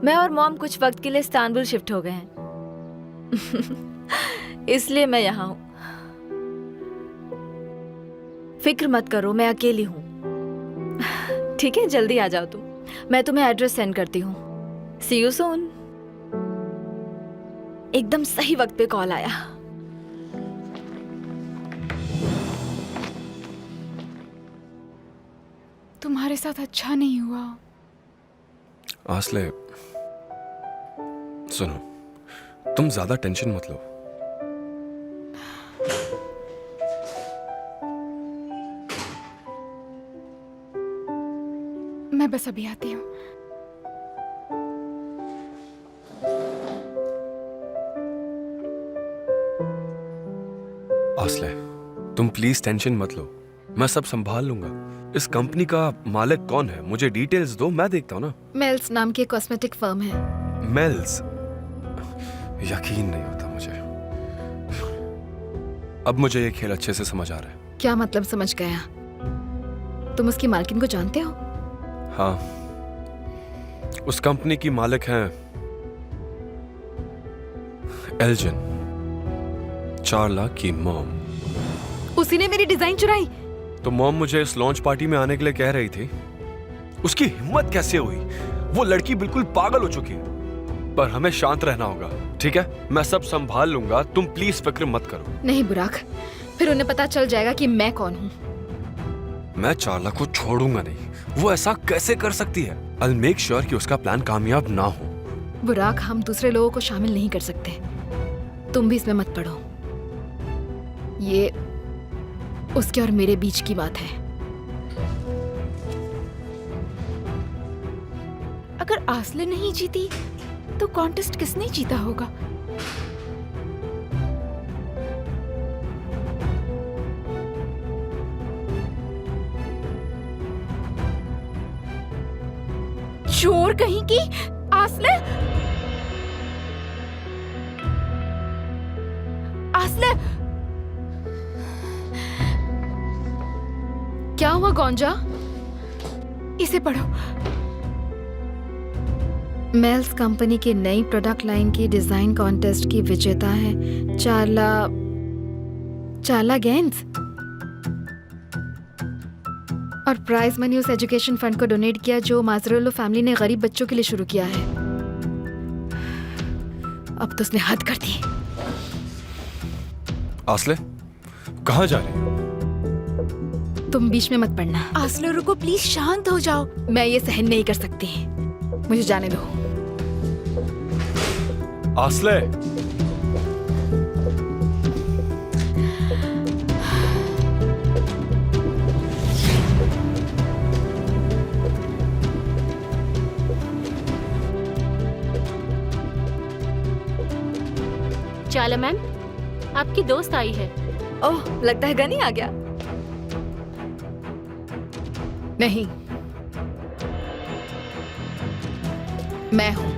मैं और मॉम कुछ वक्त के लिए इस्तांबुल शिफ्ट हो गए हैं। इसलिए मैं यहाँ हूँ। फिक्र मत करो, मैं अकेली हूँ। ठीक है, जल्दी आ जाओ तुम। मैं तुम्हें एड्रेस सेंड करती हूँ। सी यू सून। एकदम सही वक्त पे कॉल आया। तुम्हारे साथ अच्छा नहीं हुआ। आसले, सुनो, तुम ज्यादा टेंशन मत लो। मैं बस अभी आती हूँ। आसले, तुम प्लीज टेंशन मत लो, मैं सब संभाल लूंगा। इस कंपनी का मालिक कौन है, मुझे डिटेल्स दो, मैं देखता हूँ ना। मेल्स नाम की कॉस्मेटिक फर्म है। मेल्स? यकीन नहीं होता मुझे। अब मुझे ये खेल अच्छे से समझ आ रहा है। क्या मतलब समझ गया? तुम उसकी मालकिन को जानते हो? हाँ, उस कंपनी की मालिक हैं एल्जिन, चार्ला की मॉम। उसी ने मेरी डिजाइन चुराई। तो मॉम मुझे इस लॉन्च पार्टी में आने के लिए कह रही थी। उसकी हिम्मत कैसे हुई? वो लड़की बिल्कुल पागल हो चुकी है। पर हमें शांत रहना होगा, ठीक है? मैं सब संभाल लूंगा, तुम प्लीज फिक्र मत करो। नहीं बुराक, फिर उन्हें पता चल जाएगा कि मैं कौन हूँ। मैं चार्ला को छोड़ूंगा नहीं। वो ऐसा कैसे कर सकती है? I'll make sure कि उसका प्लान कामयाब ना हो। बुराक, हम दूसरे लोगों को शामिल नहीं कर सकते। तुम भी इसमें मत पड़ो। ये उसके और मेरे बीच की बात है। अगर आसले नहीं जीती तो कॉन्टेस्ट किसने जीता होगा? चोर कहीं की! आसले! आसले! क्या हुआ गोंजा? इसे पढ़ो। मेल्स कंपनी की नई प्रोडक्ट लाइन की डिजाइन कॉन्टेस्ट की विजेता है चार्ला गेंस। और प्राइज मनी उस एजुकेशन फंड को डोनेट किया जो माजरोलो फैमिली ने गरीब बच्चों के लिए शुरू किया है। अब तो उसने हद कर दी। आसले, कहाँ जा रही हो? तुम बीच में मत पड़ना। आसले रुको प्लीज, शांत हो जाओ। मैं ये सहन नहीं कर सकती, मुझे जाने दो। आसले, चाला मैम, आपकी दोस्त आई है। ओह, लगता है गनी आ गया। नहीं, मैं हूं।